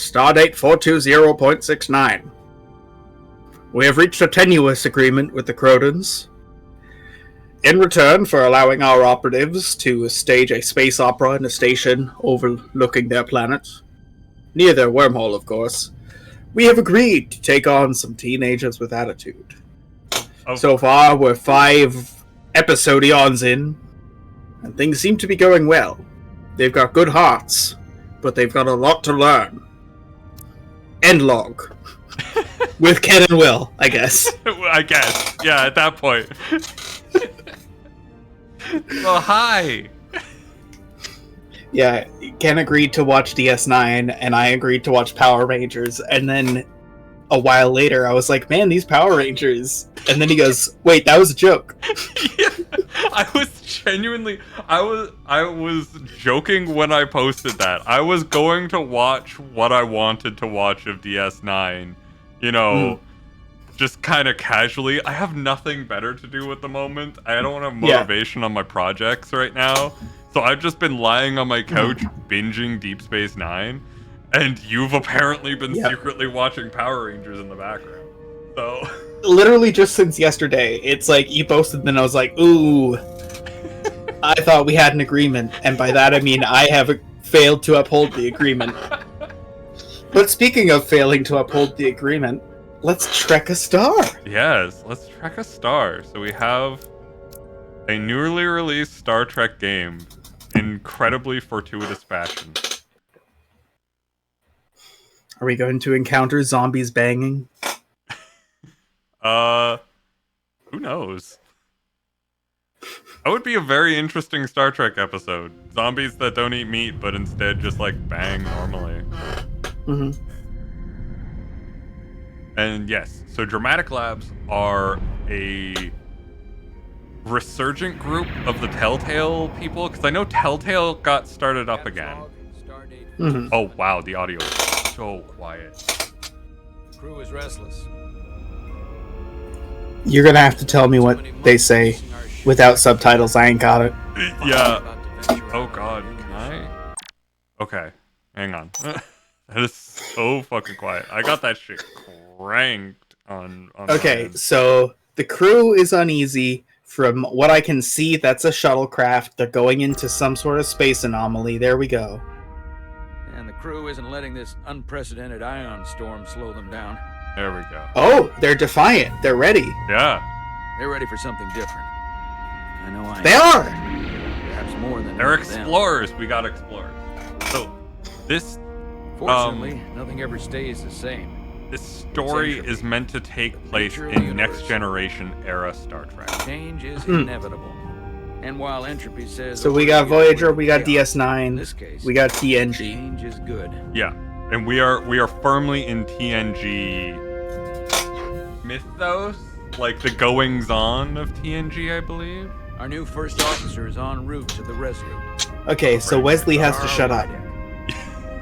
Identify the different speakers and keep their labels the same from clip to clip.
Speaker 1: Stardate 420.69. We have reached a tenuous agreement with the Crodons. In return for allowing our operatives to stage a space opera in a station overlooking their planet, near their wormhole, of course, we have agreed to take on some teenagers with attitude.
Speaker 2: Oh.
Speaker 1: So far, we're 5 episodions in, and things seem to be going well. They've got good hearts, but they've got a lot to learn. End log. With Ken and Will, I guess.
Speaker 2: I guess. Yeah, at that point. Well, hi.
Speaker 1: Yeah, Ken agreed to watch DS9, and I agreed to watch Power Rangers, and then a while later, I was like, man, these Power Rangers. And then he goes, wait, that was a joke.
Speaker 2: Yeah, I was genuinely... I was joking when I posted that. I was going to watch what I wanted to watch of DS9. You know, just kind of casually. I have nothing better to do at the moment. I don't have motivation on my projects right now. So I've just been lying on my couch binging Deep Space Nine. And you've apparently been secretly watching Power Rangers in the background. So...
Speaker 1: Literally just since yesterday. It's like, you posted and then I was like, ooh. I thought we had an agreement. And by that I mean I have failed to uphold the agreement. But speaking of failing to uphold the agreement, let's trek a star.
Speaker 2: Yes, let's trek a star. So we have a newly released Star Trek game. Incredibly fortuitous fashion.
Speaker 1: Are we going to encounter zombies banging?
Speaker 2: Who knows? That would be a very interesting Star Trek episode. Zombies that don't eat meat, but instead just, like, bang normally.
Speaker 1: Mm-hmm.
Speaker 2: And yes, so Dramatic Labs are a resurgent group of the Telltale people, because I know Telltale got started up again.
Speaker 1: Mm-hmm.
Speaker 2: Oh, wow, the audio is so quiet.
Speaker 3: Crew is restless.
Speaker 1: You're gonna have to tell me what they say without subtitles. I ain't got it.
Speaker 2: Yeah. Oh god, can I? Okay, hang on. That is so fucking quiet. I got that shit cranked on
Speaker 1: Okay, so the crew is uneasy. From what I can see, that's a shuttlecraft. They're going into some sort of space anomaly. There we go.
Speaker 3: And the crew isn't letting this unprecedented ion storm slow them down.
Speaker 2: There we go.
Speaker 1: Oh, they're defiant. They're ready.
Speaker 2: Yeah.
Speaker 3: They're ready for something different. I know I am.
Speaker 1: They are!
Speaker 3: Perhaps more than
Speaker 2: They're
Speaker 3: them.
Speaker 2: explorers. We got explorers. So, this...
Speaker 3: Fortunately, nothing ever stays the same.
Speaker 2: This story is meant to take place in Next Generation era Star Trek.
Speaker 3: Change is inevitable. And while entropy says...
Speaker 1: So we got Voyager, we got
Speaker 3: chaos,
Speaker 1: DS9,
Speaker 3: in this case,
Speaker 1: we got TNG.
Speaker 3: change is good.
Speaker 2: Yeah. And we are firmly in TNG mythos, like the goings on of TNG, I believe.
Speaker 3: Our new first officer is en route to the Resurgence.
Speaker 1: Okay, so Wesley has to shut up.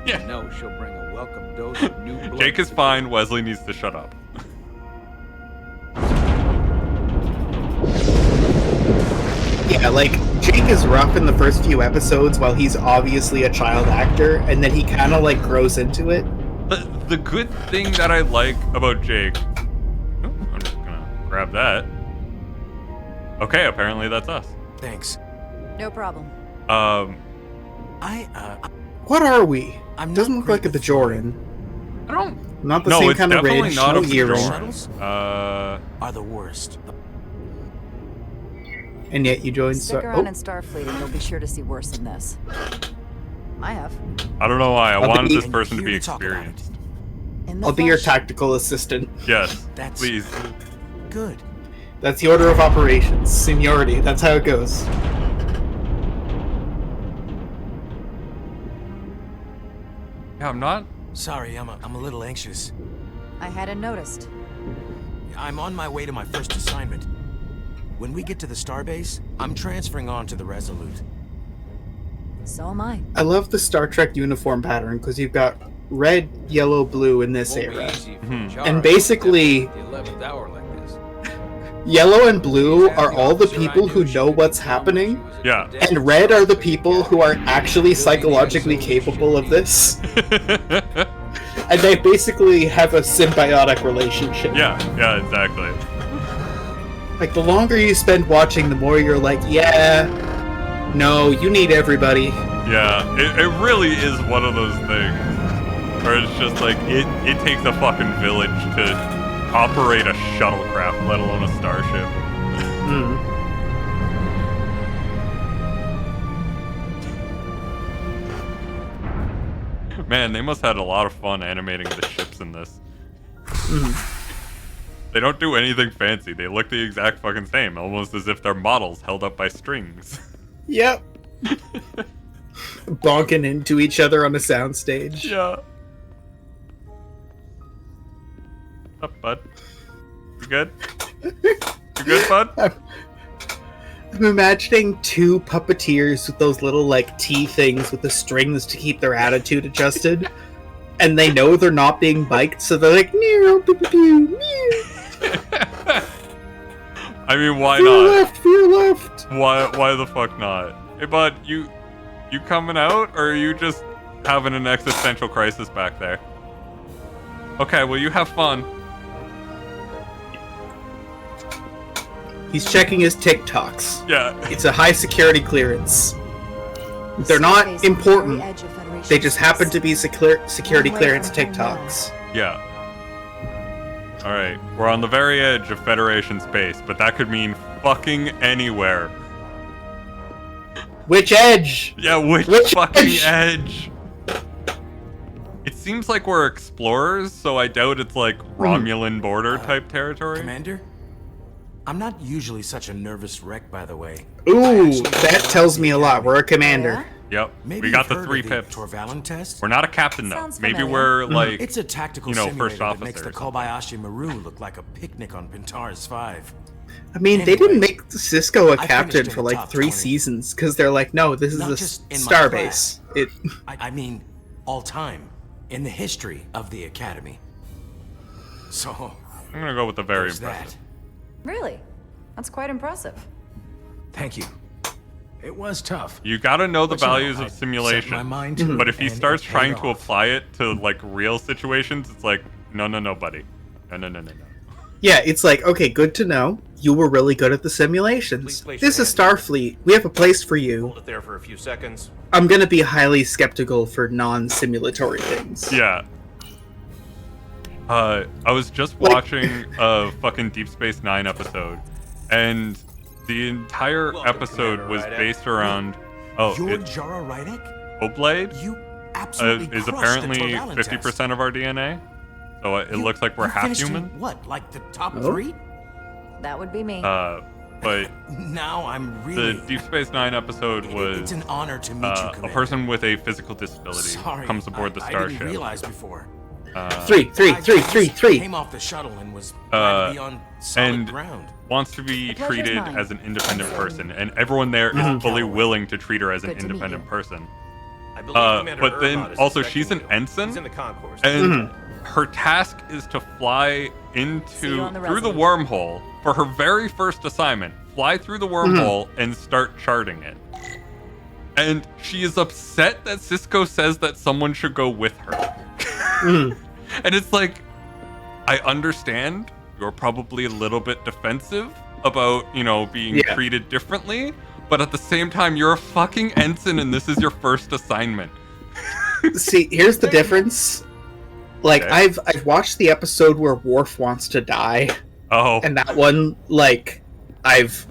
Speaker 2: Yeah.
Speaker 3: I know she'll bring a welcome dose of new blood.
Speaker 2: Jake is fine. Wesley needs to shut up.
Speaker 1: Yeah, like, Jake is rough in the first few episodes while he's obviously a child actor, and then he kind of, like, grows into it.
Speaker 2: The good thing that I like about Jake... Oh, I'm just gonna grab that. Okay, apparently that's us.
Speaker 4: Thanks.
Speaker 5: No problem.
Speaker 1: What are we?
Speaker 4: I'm
Speaker 1: Doesn't
Speaker 4: not
Speaker 1: look like a
Speaker 4: great with
Speaker 1: Bajoran.
Speaker 2: I don't...
Speaker 1: Not the
Speaker 2: No,
Speaker 1: same
Speaker 2: it's
Speaker 1: kind of
Speaker 2: definitely
Speaker 1: ridge,
Speaker 2: not
Speaker 1: no
Speaker 2: a
Speaker 1: earrings.
Speaker 2: Bajoran.
Speaker 4: Shuttles? Are the worst.
Speaker 1: And yet you joined
Speaker 5: Stick around in Starfleet and you'll be sure to see worse than this. I have.
Speaker 2: I don't know why. I
Speaker 1: I'll
Speaker 2: wanted
Speaker 1: be
Speaker 2: this person to
Speaker 4: here
Speaker 2: be
Speaker 4: to talk about it.
Speaker 2: experienced.
Speaker 5: In the
Speaker 1: I'll be your
Speaker 5: flesh.
Speaker 1: tactical assistant.
Speaker 2: Yes,
Speaker 4: That's
Speaker 2: please.
Speaker 4: good.
Speaker 1: That's the order of operations. Seniority. That's how it goes.
Speaker 2: Yeah, I'm not...
Speaker 4: Sorry, I'm a little anxious.
Speaker 5: I hadn't noticed.
Speaker 4: I'm on my way to my first assignment. When we get to the starbase, I'm transferring on to the Resolute.
Speaker 5: So am I.
Speaker 1: I love the Star Trek uniform pattern because you've got red, yellow, blue in this
Speaker 3: Won't be
Speaker 1: era.
Speaker 3: easy for
Speaker 2: Mhm.
Speaker 3: Jara
Speaker 1: And
Speaker 3: to
Speaker 1: basically-
Speaker 3: step up at the 11th hour like this.
Speaker 1: Yellow and blue are all the people who know what's happening,
Speaker 2: Yeah.
Speaker 1: and red are the people who are actually psychologically capable of this. And they basically have a symbiotic relationship.
Speaker 2: Yeah, exactly.
Speaker 1: Like, the longer you spend watching, the more you're like, yeah, no, you need everybody.
Speaker 2: Yeah, it really is one of those things where it's just like, it takes a fucking village to operate a shuttlecraft, let alone a starship. Man, they must have had a lot of fun animating the ships in this. They don't do anything fancy. They look the exact fucking same, almost as if they're models held up by strings.
Speaker 1: Yep. Bonking into each other on a soundstage.
Speaker 2: Yeah. Up, bud? You good? You good, bud?
Speaker 1: I'm imagining two puppeteers with those little, like, T things with the strings to keep their attitude adjusted. And they know they're not being biked, so they're like, meow, pew, pew, pew, meow.
Speaker 2: I mean, why
Speaker 1: Fear
Speaker 2: not?
Speaker 1: left, fear left.
Speaker 2: Why the fuck not? Hey, bud, you coming out, or are you just having an existential crisis back there? Okay, well, you have fun.
Speaker 1: He's checking his TikToks.
Speaker 2: Yeah.
Speaker 1: It's a high security clearance. They're not important. They just happen to be security clearance TikToks.
Speaker 2: Yeah. Alright, we're on the very edge of Federation space, but that could mean fucking anywhere.
Speaker 1: Which edge?
Speaker 2: Yeah, which fucking edge? It seems like we're explorers, so I doubt it's like Romulan border type territory.
Speaker 4: Commander? I'm not usually such a nervous wreck, by the way.
Speaker 1: Ooh, that tells me a lot. We're a commander.
Speaker 2: Yep,
Speaker 4: Maybe
Speaker 2: we got
Speaker 4: you've
Speaker 2: the
Speaker 4: heard
Speaker 2: 3
Speaker 4: of
Speaker 2: pips.
Speaker 4: Torvaldin test?
Speaker 2: We're not a captain though.
Speaker 5: Sounds
Speaker 2: Maybe
Speaker 5: familiar.
Speaker 2: we're like,
Speaker 4: It's a tactical
Speaker 2: first
Speaker 4: simulator that
Speaker 2: officer
Speaker 4: makes the
Speaker 2: or something.
Speaker 4: Kobayashi Maru look like a picnic on Pintaris 5.
Speaker 1: I mean, they
Speaker 4: Anyway,
Speaker 1: didn't make Cisco a
Speaker 4: I
Speaker 1: captain
Speaker 4: finished in
Speaker 1: for
Speaker 4: the
Speaker 1: like
Speaker 4: top
Speaker 1: 3
Speaker 4: 20.
Speaker 1: seasons because they're like, no, this is
Speaker 4: Not
Speaker 1: a
Speaker 4: just in my
Speaker 1: starbase. It.
Speaker 4: I mean, all time, in the history of the Academy. So,
Speaker 2: I'm gonna go with the very
Speaker 4: there's
Speaker 2: impressive.
Speaker 4: that.
Speaker 5: Really? That's quite impressive.
Speaker 6: Thank you. It was tough.
Speaker 2: You gotta know the
Speaker 6: But, you know,
Speaker 2: values
Speaker 6: I
Speaker 2: of
Speaker 6: set
Speaker 2: simulation.
Speaker 6: my mind to
Speaker 2: But
Speaker 6: it,
Speaker 2: if he
Speaker 6: and
Speaker 2: starts
Speaker 6: it paid
Speaker 2: trying to
Speaker 6: off.
Speaker 2: apply it to like real situations, it's like, no, buddy. No.
Speaker 1: Yeah, it's like, okay, good to know. You were really good at the simulations.
Speaker 7: Please place
Speaker 1: This
Speaker 7: your
Speaker 1: is
Speaker 7: hand.
Speaker 1: Starfleet. We have a place for you.
Speaker 7: Hold it there for a few seconds.
Speaker 1: I'm gonna be highly skeptical for non-simulatory things.
Speaker 2: Yeah. I was just watching a fucking Deep Space Nine episode, and the entire
Speaker 7: Welcome,
Speaker 2: episode
Speaker 7: Commander
Speaker 2: was
Speaker 7: Rydek.
Speaker 2: based around
Speaker 4: You're
Speaker 2: it,
Speaker 4: Jara Rydek?
Speaker 2: Oblade
Speaker 4: You absolutely
Speaker 2: is
Speaker 4: crushed
Speaker 2: apparently
Speaker 4: the Torvaldin
Speaker 2: 50%
Speaker 4: test.
Speaker 2: of our DNA, so it
Speaker 4: You-
Speaker 2: looks like we're
Speaker 4: you
Speaker 2: half
Speaker 4: finished in
Speaker 2: human.
Speaker 4: What, like the top
Speaker 1: Oh.
Speaker 4: 3?
Speaker 5: That would be me.
Speaker 2: But
Speaker 4: Now I'm really...
Speaker 2: the Deep Space Nine episode
Speaker 4: It's
Speaker 2: was
Speaker 4: an honor to meet you,
Speaker 2: a
Speaker 4: Commander.
Speaker 2: person with a physical disability
Speaker 4: Sorry,
Speaker 2: comes aboard the
Speaker 4: I
Speaker 2: starship.
Speaker 4: didn't realize before.
Speaker 1: Three.
Speaker 4: I just came off the shuttle and was glad to be on solid
Speaker 2: and
Speaker 4: ground.
Speaker 2: wants to be
Speaker 5: The pleasure's
Speaker 2: treated
Speaker 5: mine.
Speaker 2: as an independent person, and everyone there is fully willing to treat her as an
Speaker 5: Good to meet
Speaker 2: independent
Speaker 5: you.
Speaker 2: person.
Speaker 7: I believe Commander
Speaker 2: But then
Speaker 7: Urbot is
Speaker 2: also
Speaker 7: expecting
Speaker 2: she's an
Speaker 7: you.
Speaker 2: ensign,
Speaker 7: He's in the concourse.
Speaker 2: and her task is to fly
Speaker 5: See
Speaker 2: into
Speaker 5: you on the
Speaker 2: through the
Speaker 5: Resurgence.
Speaker 2: wormhole for her very first assignment. Fly through the wormhole and start charting it. And she is upset that Cisco says that someone should go with her. And it's like, I understand you're probably a little bit defensive about, being
Speaker 1: Yeah.
Speaker 2: treated differently, but at the same time, you're a fucking ensign and this is your first assignment.
Speaker 1: See, here's the difference. Like,
Speaker 2: Okay.
Speaker 1: I've watched the episode where Worf wants to die,
Speaker 2: Oh,
Speaker 1: and that one, like, I've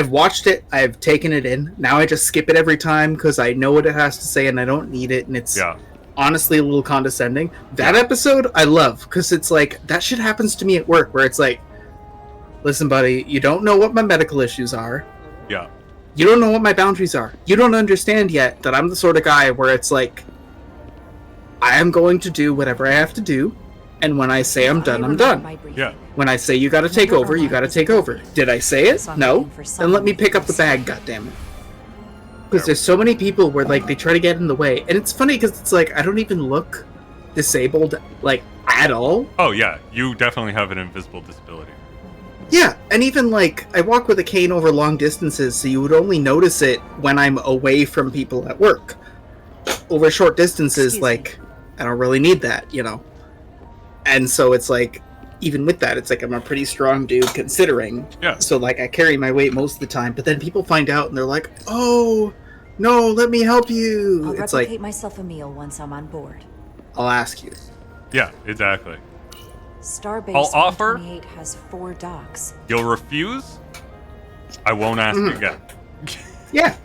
Speaker 1: watched it, I've taken it in. Now I just skip it every time because I know what it has to say and I don't need it, and it's
Speaker 2: yeah.
Speaker 1: honestly a little condescending. That episode I love because it's like that shit happens to me at work where it's like, listen, buddy, you don't know what my medical issues are.
Speaker 2: Yeah.
Speaker 1: You don't know what my boundaries are. You don't understand yet that I'm the sort of guy where it's like, I am going to do whatever I have to do, and when I say I'm done, I'm done.
Speaker 2: Yeah.
Speaker 1: When I say you gotta take over, you gotta take over. Did I say it? No? Then let me pick up the bag, goddammit. Because there's so many people where, like, they try to get in the way. And it's funny because it's like, I don't even look disabled, like, at all.
Speaker 2: Oh, yeah. You definitely have an invisible disability.
Speaker 1: Yeah, and even, like, I walk with a cane over long distances, so you would only notice it when I'm away from people at work. Over short distances,
Speaker 5: Excuse
Speaker 1: like, I don't really need that, you know? And so it's like, even with that, it's like I'm a pretty strong dude considering.
Speaker 2: Yeah.
Speaker 1: So like I carry my weight most of the time, but then people find out and they're like, "Oh, no, let me help you."
Speaker 5: I'll
Speaker 1: It's
Speaker 5: replicate
Speaker 1: like,
Speaker 5: myself a meal once I'm on board.
Speaker 1: I'll ask you.
Speaker 2: Yeah, exactly.
Speaker 5: Starbase
Speaker 2: I'll offer.
Speaker 5: 128 has 4 docks.
Speaker 2: You'll refuse? I won't ask again.
Speaker 1: Yeah.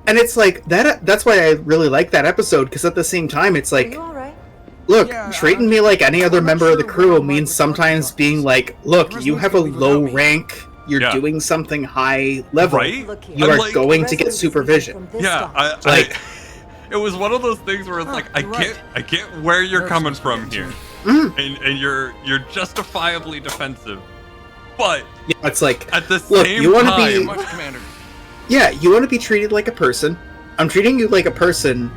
Speaker 1: And it's like that's why I really like that episode, because at the same time it's
Speaker 5: Are
Speaker 1: like,
Speaker 5: you all right?
Speaker 1: look,
Speaker 6: Yeah,
Speaker 1: treating me like any other
Speaker 6: I'm not
Speaker 1: member of the
Speaker 6: sure
Speaker 1: crew
Speaker 6: what I'm
Speaker 1: means
Speaker 6: like
Speaker 1: sometimes
Speaker 6: with
Speaker 1: being
Speaker 6: docks.
Speaker 1: like, look,
Speaker 6: The
Speaker 1: you have a
Speaker 6: resolution
Speaker 1: low
Speaker 6: without me.
Speaker 1: rank, you're
Speaker 2: Yeah.
Speaker 1: doing something high level,
Speaker 2: Right?
Speaker 5: Look here.
Speaker 1: you
Speaker 2: I'm
Speaker 1: are
Speaker 2: like-
Speaker 1: going to get
Speaker 5: Residents
Speaker 1: supervision.
Speaker 5: from this
Speaker 2: Yeah,
Speaker 5: dock.
Speaker 1: Like-
Speaker 2: it was one of those things where it's like I
Speaker 6: you're right.
Speaker 2: get where you're
Speaker 6: There's
Speaker 2: coming
Speaker 6: some
Speaker 2: from
Speaker 6: sort
Speaker 2: here,
Speaker 6: of
Speaker 2: and you're justifiably defensive, but
Speaker 1: Yeah, it's like,
Speaker 2: at the
Speaker 1: look,
Speaker 2: same
Speaker 1: you want to
Speaker 2: time,
Speaker 1: be,
Speaker 6: Much, Commander.
Speaker 1: yeah, you want to be treated like a person. I'm treating you like a person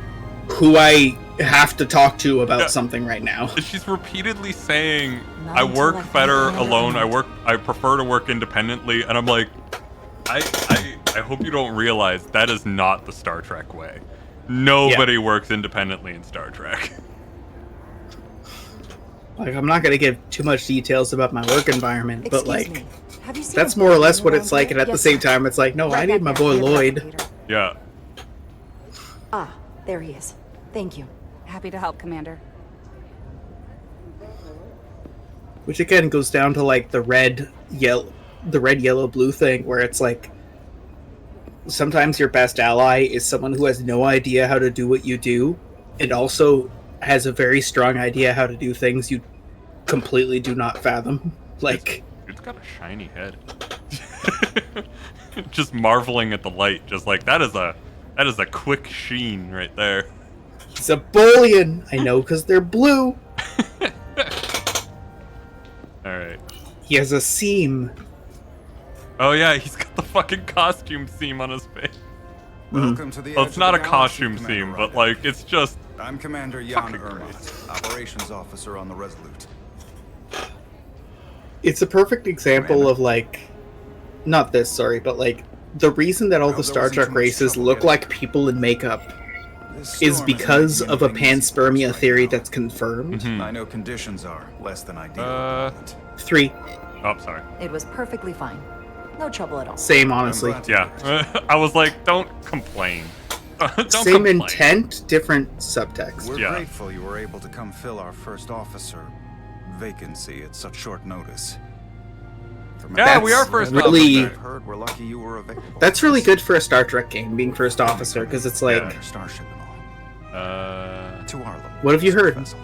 Speaker 1: who I have to talk to about
Speaker 2: Yeah.
Speaker 1: something right now.
Speaker 2: she's repeatedly saying,
Speaker 5: Not
Speaker 2: "I
Speaker 5: until
Speaker 2: work
Speaker 5: I find
Speaker 2: better
Speaker 5: another
Speaker 2: alone.
Speaker 5: one.
Speaker 2: I prefer to work independently," and I'm like, I hope you don't realize that is not the Star Trek way. Nobody works independently in Star Trek.
Speaker 1: Like, I'm not going to give too much details about my work environment, but
Speaker 5: Excuse
Speaker 1: like,
Speaker 5: me. Have you seen
Speaker 1: that's
Speaker 5: a
Speaker 1: more or
Speaker 5: building
Speaker 1: less what
Speaker 5: around
Speaker 1: it's like,
Speaker 5: here?
Speaker 1: and at the
Speaker 5: Yes,
Speaker 1: same
Speaker 5: sir.
Speaker 1: time, it's like, no, I
Speaker 5: Right
Speaker 1: need
Speaker 5: back
Speaker 1: my
Speaker 5: there,
Speaker 1: boy
Speaker 5: near the
Speaker 1: Lloyd.
Speaker 5: elevator.
Speaker 2: Yeah.
Speaker 5: Ah, there he is. Thank you.
Speaker 8: Happy to help, Commander.
Speaker 1: Which again goes down to like the red, yellow, blue thing, where it's like sometimes your best ally is someone who has no idea how to do what you do, and also has a very strong idea how to do things you completely do not fathom. Like,
Speaker 2: It's got a shiny head. Just marveling at the light, just like that is a quick sheen right there.
Speaker 1: he's a bullion. I know because they're blue.
Speaker 2: All right.
Speaker 1: He has a seam.
Speaker 2: Oh yeah, he's got the fucking costume seam on his face.
Speaker 9: Welcome to the
Speaker 2: Well,
Speaker 9: edge
Speaker 2: it's
Speaker 9: of
Speaker 2: not
Speaker 9: the
Speaker 2: a
Speaker 9: galaxy,
Speaker 2: costume
Speaker 9: Commander
Speaker 2: seam, but
Speaker 9: Ryder.
Speaker 2: like it's just
Speaker 9: I'm Commander Jan
Speaker 2: fucking
Speaker 9: Ermont, operations officer on the Resolute.
Speaker 1: It's a perfect example of like, not this, sorry, but like the reason that all
Speaker 9: Well,
Speaker 1: the
Speaker 9: there
Speaker 1: Star
Speaker 9: wasn't
Speaker 1: Trek
Speaker 9: too much
Speaker 1: races
Speaker 9: trouble
Speaker 1: look
Speaker 9: getting
Speaker 1: like
Speaker 9: there.
Speaker 1: people in makeup
Speaker 9: This
Speaker 1: is
Speaker 9: storm
Speaker 1: because
Speaker 9: making
Speaker 1: of a
Speaker 9: anything easy for us
Speaker 1: panspermia
Speaker 9: right
Speaker 1: theory
Speaker 9: now.
Speaker 1: that's confirmed.
Speaker 9: I know conditions are less than ideal. at the moment.
Speaker 1: 3.
Speaker 2: oh sorry.
Speaker 5: It was perfectly fine. No trouble at all.
Speaker 1: Same, honestly.
Speaker 9: I'm glad to
Speaker 2: Yeah.
Speaker 9: hear it.
Speaker 2: I was like, don't complain. Don't
Speaker 1: Same
Speaker 2: complain.
Speaker 1: intent, different subtext.
Speaker 9: We're
Speaker 2: Yeah.
Speaker 9: grateful you were able to come fill our first officer vacancy at such short notice. From
Speaker 2: Yeah, we are
Speaker 1: That's
Speaker 2: first
Speaker 1: really-
Speaker 2: officer.
Speaker 9: I've heard we're lucky you were available.
Speaker 1: That's really good for a Star Trek game, being first officer, because it's like,
Speaker 2: Yeah.
Speaker 9: Starship and all. To our level.
Speaker 1: What have you heard?
Speaker 9: Vessel.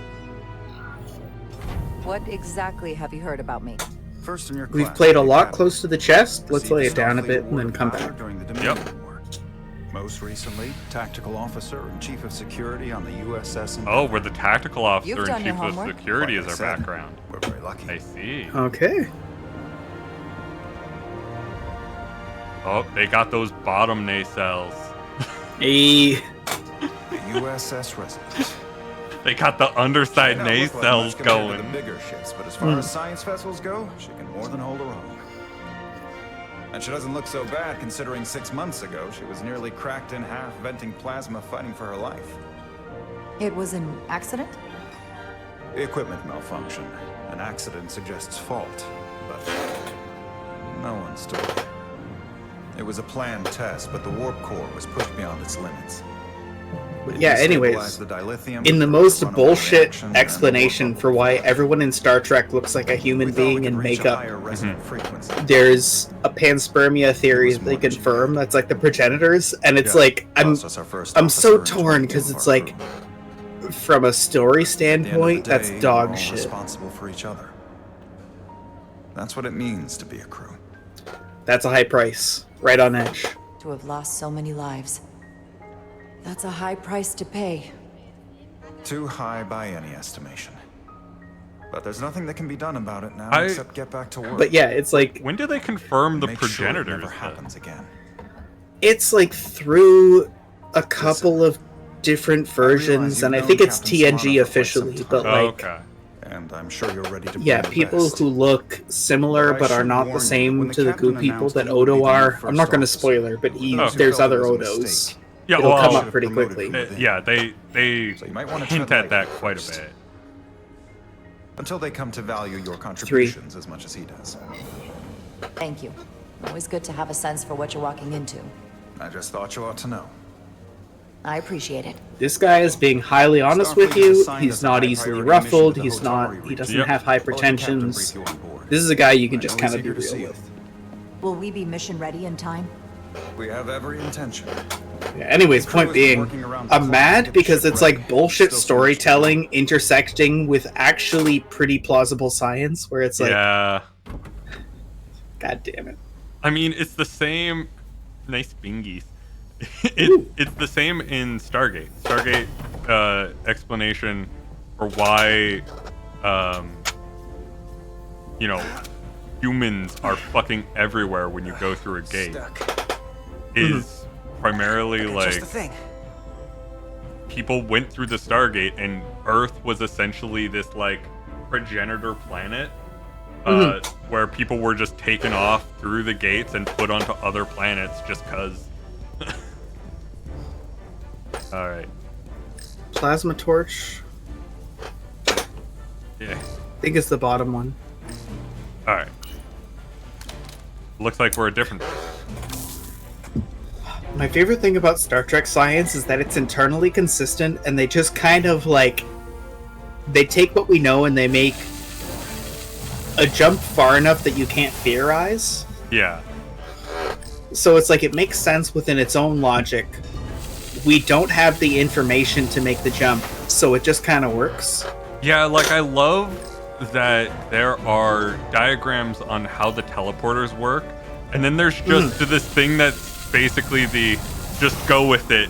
Speaker 5: What exactly have you heard about me?
Speaker 9: First in your
Speaker 1: we've
Speaker 9: class,
Speaker 1: played a
Speaker 9: the
Speaker 1: lot
Speaker 9: Academy.
Speaker 1: close to the chest. Let's
Speaker 9: Received
Speaker 1: lay
Speaker 9: the
Speaker 1: it down a
Speaker 9: Starfleet
Speaker 1: bit and
Speaker 9: Award
Speaker 1: then
Speaker 9: of
Speaker 1: come
Speaker 9: Valor
Speaker 1: back.
Speaker 9: During the Dominion War. Most recently, tactical officer and chief of security on the USS.
Speaker 2: Oh, we're the tactical officer
Speaker 5: You've
Speaker 2: and
Speaker 5: done your
Speaker 2: chief of
Speaker 5: homework.
Speaker 2: security
Speaker 9: Like
Speaker 2: is
Speaker 9: I
Speaker 2: our
Speaker 9: said,
Speaker 2: background.
Speaker 9: We're very lucky.
Speaker 2: I see.
Speaker 1: Okay.
Speaker 2: Oh, they got those bottom nacelles.
Speaker 1: Hey,
Speaker 9: The USS Resurgence.
Speaker 2: They got the underside
Speaker 9: May not look like
Speaker 2: nacelles
Speaker 9: much compared to
Speaker 2: going.
Speaker 9: The bigger ships, but as far as science vessels go, she can more than hold her own. And she doesn't look so bad considering 6 months ago she was nearly cracked in half, venting plasma, fighting for her life.
Speaker 5: It was an accident?
Speaker 9: The equipment malfunction. An accident suggests fault, but no one's to blame. It was a planned test, but the warp core was pushed beyond its limits. It
Speaker 1: yeah,
Speaker 9: destabilized
Speaker 1: anyways,
Speaker 9: the dilithium,
Speaker 1: in the
Speaker 9: triggered
Speaker 1: most
Speaker 9: runaway
Speaker 1: bullshit
Speaker 9: reaction, and the
Speaker 1: explanation
Speaker 9: warp
Speaker 1: for why
Speaker 9: overflowed.
Speaker 1: everyone in Star Trek looks like a human
Speaker 9: We thought we
Speaker 1: being
Speaker 9: could
Speaker 1: in
Speaker 9: reach a
Speaker 1: makeup,
Speaker 9: higher resonant frequency.
Speaker 1: there's a panspermia theory
Speaker 9: was
Speaker 1: that they
Speaker 9: more than she
Speaker 1: confirm
Speaker 9: did.
Speaker 1: that's like the progenitors, and it's
Speaker 9: Yeah,
Speaker 1: like
Speaker 9: cost us our first
Speaker 1: I'm so
Speaker 9: officer and
Speaker 1: torn
Speaker 9: 22
Speaker 1: because
Speaker 9: of
Speaker 1: it's
Speaker 9: our
Speaker 1: like
Speaker 9: crew.
Speaker 1: from a story
Speaker 9: At the end of the
Speaker 1: standpoint that's
Speaker 9: day,
Speaker 1: dog
Speaker 9: we're all
Speaker 1: shit.
Speaker 9: responsible for each other. That's what it means to be a crew.
Speaker 1: That's a high price, right on edge.
Speaker 5: To have lost so many lives. That's a high price to pay.
Speaker 9: Too high by any estimation. But there's nothing that can be done about it now
Speaker 2: I-
Speaker 9: except get back to work.
Speaker 1: But yeah, it's like
Speaker 2: When do they confirm the
Speaker 9: Make sure it
Speaker 2: progenitors?
Speaker 9: never
Speaker 2: then?
Speaker 9: happens again.
Speaker 1: it's like through a couple of different versions,
Speaker 9: you've
Speaker 1: and I
Speaker 9: known
Speaker 1: think it's
Speaker 9: Captain
Speaker 1: TNG
Speaker 9: Solana for quite
Speaker 1: officially,
Speaker 9: some
Speaker 1: but
Speaker 9: time.
Speaker 2: Oh,
Speaker 1: like
Speaker 2: okay.
Speaker 9: And I'm sure you're ready to
Speaker 1: yeah,
Speaker 9: bring the
Speaker 1: people
Speaker 9: best.
Speaker 1: who look similar
Speaker 9: But I
Speaker 1: but are
Speaker 9: should
Speaker 1: not
Speaker 9: warn
Speaker 1: the
Speaker 9: you, when
Speaker 1: same
Speaker 9: the
Speaker 1: to the
Speaker 9: captain
Speaker 1: goo people
Speaker 9: announced
Speaker 1: that
Speaker 9: he would be
Speaker 1: Odo
Speaker 9: the new
Speaker 1: are. I'm
Speaker 9: first
Speaker 1: not going to
Speaker 9: officer,
Speaker 1: spoiler, but
Speaker 9: those who
Speaker 1: there's
Speaker 9: felt
Speaker 1: other
Speaker 9: it was a
Speaker 1: Odos.
Speaker 9: mistake
Speaker 2: Yeah,
Speaker 1: it'll
Speaker 2: well,
Speaker 1: come
Speaker 9: Should
Speaker 1: up
Speaker 9: have
Speaker 1: pretty
Speaker 9: promoted
Speaker 1: quickly.
Speaker 9: from within.
Speaker 2: yeah, they
Speaker 9: So you might want to
Speaker 2: hint
Speaker 9: tread
Speaker 2: at that
Speaker 9: lightly
Speaker 2: quite a
Speaker 9: first.
Speaker 2: bit.
Speaker 9: Until they come to value your contributions as much as he does.
Speaker 5: Thank you. Always good to have a sense for what you're walking into.
Speaker 9: I just thought you ought to know.
Speaker 5: I appreciate it.
Speaker 1: This guy is being highly honest with
Speaker 9: Starfleet has
Speaker 1: you.
Speaker 9: assigned
Speaker 1: He's
Speaker 9: us a
Speaker 1: not
Speaker 9: high
Speaker 1: easily
Speaker 9: priority
Speaker 1: ruffled.
Speaker 9: mission to the
Speaker 1: He's not.
Speaker 9: Hotel
Speaker 1: He doesn't
Speaker 2: Yep.
Speaker 1: have
Speaker 9: I'll let the captain brief
Speaker 1: hypertensions.
Speaker 9: you on board.
Speaker 1: This is a guy you can
Speaker 9: I
Speaker 1: just
Speaker 9: know
Speaker 1: kind
Speaker 9: he's
Speaker 1: of be
Speaker 9: eager to see
Speaker 1: real
Speaker 9: you.
Speaker 1: with.
Speaker 5: Will we be mission ready in time?
Speaker 9: We have every intention.
Speaker 1: Yeah, anyways,
Speaker 9: The crew
Speaker 1: point
Speaker 9: has been
Speaker 1: being,
Speaker 9: working around the
Speaker 1: I'm
Speaker 9: clock to
Speaker 1: mad
Speaker 9: get the
Speaker 1: because
Speaker 9: ship
Speaker 1: it's
Speaker 9: ready.
Speaker 1: like bullshit
Speaker 9: Still so much to do.
Speaker 1: storytelling intersecting with actually pretty plausible science, where it's like,
Speaker 2: Yeah.
Speaker 1: God damn it.
Speaker 2: I mean, it's the same. Nice bingies. It's the same in Stargate. Stargate explanation for why, you know, humans are fucking everywhere when you go through a gate is primarily like people went through the Stargate and Earth was essentially this like progenitor planet. Where people were just taken off through the gates and put onto other planets just cause. All right.
Speaker 1: Plasma torch,
Speaker 2: Yeah.
Speaker 1: I think it's the bottom one.
Speaker 2: All right. Looks like we're a different.
Speaker 1: My favorite thing about Star Trek science is that it's internally consistent, and they just kind of like, they take what we know and they make a jump far enough that you can't theorize.
Speaker 2: Yeah.
Speaker 1: So it's like it makes sense within its own logic. We don't have the information to make the jump, so it just kind of works.
Speaker 2: Yeah, like I love that there are diagrams on how the teleporters work, and then there's just this thing that's basically the just go with it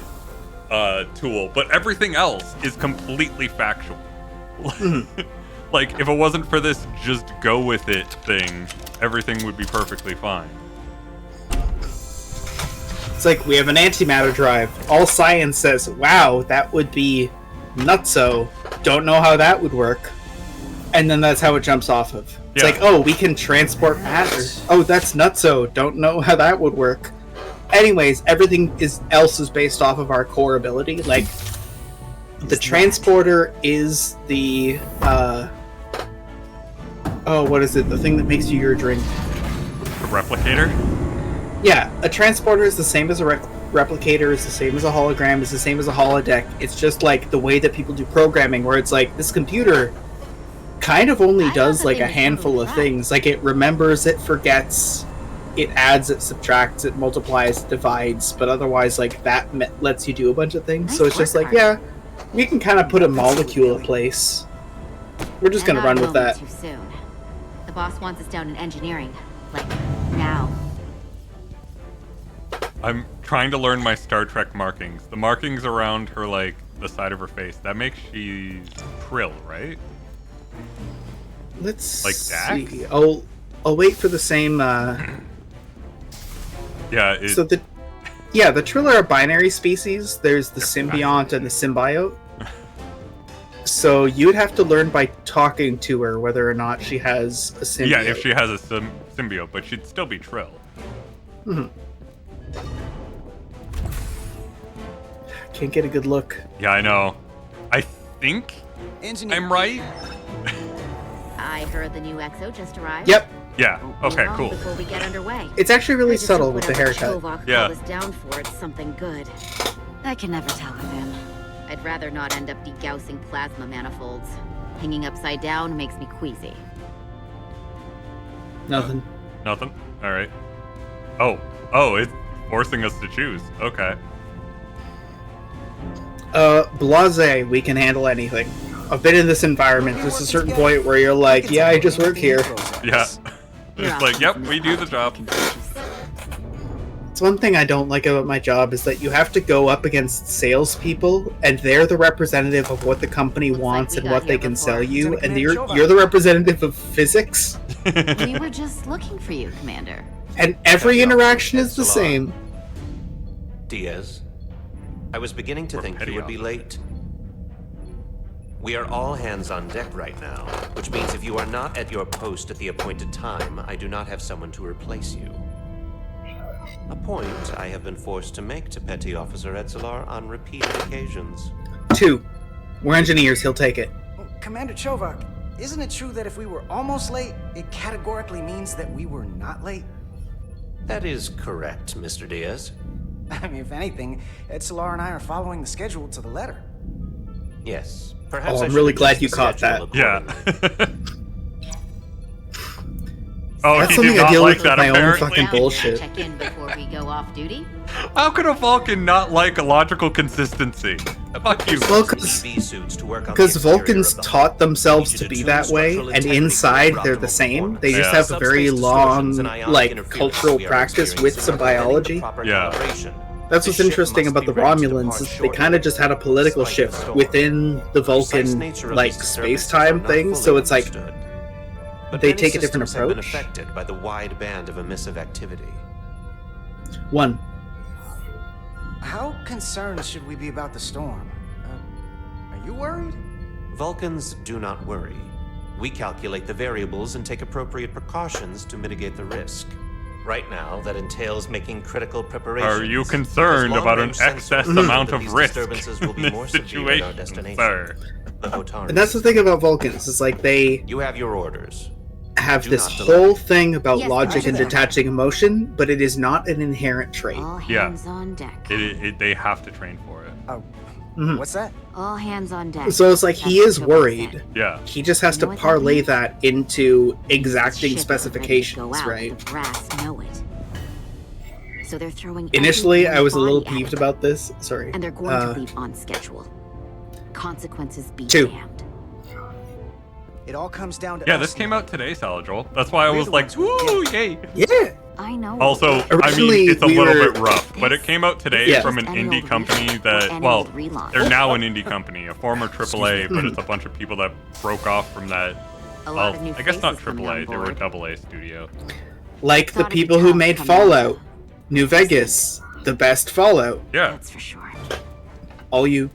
Speaker 2: tool, but everything else is completely factual. Like if it wasn't for this just go with it thing, everything would be perfectly fine.
Speaker 1: It's like we have an antimatter drive. All science says, wow, that would be nutso. Don't know how that would work. And then that's how it jumps off of. It's
Speaker 2: Yeah.
Speaker 1: like, oh, we can transport matter. Oh, that's nutso. Don't know how that would work. Anyways, everything else is based off of our core ability. Like, the transporter is the, what is it? The thing that makes you your drink.
Speaker 2: The replicator?
Speaker 1: Yeah, a transporter is the same as a replicator, is the same as a hologram, is the same as a holodeck. It's just like the way that people do programming, where it's like this computer kind of only does like a handful of things. Like it remembers, it forgets, it adds, it subtracts, it multiplies, it divides, but otherwise like that lets you do a bunch of things. So it's just like, yeah, we can kind of put a molecule in place. We're just gonna run with that.
Speaker 8: Too soon. The boss wants us down in engineering, like now.
Speaker 2: I'm trying to learn my Star Trek markings. The markings around her, like, the side of her face, that makes she's Trill, right?
Speaker 1: Let's
Speaker 2: Like Dax?
Speaker 1: see. I'll wait for the same.
Speaker 2: Yeah,
Speaker 1: So the Trill are a binary species. There's the symbiont and the symbiote. So you'd have to learn by talking to her whether or not she has a symbiote.
Speaker 2: yeah, if she has a symbiote, but she'd still be Trill.
Speaker 1: Can't get a good look.
Speaker 2: Yeah, I know. I think I'm right.
Speaker 8: I heard the new EXO just arrived.
Speaker 1: Yep.
Speaker 2: Yeah.
Speaker 8: Won't be
Speaker 2: Okay,
Speaker 8: long
Speaker 2: cool.
Speaker 8: Before we get underway.
Speaker 1: It's actually really
Speaker 8: I just
Speaker 1: subtle
Speaker 8: hope
Speaker 1: with the
Speaker 8: whatever
Speaker 1: haircut.
Speaker 8: Chovak
Speaker 2: Yeah.
Speaker 8: called us down for it's something good. I can never tell with him. I'd rather not end up degaussing plasma manifolds. Hanging upside down makes me queasy.
Speaker 1: Nothing.
Speaker 2: Nothing? Alright. Oh, it's forcing us to choose. Okay.
Speaker 1: Blase, we can handle anything. I've been in this environment. There's a certain point where you're like, yeah, I just work here.
Speaker 2: Yeah.
Speaker 8: You're
Speaker 2: It's like, yep,
Speaker 8: awesome.
Speaker 2: we do the job.
Speaker 1: It's one thing I don't like about my job is that you have to go up against salespeople, and they're the representative of what the company
Speaker 8: Looks like
Speaker 1: wants
Speaker 8: we
Speaker 1: and
Speaker 8: got
Speaker 1: what they
Speaker 8: here
Speaker 1: can
Speaker 8: before.
Speaker 1: sell you,
Speaker 6: Lieutenant
Speaker 1: and
Speaker 6: Commander
Speaker 1: you're the representative of physics,
Speaker 8: We were just looking for you, Commander.
Speaker 1: and every interaction is the same.
Speaker 7: Diaz, I was beginning to
Speaker 2: Or
Speaker 7: think you would be
Speaker 2: Petioff.
Speaker 7: late. We are all hands on deck right now, which means if you are not at your post at the appointed time, I do not have someone to replace you. A point I have been forced to make to Petty Officer Etzelar on repeated occasions.
Speaker 1: 2. We're engineers, he'll take it.
Speaker 10: Commander Chovak, isn't it true that if we were almost late, it categorically means that we were not late?
Speaker 7: That is correct, Mr. Diaz.
Speaker 10: I mean, if anything, Etzelar and I are following the schedule to the letter.
Speaker 7: Yes. Perhaps
Speaker 1: I'm really glad you caught that.
Speaker 2: Yeah. Oh,
Speaker 1: That's
Speaker 2: he
Speaker 1: something
Speaker 2: did
Speaker 1: I
Speaker 2: not
Speaker 1: deal
Speaker 2: like
Speaker 1: with
Speaker 2: that,
Speaker 1: my own
Speaker 2: apparently.
Speaker 1: fucking bullshit.
Speaker 8: Check in before we go off duty.
Speaker 2: How could a Vulcan not like a logical consistency? Fuck you.
Speaker 1: Well, because Vulcans taught themselves to be that way, and inside they're the same. They just have a very long, like, cultural practice with some biology.
Speaker 2: Yeah.
Speaker 1: That's what's interesting about the Romulans, is they kind of just had a political shift within the Vulcan, like, space-time thing, so it's like, they take a different
Speaker 7: Have been
Speaker 1: approach.
Speaker 7: affected by the wide band of emissive activity.
Speaker 1: 1.
Speaker 10: How concerned should we be about the storm? Are you worried?
Speaker 7: Vulcans do not worry. We calculate the variables and take appropriate precautions to mitigate the risk. Right now, that entails making critical preparations.
Speaker 2: Are you concerned about an excess amount of risk
Speaker 7: disturbances will
Speaker 2: in
Speaker 7: be more
Speaker 2: this
Speaker 7: severe in our
Speaker 2: situation,
Speaker 7: destination?
Speaker 2: sir?
Speaker 7: The Votaris.
Speaker 1: And that's the thing about Vulcans, is like, they
Speaker 7: You have your orders.
Speaker 1: have
Speaker 7: Do
Speaker 1: this
Speaker 7: not delay.
Speaker 1: whole thing about
Speaker 8: Yes,
Speaker 1: logic
Speaker 8: Roger
Speaker 1: and
Speaker 8: that.
Speaker 1: detaching emotion, but it is not an inherent trait.
Speaker 8: All
Speaker 2: Yeah.
Speaker 8: hands on deck.
Speaker 2: They have to train for it.
Speaker 10: Oh,
Speaker 1: Mhm.
Speaker 10: what's that?
Speaker 8: All hands on deck.
Speaker 1: So it's like, he
Speaker 8: That's
Speaker 1: is
Speaker 8: what Chovak
Speaker 1: worried.
Speaker 8: said.
Speaker 2: Yeah.
Speaker 1: He just has to
Speaker 8: You know what that
Speaker 1: parlay
Speaker 8: means?
Speaker 1: that into exacting
Speaker 8: Ship is ready to go
Speaker 1: specifications,
Speaker 8: out,
Speaker 1: right?
Speaker 8: The brass know it. So they're throwing
Speaker 1: Initially,
Speaker 8: every
Speaker 1: I was a little
Speaker 8: body at
Speaker 1: peeved
Speaker 8: it,
Speaker 1: about this. Sorry.
Speaker 8: and they're going to leave on schedule. Consequences be
Speaker 1: 2.
Speaker 8: damned.
Speaker 10: It all comes down to
Speaker 2: Yeah,
Speaker 10: us
Speaker 2: this came
Speaker 10: now.
Speaker 2: out today, Saladrol. That's why I
Speaker 10: We're
Speaker 2: was
Speaker 10: the
Speaker 2: like,
Speaker 10: ones who
Speaker 2: woo,
Speaker 10: get
Speaker 2: yay.
Speaker 1: Yeah.
Speaker 8: I know.
Speaker 2: Also, I
Speaker 1: Originally,
Speaker 2: mean, it's a
Speaker 1: we
Speaker 2: little
Speaker 1: were-
Speaker 2: bit rough, but it came out today
Speaker 1: Yeah.
Speaker 2: from an
Speaker 8: Any
Speaker 2: indie
Speaker 8: old
Speaker 2: company
Speaker 8: reboot or
Speaker 2: that,
Speaker 8: any
Speaker 2: well,
Speaker 8: old relaunch.
Speaker 2: they're now an indie company, a former AAA, but it's a bunch of people that broke off from that.
Speaker 8: A lot
Speaker 2: Well,
Speaker 8: of new
Speaker 2: I guess not
Speaker 8: faces coming on
Speaker 2: AAA, they were a
Speaker 8: board.
Speaker 2: AA studio.
Speaker 1: Like the
Speaker 8: Thought it'd be
Speaker 1: people who
Speaker 8: tough
Speaker 1: made
Speaker 8: coming out.
Speaker 1: Fallout. New Vegas. The best Fallout.
Speaker 2: Yeah.
Speaker 8: That's for sure.
Speaker 1: All you.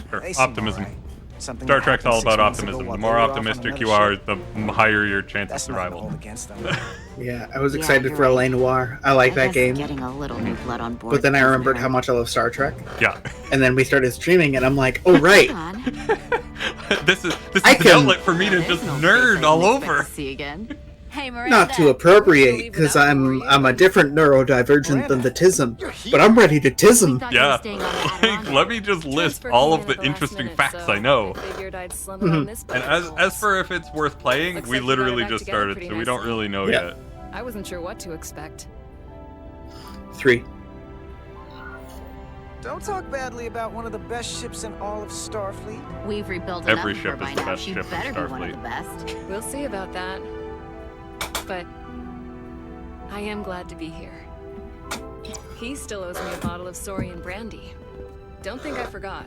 Speaker 2: Sure.
Speaker 10: They seem
Speaker 2: Optimism.
Speaker 10: alright. Something
Speaker 2: Star
Speaker 10: that
Speaker 2: Trek's
Speaker 10: happened
Speaker 2: all
Speaker 10: 6
Speaker 2: about
Speaker 10: months ago
Speaker 2: optimism.
Speaker 10: while
Speaker 2: The
Speaker 10: they
Speaker 2: more
Speaker 10: were off on
Speaker 2: optimistic
Speaker 10: another
Speaker 2: you are,
Speaker 10: ship.
Speaker 2: the higher your chance of
Speaker 10: That's nothing to
Speaker 2: survival.
Speaker 10: hold against them.
Speaker 1: Yeah, I was
Speaker 8: Yeah,
Speaker 1: excited
Speaker 8: you're
Speaker 1: for
Speaker 8: right.
Speaker 1: LA Noire. I like
Speaker 8: I
Speaker 1: that
Speaker 8: guess
Speaker 1: game.
Speaker 8: Getting a little new blood on board.
Speaker 1: But then I
Speaker 8: doesn't
Speaker 1: remembered
Speaker 8: hurt.
Speaker 1: how much I love Star Trek.
Speaker 2: Yeah.
Speaker 1: And then we started streaming, and I'm like, oh, right.
Speaker 8: Hold on.
Speaker 2: this is
Speaker 1: I
Speaker 2: an
Speaker 1: can-
Speaker 2: outlet for me to
Speaker 8: There's
Speaker 2: just
Speaker 8: no
Speaker 2: nerd
Speaker 8: face I
Speaker 2: all
Speaker 8: didn't expect
Speaker 2: over.
Speaker 8: to see again.
Speaker 5: Hey, Miranda.
Speaker 1: Not to appropriate, because I'm a different neurodivergent than the TISM. But I'm ready to TISM.
Speaker 8: Thought you were
Speaker 2: Yeah.
Speaker 8: staying on the
Speaker 2: Like,
Speaker 8: Adirondack.
Speaker 2: let me just list
Speaker 11: Transfer
Speaker 2: all
Speaker 11: came
Speaker 2: of
Speaker 11: in at
Speaker 2: the
Speaker 11: last
Speaker 2: interesting
Speaker 11: minute,
Speaker 2: facts
Speaker 11: so
Speaker 2: I know.
Speaker 11: Figured I'd slum it on this
Speaker 2: And
Speaker 11: boat.
Speaker 2: as for if it's worth playing,
Speaker 11: Looks
Speaker 2: we
Speaker 11: like you got it
Speaker 2: literally
Speaker 11: back
Speaker 2: just
Speaker 11: together
Speaker 2: started,
Speaker 11: pretty
Speaker 2: so we don't
Speaker 11: nicely.
Speaker 2: really know
Speaker 1: Yeah.
Speaker 2: yet.
Speaker 11: I wasn't sure what to expect.
Speaker 1: 3.
Speaker 10: Don't talk badly about one of the best ships in all of Starfleet.
Speaker 8: We've rebuilt
Speaker 2: Every
Speaker 8: enough of her
Speaker 2: ship
Speaker 8: by
Speaker 2: is the
Speaker 8: now.
Speaker 2: best
Speaker 8: She
Speaker 2: ship in
Speaker 8: better be one of
Speaker 2: Starfleet.
Speaker 8: the best.
Speaker 11: We'll see about that. But I am glad to be here. He still owes me a bottle of Saurian brandy. Don't think I forgot.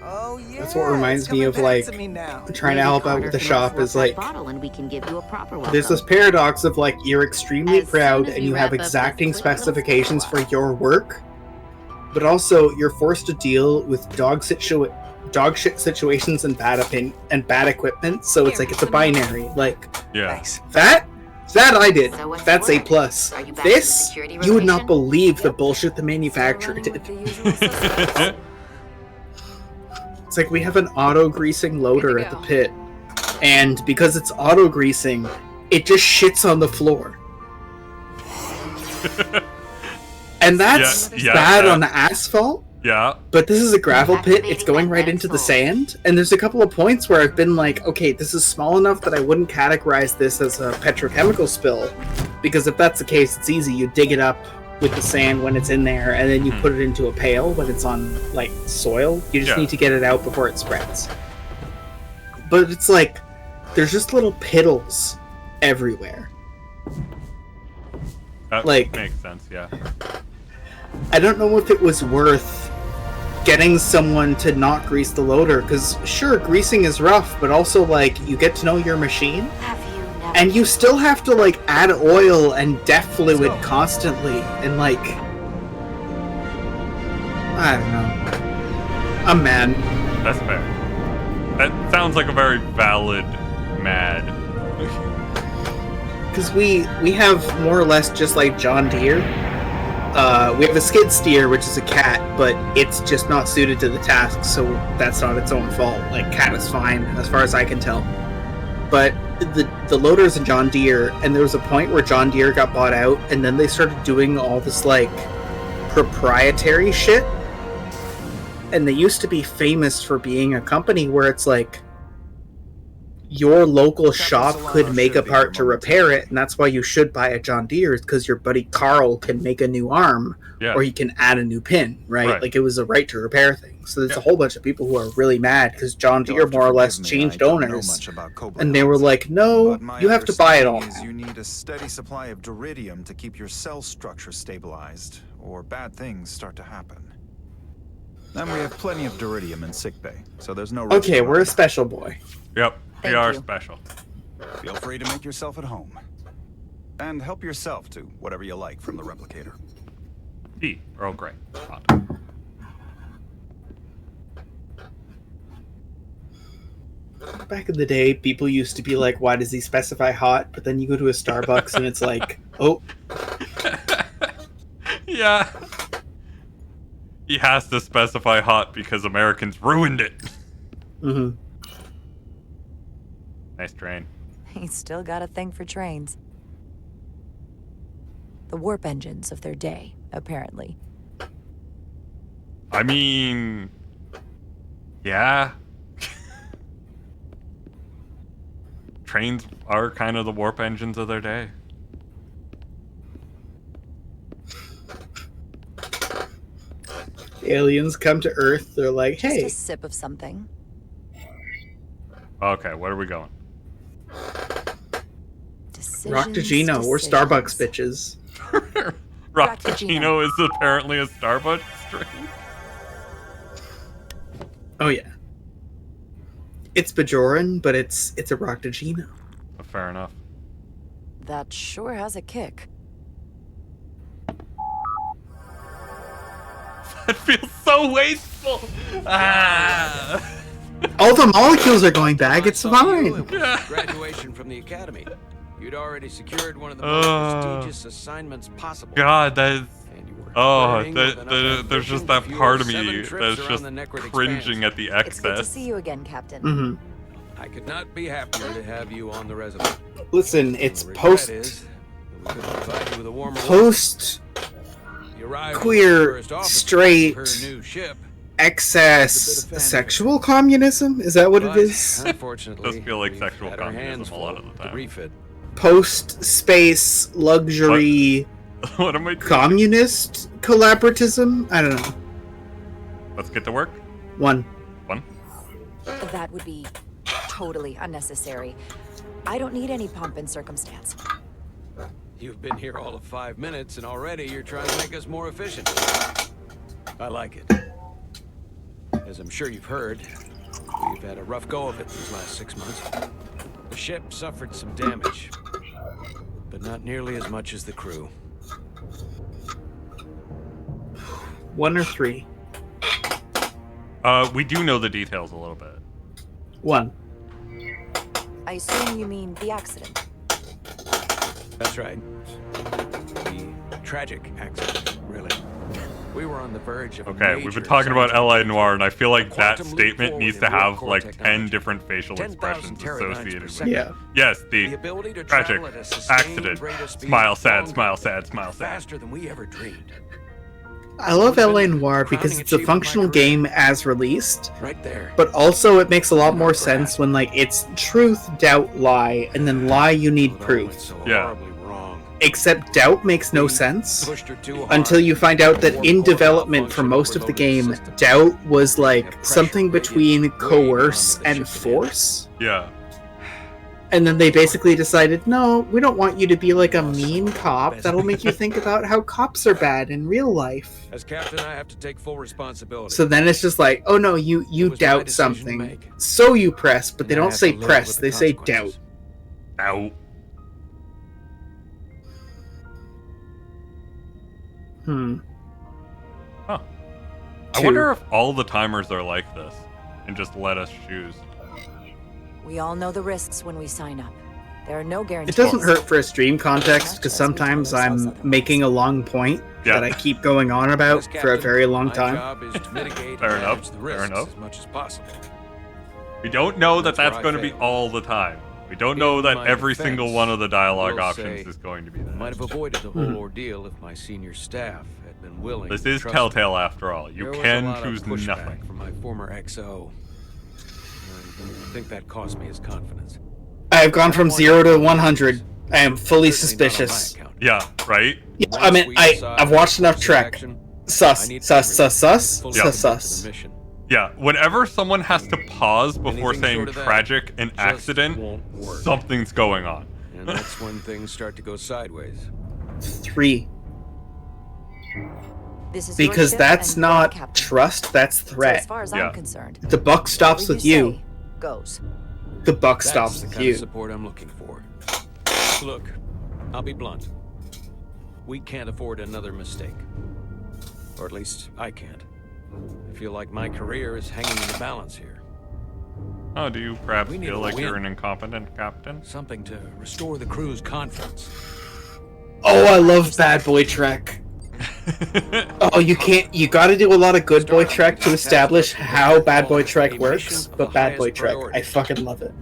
Speaker 10: Oh yeah.
Speaker 1: That's what reminds
Speaker 10: it's
Speaker 1: me
Speaker 10: coming
Speaker 1: of,
Speaker 10: back
Speaker 1: like,
Speaker 10: to me now.
Speaker 1: trying to
Speaker 8: Maybe
Speaker 1: help out
Speaker 8: Carter
Speaker 1: with the
Speaker 8: can
Speaker 1: shop
Speaker 8: work
Speaker 1: is
Speaker 8: that
Speaker 1: like,
Speaker 8: bottle and we can give you a proper welcome.
Speaker 1: there's this paradox of like, you're extremely
Speaker 8: As soon
Speaker 1: proud
Speaker 8: as
Speaker 1: and
Speaker 8: we
Speaker 1: you have
Speaker 8: wrap up this
Speaker 1: exacting
Speaker 8: quick little
Speaker 1: specifications for
Speaker 8: schedule.
Speaker 1: your work, but also you're forced to deal with dog shit situations and bad equipment, so it's like, it's a binary. Like,
Speaker 2: Yeah.
Speaker 10: Thanks.
Speaker 1: that I did.
Speaker 8: So what's
Speaker 1: That's
Speaker 8: the
Speaker 1: A+.
Speaker 8: word?
Speaker 1: plus.
Speaker 8: Are you back to
Speaker 1: This,
Speaker 8: security
Speaker 1: you would not
Speaker 8: rotation?
Speaker 1: believe the
Speaker 10: Yep.
Speaker 1: bullshit the manufacturer
Speaker 11: Still
Speaker 1: did.
Speaker 11: running with the usual suspects.
Speaker 1: It's like we have an auto-greasing loader
Speaker 11: Good to
Speaker 1: at the
Speaker 11: go.
Speaker 1: pit, and because it's auto-greasing, it just shits on the floor. And that's
Speaker 2: Yeah,
Speaker 1: bad
Speaker 2: that-
Speaker 1: on asphalt,
Speaker 2: Yeah.
Speaker 1: but this is a gravel pit,
Speaker 8: Activating
Speaker 1: it's going right
Speaker 8: magnetic
Speaker 1: into the
Speaker 8: field.
Speaker 1: sand, and there's a couple of points where I've been like, okay, this is small enough that I wouldn't categorize this as a petrochemical spill, because if that's the case, it's easy. You dig it up with the sand when it's in there, and then you put it into a pail when it's on, like, soil. You just
Speaker 2: Yeah.
Speaker 1: need to get it out before it spreads. But it's like, there's just little piddles everywhere.
Speaker 2: That
Speaker 1: Like-
Speaker 2: makes sense, yeah.
Speaker 1: I don't know if it was worth getting someone to not grease the loader, because sure, greasing is rough, but also, like, you get to know your machine,
Speaker 8: Have you never
Speaker 1: and you still have to, like, add oil and def fluid constantly, and, like, I don't know. I'm mad.
Speaker 2: That's fair. That sounds like a very valid mad.
Speaker 1: because we have more or less just like John Deere. We have a skid steer, which is a cat, but it's just not suited to the task, so that's not its own fault. Like, cat is fine, as far as I can tell. But the loader is a John Deere, and there was a point where John Deere got bought out, and then they started doing all this, like, proprietary shit. And they used to be famous for being a company where it's like, your local shop could make a part to repair it, and that's why you should buy a John Deere, because your buddy Carl can make a new arm, or he can add a new pin, right? Like, it was a right to repair thing. So there's a whole bunch of people who are really mad because John Deere more or less changed owners, and they were like, no, you have to buy it all.
Speaker 9: You need a steady supply of duridium to keep your cell structure stabilized, or bad things start to happen. And we have plenty of duridium in sickbay, so there's no risk.
Speaker 1: Okay, we're a special boy.
Speaker 2: Yep. We are special.
Speaker 9: Feel free to make yourself at home. And help yourself to whatever you like from the replicator.
Speaker 2: Tea, Earl Grey. Hot.
Speaker 1: Back in the day, people used to be like, why does he specify hot? But then you go to a Starbucks and it's like, oh.
Speaker 2: Yeah. He has to specify hot because Americans ruined it.
Speaker 1: Mm-hmm.
Speaker 2: Nice train.
Speaker 5: He's still got a thing for trains. The warp engines of their day, apparently.
Speaker 2: I mean... yeah. Trains are kind of the warp engines of their day.
Speaker 1: Aliens come to Earth, they're like, hey.
Speaker 5: Just a sip of something.
Speaker 2: Okay, where are we going?
Speaker 1: Roctagino, we're Starbucks bitches.
Speaker 2: Roctagino is apparently a Starbucks drink.
Speaker 1: Oh yeah. It's Bajoran, but it's a Roctagino.
Speaker 2: Fair enough.
Speaker 5: That sure has a kick.
Speaker 2: That feels so wasteful. Ah.
Speaker 1: All the molecules are going back. It's fine.
Speaker 3: Graduation from the academy. You'd already secured one of the most prestigious assignments possible.
Speaker 2: God, that is... there's just that part of me that's just cringing at the excess.
Speaker 5: It's good to see you again, Captain.
Speaker 3: I could not be happier to have you on the resume.
Speaker 1: Listen, it's queer, straight, excess sexual communism? Is that what it is?
Speaker 2: Unfortunately, it does feel like sexual communism a lot of the time.
Speaker 1: Post-space luxury
Speaker 2: what am I doing?
Speaker 1: Communist collaboratism? I don't know.
Speaker 2: Let's get to work.
Speaker 1: One.
Speaker 5: That would be totally unnecessary. I don't need any pomp and circumstance.
Speaker 3: You've been here all of 5 minutes, and already you're trying to make us more efficient. I like it. As I'm sure you've heard, we've had a rough go of it these last 6 months. The ship suffered some damage, but not nearly as much as the crew.
Speaker 1: 1 or 3?
Speaker 2: We do know the details a little bit.
Speaker 1: 1.
Speaker 5: I assume you mean the accident.
Speaker 3: That's right. The tragic accident, really. We were on the verge of
Speaker 2: okay, we've been talking about L.A. Noire, and I feel like that statement needs to have like 10 different facial expressions associated with it.
Speaker 1: Yeah.
Speaker 2: Yes, the tragic accident. Smile, sad, smile, sad, smile, sad.
Speaker 3: Faster than we ever dreamed.
Speaker 1: I love L.A. Noire because it's a functional game as released,
Speaker 3: right there.
Speaker 1: But also it makes a lot more sense when like it's truth, doubt, lie, and then lie you need proof.
Speaker 2: Yeah.
Speaker 1: Except doubt makes no sense until you find out that in development for most of the game, doubt was like something between coerce and force.
Speaker 2: Yeah.
Speaker 1: And then they basically decided, no, we don't want you to be like a mean cop. That'll make you think about how cops are bad in real life.
Speaker 3: As captain, I have to take full responsibility.
Speaker 1: So then it's just like, oh no, you doubt something. So you press, but they don't say press, they say doubt.
Speaker 2: Doubt. Huh. I wonder if all the timers are like this and just let us choose.
Speaker 5: We all know the risks when we sign up. There are no
Speaker 1: It
Speaker 5: guarantees.
Speaker 1: doesn't hurt for a stream context because sometimes I'm making a long point that I keep going on about for a very long time.
Speaker 2: Fair enough. Fair enough.
Speaker 3: As much as possible.
Speaker 2: We don't know that that's going to be all the time. We don't know that every single one of the dialogue options is going to be that.
Speaker 3: Might have avoided the whole ordeal if my senior staff had been willing.
Speaker 2: This
Speaker 3: to
Speaker 2: is
Speaker 3: trust
Speaker 2: Telltale
Speaker 3: me.
Speaker 2: after all. You
Speaker 3: There was a
Speaker 2: can
Speaker 3: lot of
Speaker 2: choose
Speaker 3: pushback
Speaker 2: nothing.
Speaker 3: from my former XO. I think that cost me his confidence.
Speaker 1: I have gone from 0 to 100. I am fully suspicious.
Speaker 2: Yeah, right?
Speaker 1: Yeah, I mean, I've watched enough Trek. Sus.
Speaker 2: Yeah, whenever someone has to pause before saying tragic and accident, something's going on.
Speaker 3: And that's when things start to go sideways.
Speaker 1: 3.
Speaker 5: This is your
Speaker 1: Because
Speaker 5: ship
Speaker 1: that's
Speaker 5: and you're the
Speaker 1: not
Speaker 5: captain.
Speaker 1: trust, that's
Speaker 5: So
Speaker 1: threat.
Speaker 5: as far as I'm concerned,
Speaker 1: The buck stops
Speaker 5: whatever
Speaker 1: with you.
Speaker 5: say goes.
Speaker 1: The buck
Speaker 3: That's
Speaker 1: stops
Speaker 3: the
Speaker 1: with
Speaker 3: kind
Speaker 1: you.
Speaker 3: of support I'm looking for. Look, I'll be blunt. We can't afford another mistake. Or at least, I can't. I feel like my career is hanging in the balance here.
Speaker 2: Oh, do you perhaps
Speaker 3: We need
Speaker 2: feel
Speaker 3: a
Speaker 2: like
Speaker 3: win.
Speaker 2: you're an incompetent captain?
Speaker 3: Something to restore the crew's confidence.
Speaker 1: Oh, I love Bad Boy Trek. Oh, you gotta do a lot of Good Boy Trek to establish how Bad Boy Trek works, but Bad Boy Trek, I fucking love it.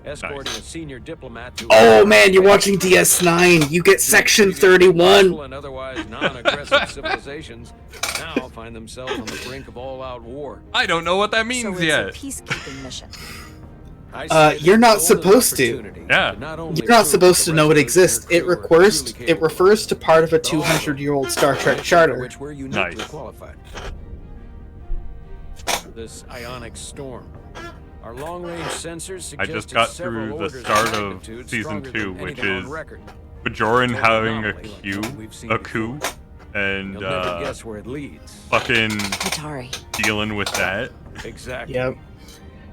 Speaker 3: Escorting a senior diplomat to
Speaker 1: Oh man, you're watching DS9, you get Section 31!
Speaker 3: and otherwise non-aggressive civilizations now find themselves on the brink of all-out war.
Speaker 2: I don't know what that means
Speaker 5: So it's
Speaker 2: yet.
Speaker 5: a peacekeeping mission.
Speaker 1: You're not supposed to.
Speaker 2: Yeah.
Speaker 1: You're not supposed to know it exists. It refers to part of a 200-year-old Star Trek charter.
Speaker 3: Which we're uniquely
Speaker 2: Nice.
Speaker 3: qualified. This ionic storm. Our long-range sensors
Speaker 2: I just
Speaker 3: suggested
Speaker 2: got
Speaker 3: several
Speaker 2: through the
Speaker 3: orders of
Speaker 2: start of
Speaker 3: magnitude
Speaker 2: season
Speaker 3: stronger
Speaker 2: 2,
Speaker 3: than
Speaker 2: which
Speaker 3: anything on
Speaker 2: is
Speaker 3: record.
Speaker 2: Bajoran having a
Speaker 3: Anomaly like none we've seen
Speaker 2: coup, and
Speaker 3: You'll never guess where it leads.
Speaker 2: fucking
Speaker 5: Atari.
Speaker 2: dealing with that.
Speaker 3: Exactly.
Speaker 1: Yep.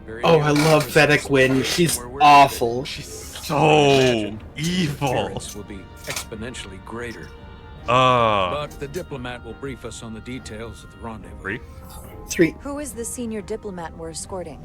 Speaker 3: Very
Speaker 1: Oh, I
Speaker 3: near
Speaker 1: love
Speaker 3: the
Speaker 1: Vedic Win. She's
Speaker 3: where we're
Speaker 1: awful.
Speaker 2: So evil.
Speaker 3: Interference will be exponentially greater.
Speaker 2: Uh,
Speaker 3: But the diplomat will brief us on the details of the rendezvous.
Speaker 1: 3.
Speaker 5: Who is the senior diplomat we're escorting?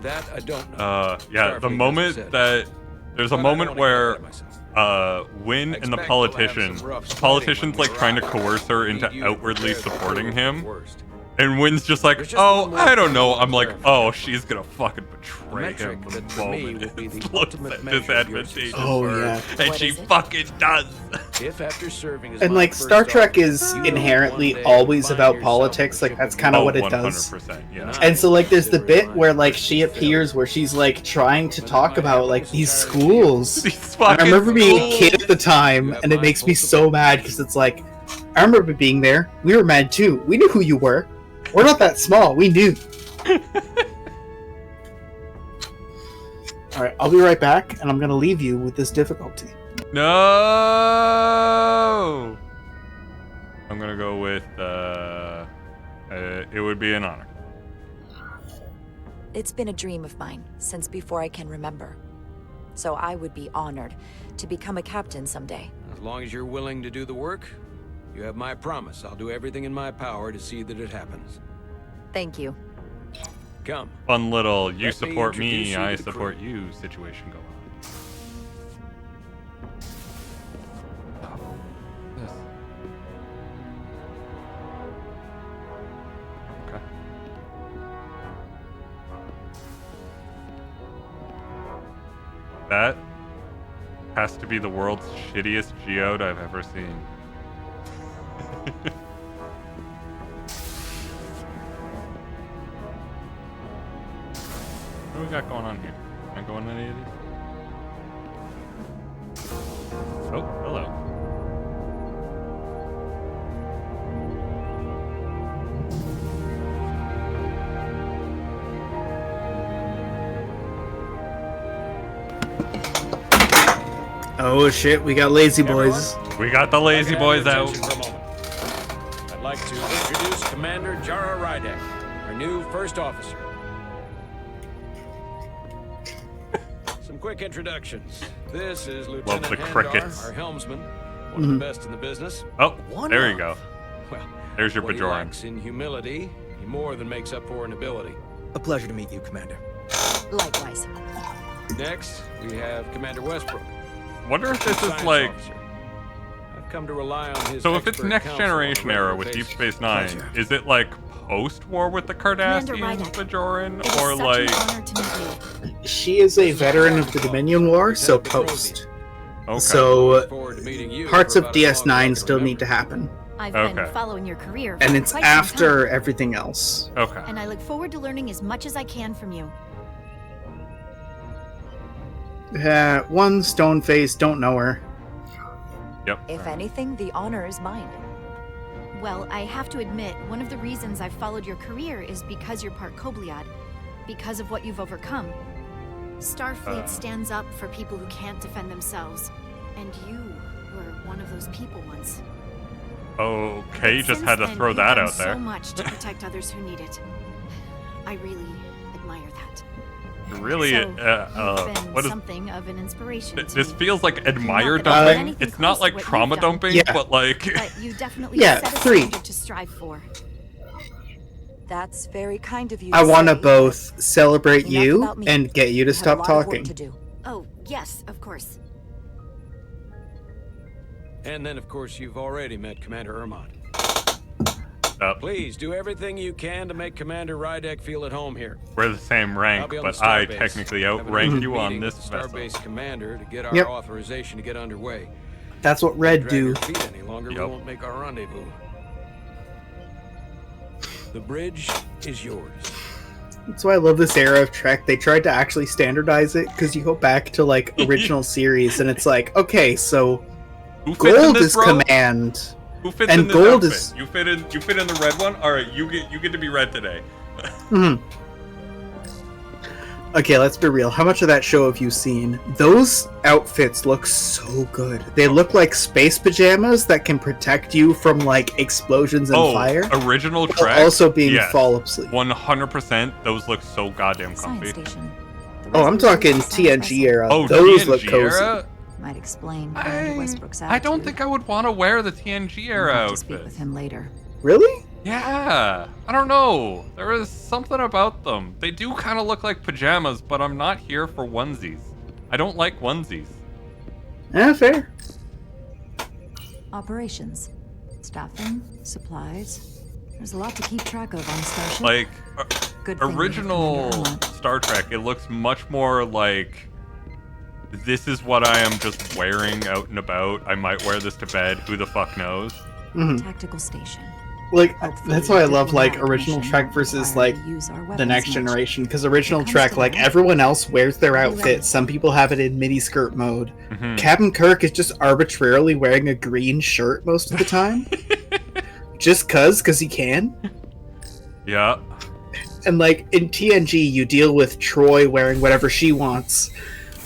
Speaker 3: That I don't know.
Speaker 2: yeah, the
Speaker 3: Starfleet
Speaker 2: moment
Speaker 3: hasn't said.
Speaker 2: that there's a
Speaker 3: But I
Speaker 2: moment
Speaker 3: don't wanna
Speaker 2: where
Speaker 3: get ahead of myself.
Speaker 2: Wynn and the
Speaker 3: Expect we'll have
Speaker 2: politician,
Speaker 3: some rough
Speaker 2: the
Speaker 3: sledding
Speaker 2: politician's
Speaker 3: when
Speaker 2: like
Speaker 3: we
Speaker 2: trying to
Speaker 3: arrive.
Speaker 2: coerce her into
Speaker 3: Need you
Speaker 2: outwardly
Speaker 3: prepared for
Speaker 2: supporting
Speaker 3: the
Speaker 2: him,
Speaker 3: worst.
Speaker 2: and Wynn's just like,
Speaker 3: There's just
Speaker 2: oh,
Speaker 3: one more
Speaker 2: I don't
Speaker 3: thing
Speaker 2: know.
Speaker 3: to
Speaker 2: I'm like,
Speaker 3: clarify.
Speaker 2: oh, she's gonna fucking
Speaker 3: A
Speaker 2: betray him
Speaker 3: metric
Speaker 2: the
Speaker 3: that to me
Speaker 2: moment
Speaker 3: will be
Speaker 2: it
Speaker 3: the
Speaker 2: looks
Speaker 3: ultimate measure of your
Speaker 2: disadvantageous
Speaker 3: success.
Speaker 1: Oh,
Speaker 2: for her,
Speaker 1: yeah.
Speaker 2: and
Speaker 5: What
Speaker 2: she
Speaker 5: is it?
Speaker 2: fucking does.
Speaker 3: If after serving as
Speaker 1: And
Speaker 3: my
Speaker 1: like
Speaker 3: first
Speaker 1: Star Trek
Speaker 3: officer,
Speaker 1: is
Speaker 3: you
Speaker 1: inherently
Speaker 3: one day
Speaker 1: always
Speaker 3: find
Speaker 1: about
Speaker 3: yourself
Speaker 1: politics,
Speaker 3: on
Speaker 1: like
Speaker 3: a
Speaker 1: that's
Speaker 3: ship
Speaker 1: kind of
Speaker 2: Oh,
Speaker 1: what it does.
Speaker 2: 100%, yeah.
Speaker 1: And so like there's the bit where like she appears where she's like trying to talk about like these schools.
Speaker 2: These
Speaker 1: And I
Speaker 2: fucking
Speaker 1: remember being a
Speaker 2: schools.
Speaker 1: kid at the time, and it makes me so mad because it's like, I remember being there. We were mad too. We knew who you were. We're not that small. We knew. All right, I'll be right back, and I'm gonna leave you with this difficulty.
Speaker 2: No. I'm gonna go with it would be an honor.
Speaker 5: It's been a dream of mine since before I can remember. So I would be honored to become a captain someday.
Speaker 3: As long as you're willing to do the work, you have my promise. I'll do everything in my power to see that it happens.
Speaker 5: Thank you.
Speaker 3: Come.
Speaker 2: Fun little you
Speaker 3: Let me
Speaker 2: support
Speaker 3: introduce
Speaker 2: me,
Speaker 3: you to
Speaker 2: I
Speaker 3: the
Speaker 2: support
Speaker 3: crew.
Speaker 2: you situation going on. Okay. That has to be the world's shittiest geode I've ever seen. What do we got going on here? Can I go in any of these? Oh, hello.
Speaker 1: Oh shit, we got lazy boys.
Speaker 2: We got the lazy boys out.
Speaker 3: Attention for a moment. I'd like to introduce Commander Jara Rydek, our new first officer. Some quick introductions. This is Lieutenant
Speaker 2: the
Speaker 3: Handar,
Speaker 2: crickets.
Speaker 3: our helmsman, one of the best in the business.
Speaker 2: Oh, there you go.
Speaker 3: Well,
Speaker 2: There's your
Speaker 3: what he
Speaker 2: Bajoran.
Speaker 3: lacks in humility, he more than makes up for in ability.
Speaker 10: A pleasure to meet you, Commander.
Speaker 5: Likewise.
Speaker 3: Next, we have Commander Westbrook.
Speaker 2: Wonder if this is
Speaker 3: Science
Speaker 2: like.
Speaker 3: officer. I've come to rely on his
Speaker 2: So if it's
Speaker 3: expert
Speaker 2: Next
Speaker 3: counsel on a
Speaker 2: Generation era
Speaker 3: regular
Speaker 2: with Deep
Speaker 3: basis.
Speaker 2: Space Nine, is it like post-war with the
Speaker 8: Commander
Speaker 2: Cardassians,
Speaker 8: Rydek,
Speaker 2: Bajoran,
Speaker 8: it is
Speaker 2: or
Speaker 8: such
Speaker 2: like?
Speaker 8: an honor to meet you.
Speaker 1: She is a veteran of the Dominion War, so post.
Speaker 2: Okay.
Speaker 1: So
Speaker 3: Forward to meeting you
Speaker 1: parts
Speaker 3: for
Speaker 1: of
Speaker 3: about as long as I
Speaker 1: DS9
Speaker 3: can
Speaker 1: still need to
Speaker 3: remember.
Speaker 1: happen,
Speaker 8: I've
Speaker 2: Okay.
Speaker 8: been following your career for
Speaker 1: and it's
Speaker 8: quite some
Speaker 1: after
Speaker 8: time,
Speaker 1: everything else.
Speaker 2: Okay.
Speaker 8: and I look forward to learning as much as I can from you.
Speaker 1: One stone face, don't know her.
Speaker 2: Yep.
Speaker 5: If anything, the honor is mine.
Speaker 8: Well, I have to admit, one of the reasons I've followed your career is because you're part Kobliad, because of what you've overcome. Starfleet stands up for people who can't defend themselves, and you were one of those people once.
Speaker 2: Okay,
Speaker 8: But
Speaker 2: just
Speaker 8: since
Speaker 2: had to
Speaker 8: then,
Speaker 2: throw
Speaker 8: you've
Speaker 2: that
Speaker 8: done
Speaker 2: out there.
Speaker 8: So much to protect others who need it. I really admire that.
Speaker 2: Really,
Speaker 8: So, you've been
Speaker 2: what is
Speaker 8: something of an inspiration to
Speaker 2: this?
Speaker 8: me.
Speaker 2: Feels like admire
Speaker 8: Not that I've done
Speaker 2: dumping.
Speaker 8: anything
Speaker 2: It's not
Speaker 8: close to
Speaker 2: like
Speaker 8: what you've
Speaker 2: trauma
Speaker 8: done.
Speaker 2: dumping,
Speaker 1: Yeah.
Speaker 2: but like.
Speaker 8: But you definitely
Speaker 1: Yeah,
Speaker 8: set a
Speaker 1: 3.
Speaker 8: standard to strive for.
Speaker 5: That's very kind of you.
Speaker 1: I want to
Speaker 5: say,
Speaker 1: both celebrate
Speaker 5: Enough
Speaker 1: you
Speaker 5: about me.
Speaker 1: and get you to
Speaker 5: I have a
Speaker 1: stop
Speaker 5: lot of work
Speaker 1: talking.
Speaker 5: to do.
Speaker 8: Oh, yes, of course.
Speaker 3: And then, of course, you've already met Commander Ermont.
Speaker 2: Up.
Speaker 3: Please do everything you can to make Commander Rydek feel at home here.
Speaker 2: We're the same
Speaker 3: I'll
Speaker 2: rank,
Speaker 3: be on the
Speaker 2: but I
Speaker 3: starbase.
Speaker 2: technically
Speaker 3: Have an
Speaker 2: outrank
Speaker 3: urgent
Speaker 2: you on
Speaker 3: meeting
Speaker 2: this
Speaker 3: with the
Speaker 2: vessel.
Speaker 3: Starbase commander to get our
Speaker 1: Yep.
Speaker 3: authorization to get underway.
Speaker 1: That's what Red
Speaker 3: Drag
Speaker 1: do.
Speaker 3: your feet any longer,
Speaker 2: Yep.
Speaker 3: we won't make our rendezvous. The bridge is yours.
Speaker 1: That's why I love this era of Trek. They tried to actually standardize it because you go back to like original series and it's like, okay, so
Speaker 2: Who fits in
Speaker 1: gold
Speaker 2: this,
Speaker 1: is
Speaker 2: bro?
Speaker 1: command.
Speaker 2: Who fits
Speaker 1: and
Speaker 2: in this
Speaker 1: gold
Speaker 2: outfit?
Speaker 1: is-
Speaker 2: You fit in the red one. All right, you get to be red today.
Speaker 1: Mhm. Okay, let's be real. How much of that show have you seen? Those outfits look so good. They look like space pajamas that can protect you from like explosions and fire.
Speaker 2: Original
Speaker 1: while
Speaker 2: Trek.
Speaker 1: also being
Speaker 2: yes.
Speaker 1: fall asleep.
Speaker 2: 100%. Those look so goddamn
Speaker 5: Science
Speaker 2: comfy.
Speaker 5: station. The
Speaker 1: Oh, I'm
Speaker 5: Resolution
Speaker 1: talking
Speaker 5: of the science
Speaker 1: TNG
Speaker 5: vessel
Speaker 1: era.
Speaker 2: Oh,
Speaker 1: Those
Speaker 2: TNG
Speaker 1: look cozy.
Speaker 2: era.
Speaker 5: might explain Commander Westbrook's attitude.
Speaker 2: I don't think I would want to wear the TNG
Speaker 5: We'll
Speaker 2: era
Speaker 5: have to speak
Speaker 2: outfit.
Speaker 5: with him later.
Speaker 1: Really?
Speaker 2: Yeah, I don't know. There is something about them. They do kind of look like pajamas, but I'm not here for onesies. I don't like onesies.
Speaker 1: Yeah, fair.
Speaker 5: Operations, staffing, supplies. There's a lot to keep track of on the starship.
Speaker 2: Like,
Speaker 5: Good thing we have
Speaker 2: original
Speaker 5: Commander Ermont.
Speaker 2: Star Trek, it looks much more like this is what I am just wearing out and about. I might wear this to bed. Who the fuck knows?
Speaker 5: Tactical station.
Speaker 1: Like,
Speaker 5: Hopefully
Speaker 1: that's why I
Speaker 5: the
Speaker 1: love like
Speaker 5: diplomatic
Speaker 1: original
Speaker 5: mission
Speaker 1: Trek
Speaker 5: won't
Speaker 1: versus
Speaker 5: require
Speaker 1: like
Speaker 5: to use our
Speaker 1: the
Speaker 5: weapons
Speaker 1: next
Speaker 5: much.
Speaker 1: generation. Because original
Speaker 5: When it comes
Speaker 1: Trek,
Speaker 5: to
Speaker 1: like
Speaker 5: that,
Speaker 1: everyone else wears their
Speaker 5: be
Speaker 1: outfit.
Speaker 5: ready.
Speaker 1: Some people have it in midi skirt mode.
Speaker 2: Mhm.
Speaker 1: Captain Kirk is just arbitrarily wearing a green shirt most of the time, just cause he can.
Speaker 2: Yeah.
Speaker 1: And like in TNG, you deal with Troy wearing whatever she wants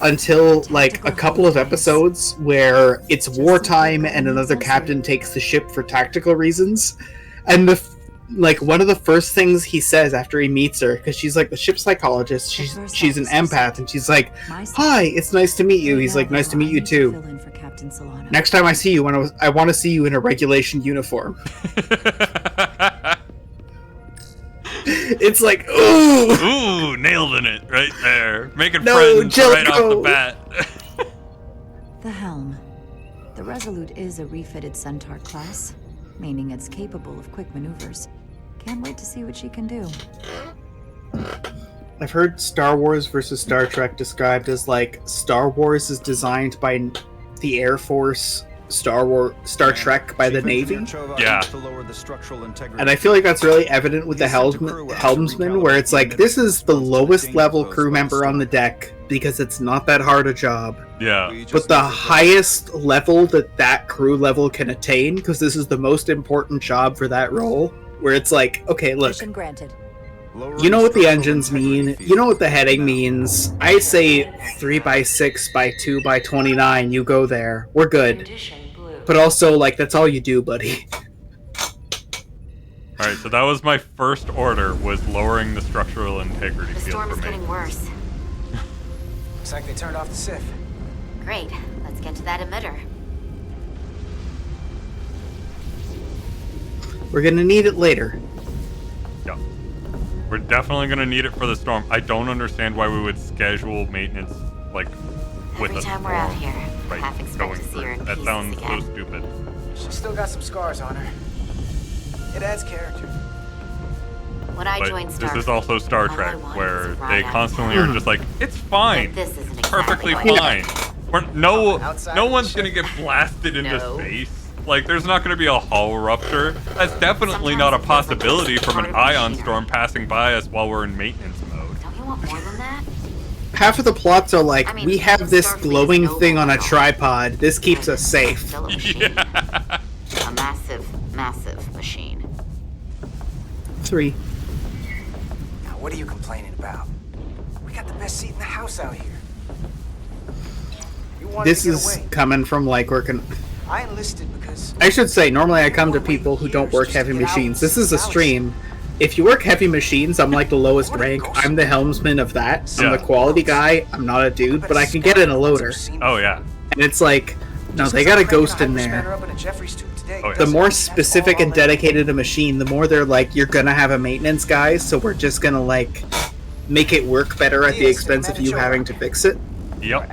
Speaker 1: until like a couple of episodes where it's wartime and another captain takes the ship for tactical reasons, and like one of the first things he says after he meets her, because she's like the ship psychologist, she's an empath, and she's like, "Hi, it's nice to meet you." He's like, "Nice to meet you too.
Speaker 5: Fill in for Captain Solana.
Speaker 1: Next time I see you, I want to see you in a regulation uniform." It's like, ooh,
Speaker 2: Ooh, nailed in it right there. Making
Speaker 1: No,
Speaker 2: friends right off the
Speaker 1: Jellicoe.
Speaker 2: bat.
Speaker 5: The helm. The Resolute is a refitted Centaur class, meaning it's capable of quick maneuvers. Can't wait to see what she can do.
Speaker 1: I've heard Star Wars versus Star Trek described as like Star Wars is designed by the Air Force, Star Trek by the Navy.
Speaker 2: Yeah.
Speaker 1: And I feel like that's really evident with the helmsman, where it's like, this is the lowest level crew member on the deck because it's not that hard a job.
Speaker 2: Yeah.
Speaker 1: But the highest level that crew level can attain, because this is the most important job for that role, where it's like, okay, look,
Speaker 5: Mission granted.
Speaker 1: you know what the engines mean, you know what the heading means. I say 3x6 by 2 by 29, you go there. We're good. But also, like, that's all you do, buddy.
Speaker 2: All right, so that was my first order, was lowering the structural integrity
Speaker 8: The
Speaker 2: field
Speaker 8: storm
Speaker 2: for
Speaker 8: is
Speaker 2: me.
Speaker 8: getting worse.
Speaker 10: Looks like they turned off the SIF.
Speaker 8: Great. Let's get to that emitter.
Speaker 1: We're gonna need it later.
Speaker 2: We're definitely going to need it for the storm. I don't understand why we would schedule maintenance like with
Speaker 12: Every
Speaker 2: a
Speaker 12: time we're out
Speaker 2: storm,
Speaker 12: here,
Speaker 2: like,
Speaker 12: half expect
Speaker 2: going
Speaker 12: to see her in
Speaker 2: through. That
Speaker 12: pieces
Speaker 2: sounds so
Speaker 12: again.
Speaker 2: stupid.
Speaker 10: She's still got some scars on her. It adds character.
Speaker 12: When I
Speaker 2: But
Speaker 12: joined
Speaker 2: this
Speaker 12: Starfleet,
Speaker 2: is also Star
Speaker 12: all I
Speaker 2: Trek,
Speaker 12: wanted
Speaker 2: where
Speaker 12: was a
Speaker 2: they
Speaker 12: ride out
Speaker 2: constantly
Speaker 12: of
Speaker 2: are
Speaker 12: town.
Speaker 2: just like, it's fine,
Speaker 12: But this isn't exactly
Speaker 2: perfectly
Speaker 12: going
Speaker 2: fine.
Speaker 10: Outside
Speaker 2: No
Speaker 10: of the
Speaker 2: one's
Speaker 10: ship?
Speaker 2: gonna get blasted into
Speaker 12: No.
Speaker 2: space. Like, there's not gonna be a hull rupture. That's definitely
Speaker 12: Sometimes
Speaker 2: not a
Speaker 12: it feels like
Speaker 2: possibility
Speaker 12: it's
Speaker 2: from
Speaker 12: part
Speaker 2: an
Speaker 12: of
Speaker 2: ion
Speaker 12: machinery.
Speaker 2: storm passing by us while we're in maintenance mode.
Speaker 12: Don't you want more than that?
Speaker 1: Half of the plots are like,
Speaker 12: I mean,
Speaker 1: we have this
Speaker 12: Starfleet is
Speaker 1: glowing
Speaker 12: noble
Speaker 1: thing on a
Speaker 12: and all.
Speaker 1: tripod. This keeps
Speaker 12: But
Speaker 1: us
Speaker 12: it's
Speaker 1: safe.
Speaker 12: Still a machine.
Speaker 2: Yeah.
Speaker 12: A massive, massive machine.
Speaker 1: 3.
Speaker 10: Now, what are you complaining about? We got the best seat in the house out here. You wanted
Speaker 1: This
Speaker 10: to get
Speaker 1: is
Speaker 10: away.
Speaker 1: coming from like working.
Speaker 10: I enlisted because
Speaker 1: I should say, normally I come to people who don't work heavy machines. This is a stream. If you work heavy machines, I'm like the lowest rank. I'm the helmsman of that. I'm the quality guy. I'm not a dude, but I can get in a loader.
Speaker 2: Oh, yeah.
Speaker 1: And it's like, no, they got a ghost in there.
Speaker 2: Oh, yeah.
Speaker 1: The more specific and dedicated a machine, the more they're like, you're gonna have a maintenance guy, so we're just gonna like make it work better at the expense of you having to fix it.
Speaker 2: Yep.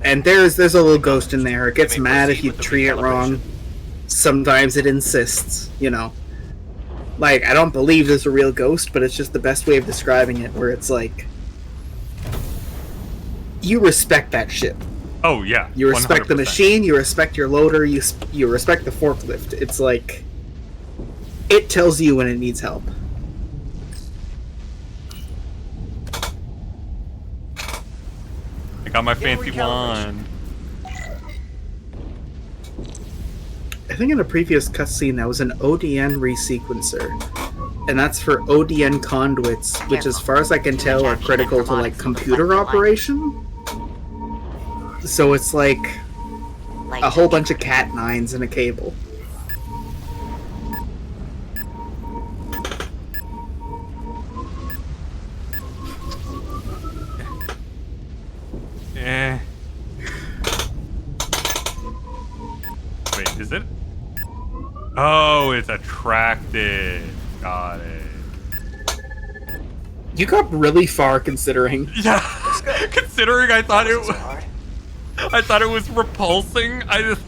Speaker 1: And there's a little ghost in there. It gets mad if you treat it wrong. Sometimes it insists, you know. Like, I don't believe there's a real ghost, but it's just the best way of describing it, where it's like, you respect that ship.
Speaker 2: Oh, yeah.
Speaker 1: You respect the
Speaker 2: 100%.
Speaker 1: machine, you respect your loader, you respect the forklift. It's like, it tells you when it needs help.
Speaker 2: I got my fancy wand.
Speaker 1: I think in a previous cutscene that was an ODN resequencer. And that's for ODN conduits, which as far as I can tell are critical to like computer operation. So it's like a whole bunch of Cat9s and a cable.
Speaker 2: Eh. Wait, is it? Oh, it's attracted. Got it.
Speaker 1: You got really far considering.
Speaker 2: Yeah, considering I thought it was repulsing. I just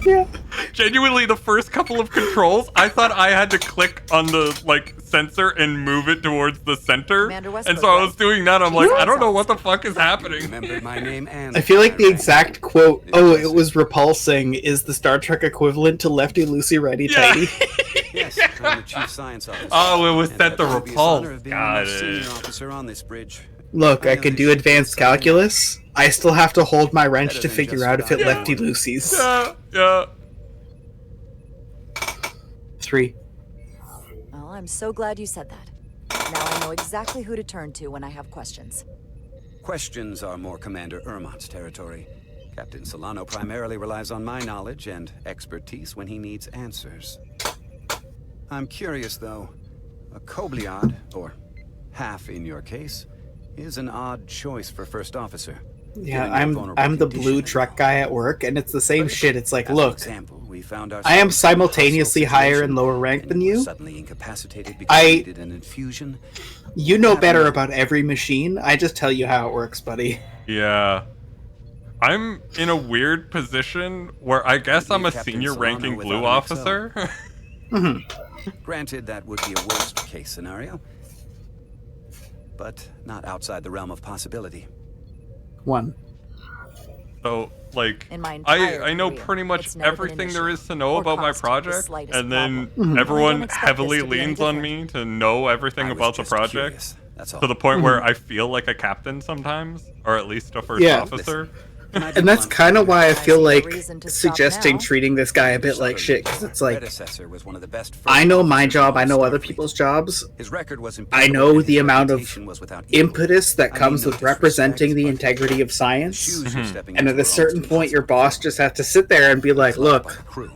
Speaker 2: genuinely the first couple of controls, I thought I had to click on the like sensor and move it towards the center. And so I was doing that. I'm like, I don't know what the fuck is happening.
Speaker 3: My name and
Speaker 1: I feel like the exact quote, "Oh, it was repulsing," is the Star Trek equivalent to Lefty Lucy Righty Tighty.
Speaker 3: Yes, I'm the chief science officer.
Speaker 2: Oh, it was set to
Speaker 3: the
Speaker 2: repulse.
Speaker 3: honor of being
Speaker 2: Got
Speaker 3: the most senior
Speaker 2: it.
Speaker 3: officer on this bridge.
Speaker 1: Look, I can do advanced calculus. I still have to hold my wrench to figure out if it Lefty Lucy's.
Speaker 2: Yeah, yeah.
Speaker 1: 3.
Speaker 5: Well, I'm so glad you said that. Now I know exactly who to turn to when I have questions.
Speaker 3: Questions are more Commander Ermont's territory. Captain Solano primarily relies on my knowledge and expertise when he needs answers. I'm curious, though. A Kobliad, or half in your case, is an odd choice for first officer.
Speaker 1: Yeah,
Speaker 3: Given your vulnerable
Speaker 1: I'm the
Speaker 3: condition.
Speaker 1: blue truck guy at work, and it's the same shit. It's like,
Speaker 3: As an
Speaker 1: look,
Speaker 3: example, we found
Speaker 1: I am
Speaker 3: ourselves in a
Speaker 1: simultaneously
Speaker 3: hostile
Speaker 1: higher
Speaker 3: situation,
Speaker 1: and lower rank
Speaker 3: and
Speaker 1: than
Speaker 3: we were
Speaker 1: you.
Speaker 3: suddenly incapacitated because
Speaker 1: I-
Speaker 3: we needed an infusion.
Speaker 1: You know better about every machine. I just tell you how it works, buddy.
Speaker 2: Yeah. I'm in a weird position where I guess I'm a
Speaker 3: Captain
Speaker 2: senior
Speaker 3: Solano
Speaker 2: ranking
Speaker 3: without
Speaker 2: blue
Speaker 3: an
Speaker 2: officer.
Speaker 3: Granted, that would be a worst case scenario, but not outside the realm of possibility.
Speaker 1: 1.
Speaker 2: So, like,
Speaker 5: In my entire
Speaker 2: I know
Speaker 5: career,
Speaker 2: pretty much
Speaker 5: it's never been an
Speaker 2: everything there
Speaker 5: issue
Speaker 2: is to know
Speaker 5: or
Speaker 2: about my
Speaker 5: caused the
Speaker 2: project,
Speaker 5: slightest
Speaker 2: and then
Speaker 5: problem.
Speaker 2: everyone
Speaker 5: I don't expect
Speaker 2: heavily
Speaker 5: this to be any
Speaker 2: leans on me to know everything
Speaker 3: I was
Speaker 2: about the
Speaker 3: just
Speaker 2: project,
Speaker 3: curious, that's all.
Speaker 2: to the point where I feel like a captain sometimes, or at least a first
Speaker 1: Yeah.
Speaker 2: officer.
Speaker 1: And that's kind of why I feel
Speaker 5: see no
Speaker 1: like
Speaker 5: reason to stop
Speaker 1: suggesting
Speaker 5: now.
Speaker 1: treating this guy a bit like shit, because it's like,
Speaker 3: Predecessor was one of the best
Speaker 1: I know my
Speaker 3: first
Speaker 1: job, I know
Speaker 3: officers
Speaker 1: other
Speaker 3: in Starfleet.
Speaker 1: people's jobs.
Speaker 3: His record was
Speaker 1: I
Speaker 3: impeccable
Speaker 1: know
Speaker 3: and
Speaker 1: the
Speaker 3: his
Speaker 1: amount of
Speaker 3: reputation was without equal.
Speaker 1: impetus that
Speaker 3: I
Speaker 1: comes
Speaker 3: mean no
Speaker 1: with representing the
Speaker 3: disrespect, but
Speaker 1: integrity of
Speaker 3: the
Speaker 1: science.
Speaker 3: shoes you're stepping
Speaker 1: And
Speaker 3: into
Speaker 1: at a
Speaker 3: are
Speaker 1: certain
Speaker 3: almost
Speaker 1: point, your
Speaker 3: impossible.
Speaker 1: boss just has to sit there and be like, look,
Speaker 3: By the crew.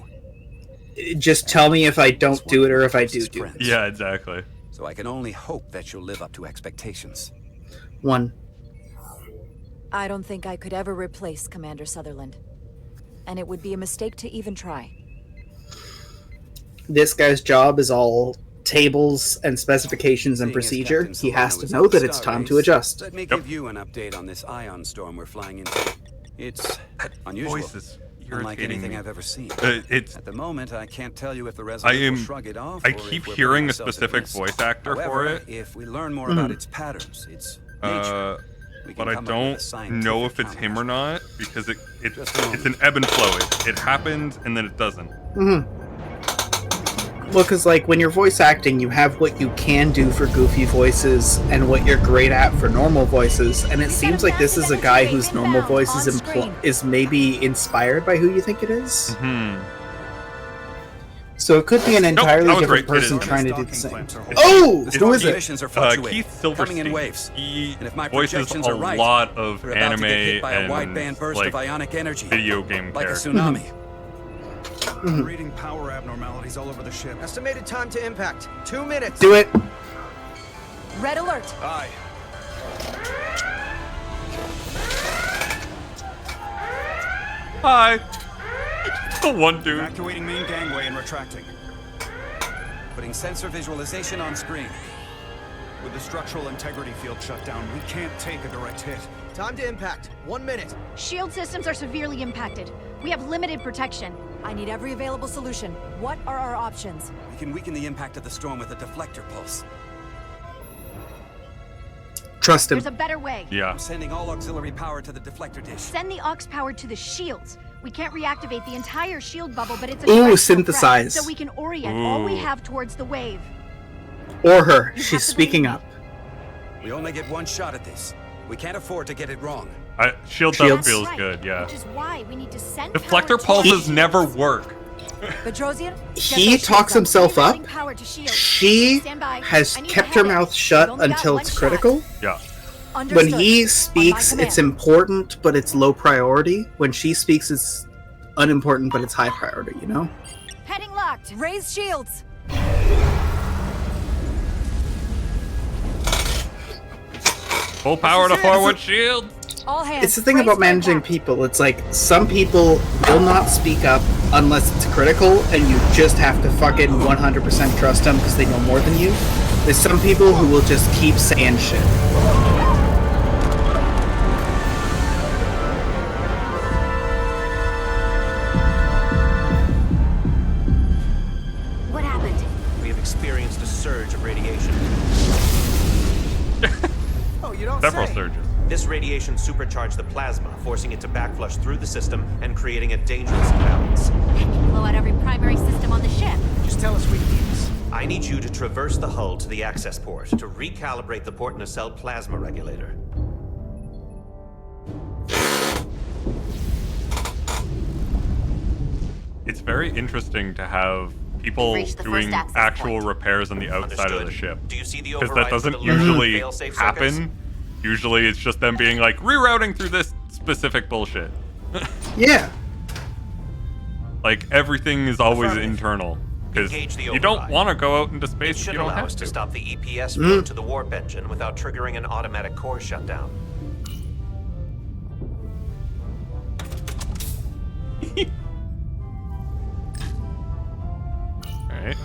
Speaker 1: just tell me if I don't do it or if I do do it.
Speaker 2: Yeah, exactly.
Speaker 3: So I can only hope that you'll live up to expectations.
Speaker 1: 1.
Speaker 5: I don't think I could ever replace Commander Sutherland. And it would be a mistake to even try.
Speaker 1: This guy's job is all tables and specifications and
Speaker 3: Seeing as
Speaker 1: procedure.
Speaker 3: Captain
Speaker 1: He has
Speaker 3: Solano
Speaker 1: to
Speaker 3: is
Speaker 1: know
Speaker 3: on
Speaker 1: that it's time to
Speaker 3: Starbase,
Speaker 1: adjust.
Speaker 3: Let me give you an update on this ion storm we're flying into. It's
Speaker 2: That
Speaker 3: unusual.
Speaker 2: voice is
Speaker 3: Unlike
Speaker 2: irritating
Speaker 3: anything
Speaker 2: me.
Speaker 3: I've ever seen.
Speaker 2: It's
Speaker 3: At the moment, I can't tell you if the
Speaker 2: I
Speaker 3: Resurgence will
Speaker 2: am.
Speaker 3: shrug it off.
Speaker 2: I
Speaker 3: or
Speaker 2: keep
Speaker 3: if we're
Speaker 2: hearing
Speaker 3: putting
Speaker 2: a
Speaker 3: ourselves at
Speaker 2: specific
Speaker 3: risk.
Speaker 2: voice actor for
Speaker 3: However,
Speaker 2: it.
Speaker 3: if we learn more about its patterns, its nature, we can
Speaker 2: But I
Speaker 3: come up with a
Speaker 2: don't
Speaker 3: scientific
Speaker 2: know if it's him or not because
Speaker 3: Just a
Speaker 2: it's
Speaker 3: moment.
Speaker 2: an ebb and flow. It happens and then it doesn't.
Speaker 1: Well, because like when you're voice acting, you have what you can do for goofy voices and what you're great at for normal voices, and it seems like this is a guy whose normal voice is maybe inspired by who you think it is. So it could be an entirely
Speaker 2: that was
Speaker 1: different
Speaker 2: great. It
Speaker 1: person
Speaker 2: is.
Speaker 1: trying to do the same.
Speaker 2: It's-
Speaker 1: Oh,
Speaker 2: it's
Speaker 1: who is it?
Speaker 3: Emissions are fluctuating,
Speaker 2: Keith
Speaker 3: coming
Speaker 2: Silverstein.
Speaker 3: in waves.
Speaker 2: He
Speaker 3: And if my
Speaker 2: voices
Speaker 3: projections
Speaker 2: a
Speaker 3: are right,
Speaker 2: lot of
Speaker 3: we're about
Speaker 2: anime
Speaker 3: to get hit by a
Speaker 2: and
Speaker 3: wide-band burst
Speaker 2: like
Speaker 3: of ionic energy,
Speaker 2: video game
Speaker 3: like a
Speaker 2: characters.
Speaker 3: tsunami.
Speaker 9: I'm reading power abnormalities all over the ship.
Speaker 10: Estimated time to impact, 2 minutes.
Speaker 1: Do it.
Speaker 5: Red alert.
Speaker 9: Aye.
Speaker 2: Hi. The one dude.
Speaker 9: Evacuating main gangway and retracting.
Speaker 3: Putting sensor visualization on screen.
Speaker 9: With the structural integrity field shut down, we can't take a direct hit.
Speaker 10: Time to impact, 1 minute.
Speaker 8: Shield systems are severely impacted. We have limited protection.
Speaker 5: I need every available solution. What are our options?
Speaker 3: We can weaken the impact of the storm with a deflector pulse.
Speaker 1: Trust him.
Speaker 8: There's a better way.
Speaker 2: Yeah.
Speaker 3: I'm sending all auxiliary power to the deflector dish.
Speaker 8: Send the aux power to the shields. We can't reactivate the entire shield bubble, but it's a
Speaker 1: Ooh,
Speaker 8: directional
Speaker 1: synthesize.
Speaker 8: threat, so we can orient all we
Speaker 2: Ooh.
Speaker 8: have towards the wave.
Speaker 1: Or her.
Speaker 8: You
Speaker 1: She's
Speaker 8: have to
Speaker 1: speaking
Speaker 8: believe
Speaker 1: up.
Speaker 3: We only get one shot at this. We can't afford to get it wrong.
Speaker 2: Shield
Speaker 1: Shields.
Speaker 2: up feels
Speaker 8: Right,
Speaker 2: good, yeah.
Speaker 8: Which is why we need to send
Speaker 2: Deflector
Speaker 8: power to
Speaker 2: pulses
Speaker 8: the
Speaker 2: never
Speaker 8: shields.
Speaker 2: work.
Speaker 5: Bedrosian?
Speaker 1: He talks himself up.
Speaker 8: Sending power to shields.
Speaker 1: She
Speaker 8: Stand by.
Speaker 1: has
Speaker 8: I need to
Speaker 1: kept her
Speaker 8: head it.
Speaker 1: mouth shut
Speaker 8: We've only got
Speaker 1: until
Speaker 8: one
Speaker 1: it's
Speaker 8: shot.
Speaker 1: critical.
Speaker 2: Yeah.
Speaker 1: When
Speaker 5: Understood.
Speaker 1: he
Speaker 5: On my
Speaker 1: speaks,
Speaker 5: command.
Speaker 1: it's important, but it's low priority. When she speaks, it's unimportant, but it's high priority, you know?
Speaker 8: Heading locked.
Speaker 5: Raise shields.
Speaker 2: Full power to forward shield.
Speaker 5: All hands.
Speaker 1: It's the thing
Speaker 5: brace
Speaker 1: about
Speaker 5: for
Speaker 1: managing
Speaker 5: impact.
Speaker 1: people. It's like some people will not speak up unless it's critical, and you just have to fucking 100% trust them because they know more than you. There's some people who will just keep saying shit.
Speaker 12: What happened?
Speaker 7: We have experienced a surge of radiation.
Speaker 10: Oh, you don't
Speaker 2: Several
Speaker 10: say.
Speaker 2: surges.
Speaker 7: This radiation supercharged the plasma, forcing it to backflush through the system and creating a dangerous imbalance.
Speaker 8: Blow out every primary system on the ship.
Speaker 10: Just tell us we can do this.
Speaker 7: I need you to traverse the hull to the access port to recalibrate the port nacelle plasma regulator.
Speaker 2: It's very interesting to have people
Speaker 12: We've reached the
Speaker 2: doing
Speaker 12: first access
Speaker 2: actual
Speaker 12: point.
Speaker 2: repairs on the outside of the
Speaker 7: Understood.
Speaker 2: ship.
Speaker 7: Do you see the
Speaker 2: Because that
Speaker 7: overrides
Speaker 2: doesn't
Speaker 7: with alerts and
Speaker 2: usually
Speaker 7: fail-safe circuits?
Speaker 2: happen. Usually it's just them being like, rerouting through this specific bullshit.
Speaker 1: Yeah.
Speaker 2: Like, everything is always
Speaker 10: Affirmative.
Speaker 2: internal. Because
Speaker 7: Engage the
Speaker 2: you don't
Speaker 7: override.
Speaker 2: want to go out into
Speaker 7: It
Speaker 2: space if
Speaker 7: should
Speaker 2: you don't
Speaker 7: allow
Speaker 2: have
Speaker 7: us to
Speaker 2: to.
Speaker 7: stop the EPS flow to the warp engine without triggering an automatic core shutdown.
Speaker 2: Alright.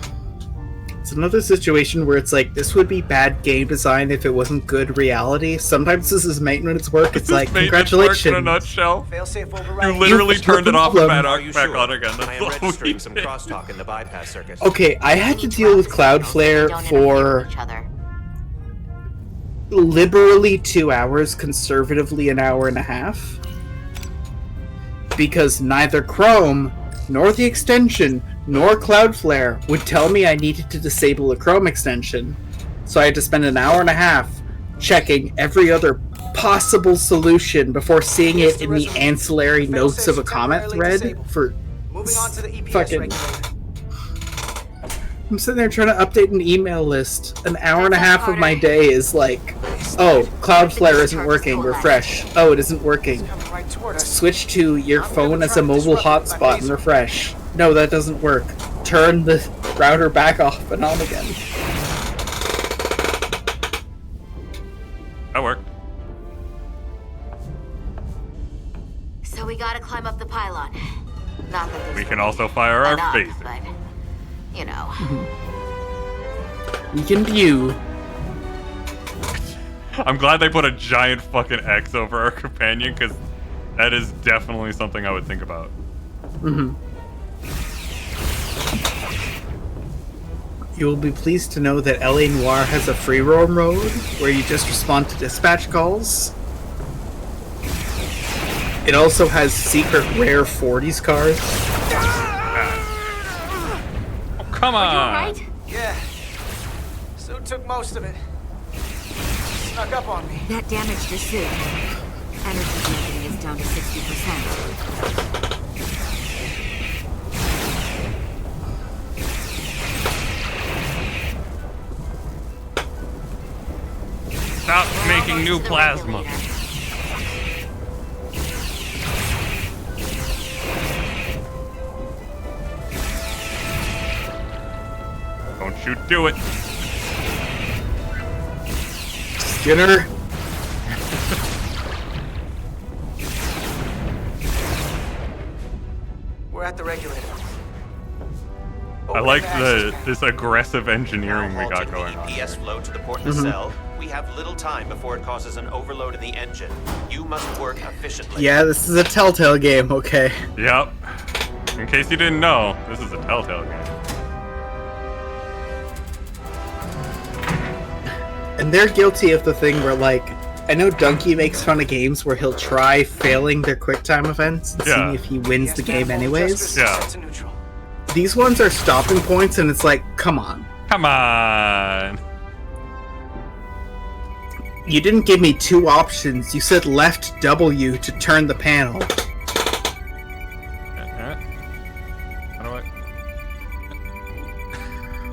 Speaker 1: It's another situation where it's like, this would be bad game design if it wasn't good reality. Sometimes this is maintenance work. It's like,
Speaker 2: Maintenance work
Speaker 1: congratulations.
Speaker 2: in a nutshell.
Speaker 10: Failsafe
Speaker 2: You
Speaker 10: override.
Speaker 2: literally
Speaker 1: You've
Speaker 2: turned it off and
Speaker 1: problem.
Speaker 7: Are you
Speaker 2: back
Speaker 7: sure?
Speaker 2: on again.
Speaker 7: I am
Speaker 2: That's all we
Speaker 7: registering some
Speaker 2: did.
Speaker 7: crosstalk in the bypass circuit.
Speaker 1: Okay, I had to deal with Cloudflare
Speaker 12: Don't interfere with
Speaker 1: for
Speaker 12: each other.
Speaker 1: liberally 2 hours, conservatively an hour and a half. Because neither Chrome, nor the extension, nor Cloudflare would tell me I needed to disable a Chrome extension. So I had to spend an hour and a half checking every other possible solution before seeing it in the ancillary notes of a comment thread for
Speaker 10: Moving on to the EPS
Speaker 1: fucking...
Speaker 10: regulator.
Speaker 1: I'm sitting there trying to update an email list. An hour and a half of my day is like, oh, Cloudflare isn't working, refresh. Oh, it isn't working.
Speaker 10: Coming right toward us.
Speaker 1: Switch to your phone as a mobile hotspot and refresh. No, that doesn't work. Turn the router back off and on again.
Speaker 2: That worked.
Speaker 12: So we gotta climb up the pylon. Not that there's
Speaker 2: We can
Speaker 12: really
Speaker 2: also fire our
Speaker 12: enough,
Speaker 2: face.
Speaker 12: but, you know.
Speaker 1: We can view.
Speaker 2: I'm glad they put a giant fucking X over our companion, because That is definitely something I would think about.
Speaker 1: Mm-hmm. You will be pleased to know that LA Noire has a free roam mode where you just respond to dispatch calls. It also has secret rare 40s cars.
Speaker 2: Oh, come on!
Speaker 10: Are you right? Yeah. So took most of it. Snuck up on me.
Speaker 5: That damaged your suit. Energy density is down to 60%.
Speaker 2: Stop making new plasma. Don't you do it.
Speaker 1: Skinner.
Speaker 10: We're at the regulator.
Speaker 2: I like this aggressive engineering we got going on.
Speaker 7: EPS flow to the port in the cell. We have little time before it causes an overload in the engine. You must work efficiently.
Speaker 1: Yeah, this is a Telltale game, okay.
Speaker 2: Yep. In case you didn't know, this is a Telltale game.
Speaker 1: And they're guilty of the thing where, like, I know Donkey makes fun of games where he'll try failing their QuickTime events and seeing if he wins the game anyways.
Speaker 2: Yeah.
Speaker 1: These ones are stopping points, and it's like, come on.
Speaker 2: Come on.
Speaker 1: You didn't give me two options. You said left W to turn the panel.
Speaker 2: How do I...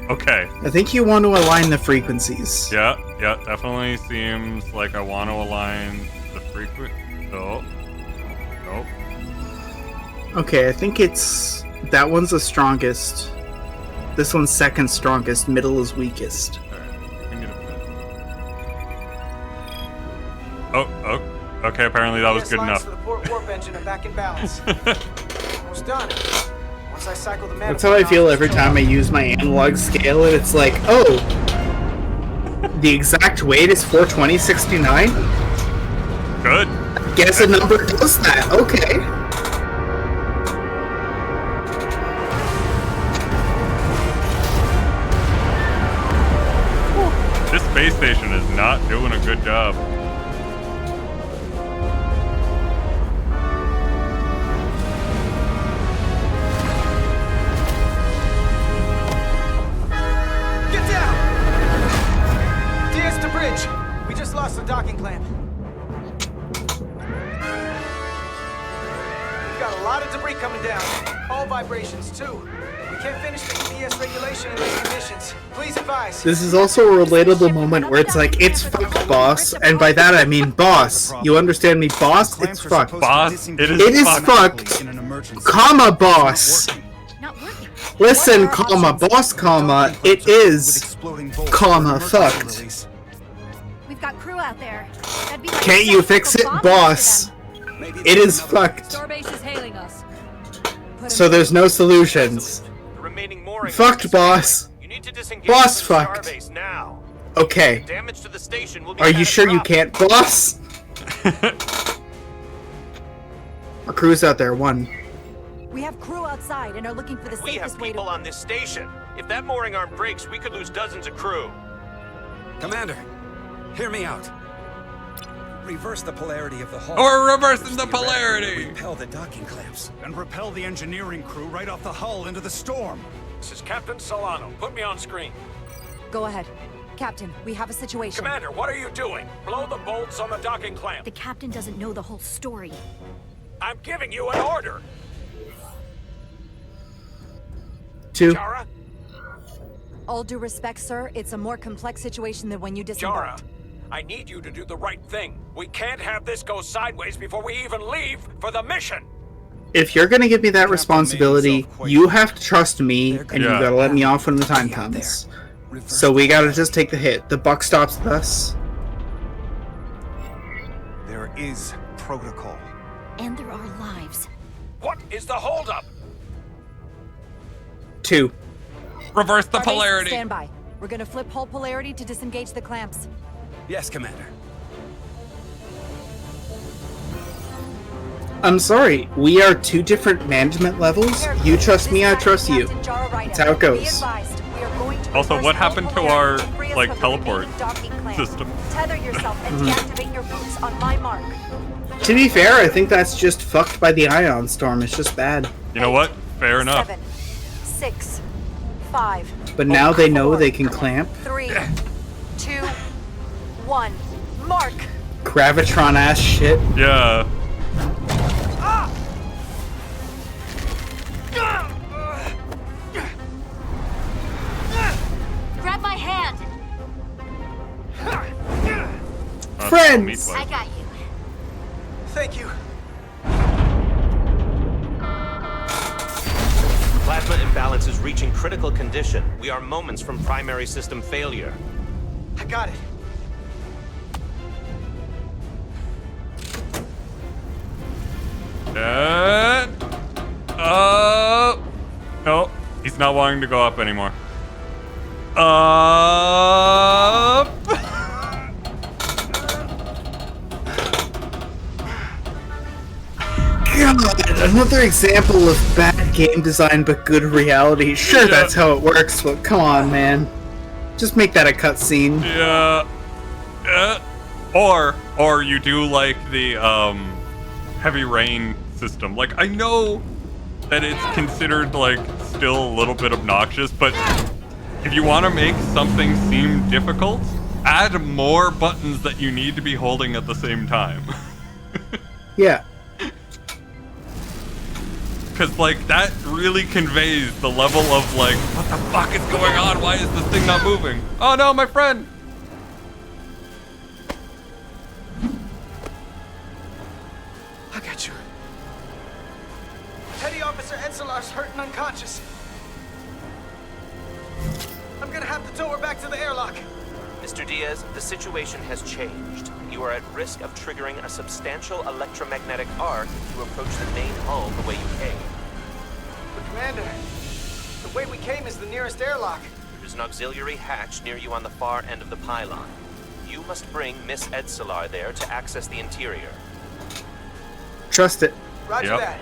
Speaker 2: Okay.
Speaker 1: I think you want to align the frequencies.
Speaker 2: Yeah, definitely seems like I want to align the frequency. Oh. Nope.
Speaker 1: Okay, I think it's... That one's the strongest. This one's second strongest. Middle is weakest.
Speaker 2: Oh, okay, apparently that was good enough.
Speaker 10: For the port warp engine are back in balance. Almost done. Once I cycle the
Speaker 1: That's how I feel every time I use my analog scale, and it's like, oh, the exact weight is 420.69?
Speaker 2: Good.
Speaker 1: Guess a number does that, okay.
Speaker 2: This space station is not doing a good job.
Speaker 10: Get down! DS to bridge. We just lost the docking clamp. We've got a lot of debris coming down. All vibrations, too. We can't finish the EPS regulation in these conditions. Please advise.
Speaker 1: This is also a relatable moment where it's like, it's fucked, boss. And by that I mean, boss. You understand me, boss? It's fucked.
Speaker 2: Boss, it
Speaker 1: is fucked. Comma, boss. Listen, comma, boss, comma, it is, comma, fucked.
Speaker 8: We've got crew out there. That'd be like
Speaker 1: Can't you fix it, boss? It is fucked.
Speaker 11: Starbase is hailing us.
Speaker 1: So there's no solutions. Fucked, boss. Boss fucked. Okay. Are you sure you can't, boss? Our crew's out there, one.
Speaker 5: We have crew outside and are looking for the
Speaker 7: We have
Speaker 5: safest way
Speaker 7: people
Speaker 5: to...
Speaker 7: on this station. If that mooring arm breaks, we could lose dozens of crew.
Speaker 6: Commander, hear me out. Reverse the polarity of the hull.
Speaker 2: Or reversing the polarity!
Speaker 6: Repel the docking clamps.
Speaker 9: And repel the engineering crew right off the hull into the storm.
Speaker 13: This is Captain Solano. Put me on screen.
Speaker 5: Go ahead. Captain, we have a situation.
Speaker 13: Commander, what are you doing? Blow the bolts on the docking clamp.
Speaker 8: The captain doesn't know the whole story.
Speaker 13: I'm giving you an order.
Speaker 1: 2.
Speaker 13: Jara?
Speaker 5: All due respect, sir, it's a more complex situation than when you
Speaker 13: Jara,
Speaker 5: disembarked.
Speaker 13: I need you to do the right thing. We can't have this go sideways before we even leave for the mission.
Speaker 1: If you're gonna give me that responsibility, you have to trust me, and you gotta let me off when the time comes. So we gotta just take the hit. The buck stops with us.
Speaker 9: There is protocol.
Speaker 8: And there are lives.
Speaker 13: What is the holdup?
Speaker 1: 2.
Speaker 2: Reverse the
Speaker 5: Starbase,
Speaker 2: polarity.
Speaker 5: Stand by. We're gonna flip hull polarity to disengage the clamps.
Speaker 6: Yes, Commander.
Speaker 1: I'm sorry, we are two different management levels. You trust me, I trust you. That's how it goes.
Speaker 2: Also, what happened to our, like, teleport system?
Speaker 14: Tether yourself and deactivate your boots on my mark.
Speaker 1: To be fair, I think that's just fucked by the ion storm. It's just bad.
Speaker 2: You know what? Fair enough.
Speaker 14: 7, 6, 5.
Speaker 1: But now they know they can clamp.
Speaker 14: 3, 2, 1. Mark.
Speaker 1: Gravitron ass shit.
Speaker 2: Yeah.
Speaker 12: Grab my hand.
Speaker 1: Friends.
Speaker 12: I got you.
Speaker 10: Thank you.
Speaker 7: Plasma imbalance is reaching critical condition. We are moments from primary system failure.
Speaker 10: I got it.
Speaker 2: No, he's not wanting to go up anymore. Up.
Speaker 1: God, another example of bad game design but good reality. Sure, that's how it works, but come on, man. Just make that a cutscene.
Speaker 2: Yeah. Or you do like the heavy rain system. Like, I know that it's considered like still a little bit obnoxious, but if you want to make something seem difficult, add more buttons that you need to be holding at the same time.
Speaker 1: Yeah.
Speaker 2: Because, like, that really conveys the level of, like, what the fuck is going on? Why is this thing not moving? Oh no, my friend!
Speaker 10: I got you. Petty Officer Etzelar's hurt and unconscious. I'm gonna have to tow her back to the airlock.
Speaker 7: Mr. Diaz, the situation has changed. You are at risk of triggering a substantial electromagnetic arc if you approach the main hull the way you came.
Speaker 10: But Commander, the way we came is the nearest airlock.
Speaker 7: There's an auxiliary hatch near you on the far end of the pylon. You must bring Miss Etzelar there to access the interior.
Speaker 1: Trust it.
Speaker 10: Roger that.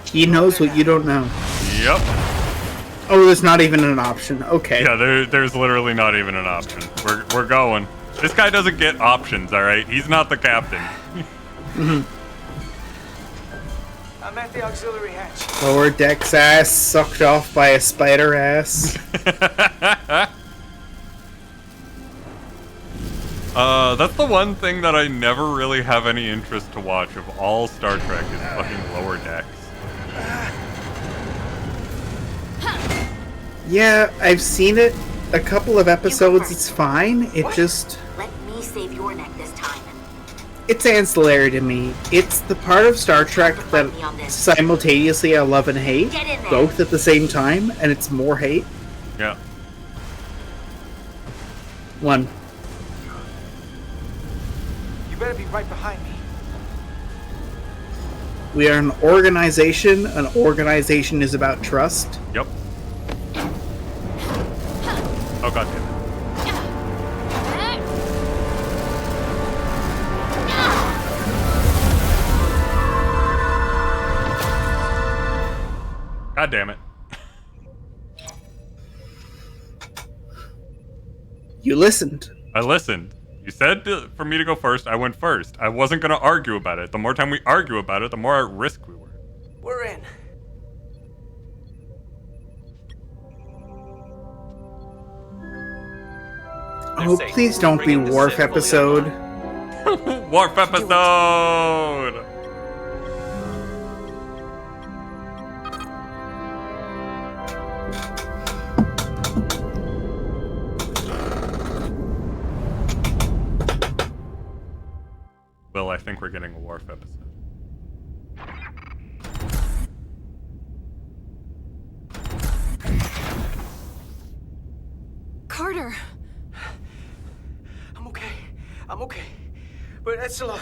Speaker 1: He knows what you don't know.
Speaker 2: Yep.
Speaker 1: Oh, there's not even an option. Okay.
Speaker 2: Yeah, there's literally not even an option. We're going. This guy doesn't get options, all right? He's not the captain.
Speaker 10: I'm at the auxiliary hatch.
Speaker 1: Lower deck's ass sucked off by a spider ass.
Speaker 2: That's the one thing that I never really have any interest to watch of all Star Trek is fucking Lower Decks.
Speaker 1: Yeah, I've seen it. A couple of episodes, it's fine. It just...
Speaker 12: Let me save your neck this time.
Speaker 1: It's ancillary to me. It's the part of Star Trek that simultaneously I love and hate, both at the same time, and it's more hate.
Speaker 2: Yeah.
Speaker 1: One.
Speaker 10: You better be right behind me.
Speaker 1: We are an organization. An organization is about trust.
Speaker 2: Yep. Oh, god damn it. God damn it.
Speaker 1: You listened.
Speaker 2: I listened. You said for me to go first, I went first. I wasn't going to argue about it. The more time we argue about it, the more at risk we were.
Speaker 10: We're in.
Speaker 1: Oh, please don't be Worf episode.
Speaker 2: Worf episode! Well, I think we're getting a Worf episode.
Speaker 11: Carter!
Speaker 10: I'm okay. But Etzelar...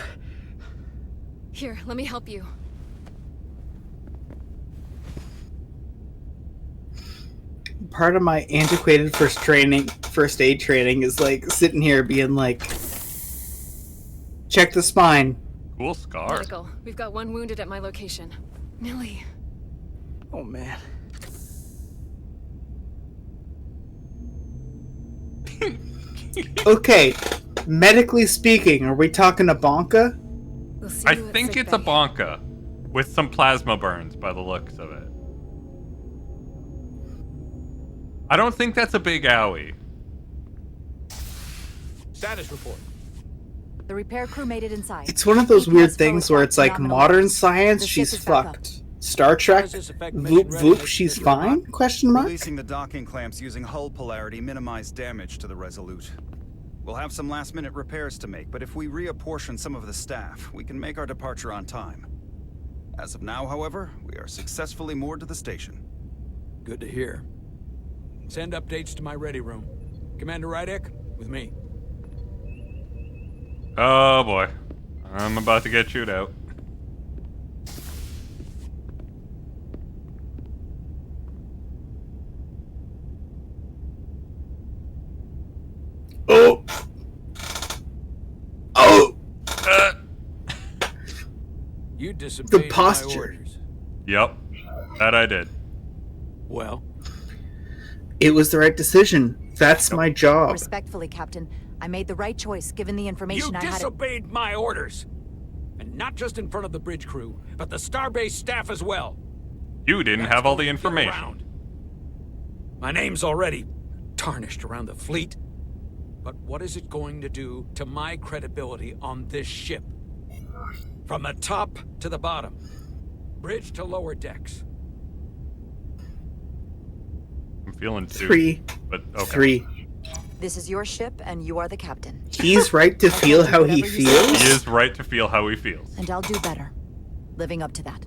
Speaker 11: Here, let me help you.
Speaker 1: Part of my antiquated first aid training is like sitting here being like, check the spine.
Speaker 2: Cool scar.
Speaker 11: Medical. We've got one wounded at my location. Millie.
Speaker 10: Oh, man.
Speaker 1: Okay, medically speaking, are we talking a bonka?
Speaker 11: We'll see
Speaker 2: I
Speaker 11: you at
Speaker 2: think
Speaker 11: sick
Speaker 2: it's a
Speaker 11: bay.
Speaker 2: bonka with some plasma burns by the looks of it. I don't think that's a big owie.
Speaker 3: Status report.
Speaker 5: The repair crew made it inside.
Speaker 1: It's one of those weird
Speaker 5: EPS
Speaker 1: things
Speaker 5: flow
Speaker 1: where
Speaker 5: is
Speaker 1: it's like
Speaker 5: phenomenal.
Speaker 1: modern science,
Speaker 5: The ship
Speaker 1: she's
Speaker 5: is back up.
Speaker 1: fucked. Star Trek, voop voop, she's fine? Question mark?
Speaker 9: Releasing the docking clamps using hull polarity minimized damage to the Resolute. We'll have some last-minute repairs to make, but if we reapportion some of the staff, we can make our departure on time. As of now, however, we are successfully moored to the station.
Speaker 3: Good to hear. Send updates to my ready room. Commander Rydek, with me.
Speaker 2: Oh boy. I'm about to get chewed out.
Speaker 1: Oh! Oh!
Speaker 3: You disobeyed
Speaker 1: The
Speaker 3: my
Speaker 1: posture.
Speaker 3: orders.
Speaker 2: Yep. That I did.
Speaker 3: Well,
Speaker 1: It was the right decision. That's my job.
Speaker 5: Respectfully, Captain, I made the right choice given the
Speaker 3: you
Speaker 5: information I had.
Speaker 3: disobeyed my orders. And not just in front of the bridge crew, but the starbase staff as well.
Speaker 2: You didn't
Speaker 3: That's
Speaker 2: have all
Speaker 3: going
Speaker 2: the
Speaker 3: to get
Speaker 2: information.
Speaker 3: around. My name's already tarnished around the fleet. But what is it going to do to my credibility on this ship? From the top to the bottom. Bridge to lower decks.
Speaker 2: I'm feeling two.
Speaker 1: Three.
Speaker 2: But okay.
Speaker 1: 3.
Speaker 5: This is your ship, and you are the captain.
Speaker 1: He's right to feel how he feels.
Speaker 2: He is right to feel how he feels.
Speaker 5: And I'll do better, living up to that.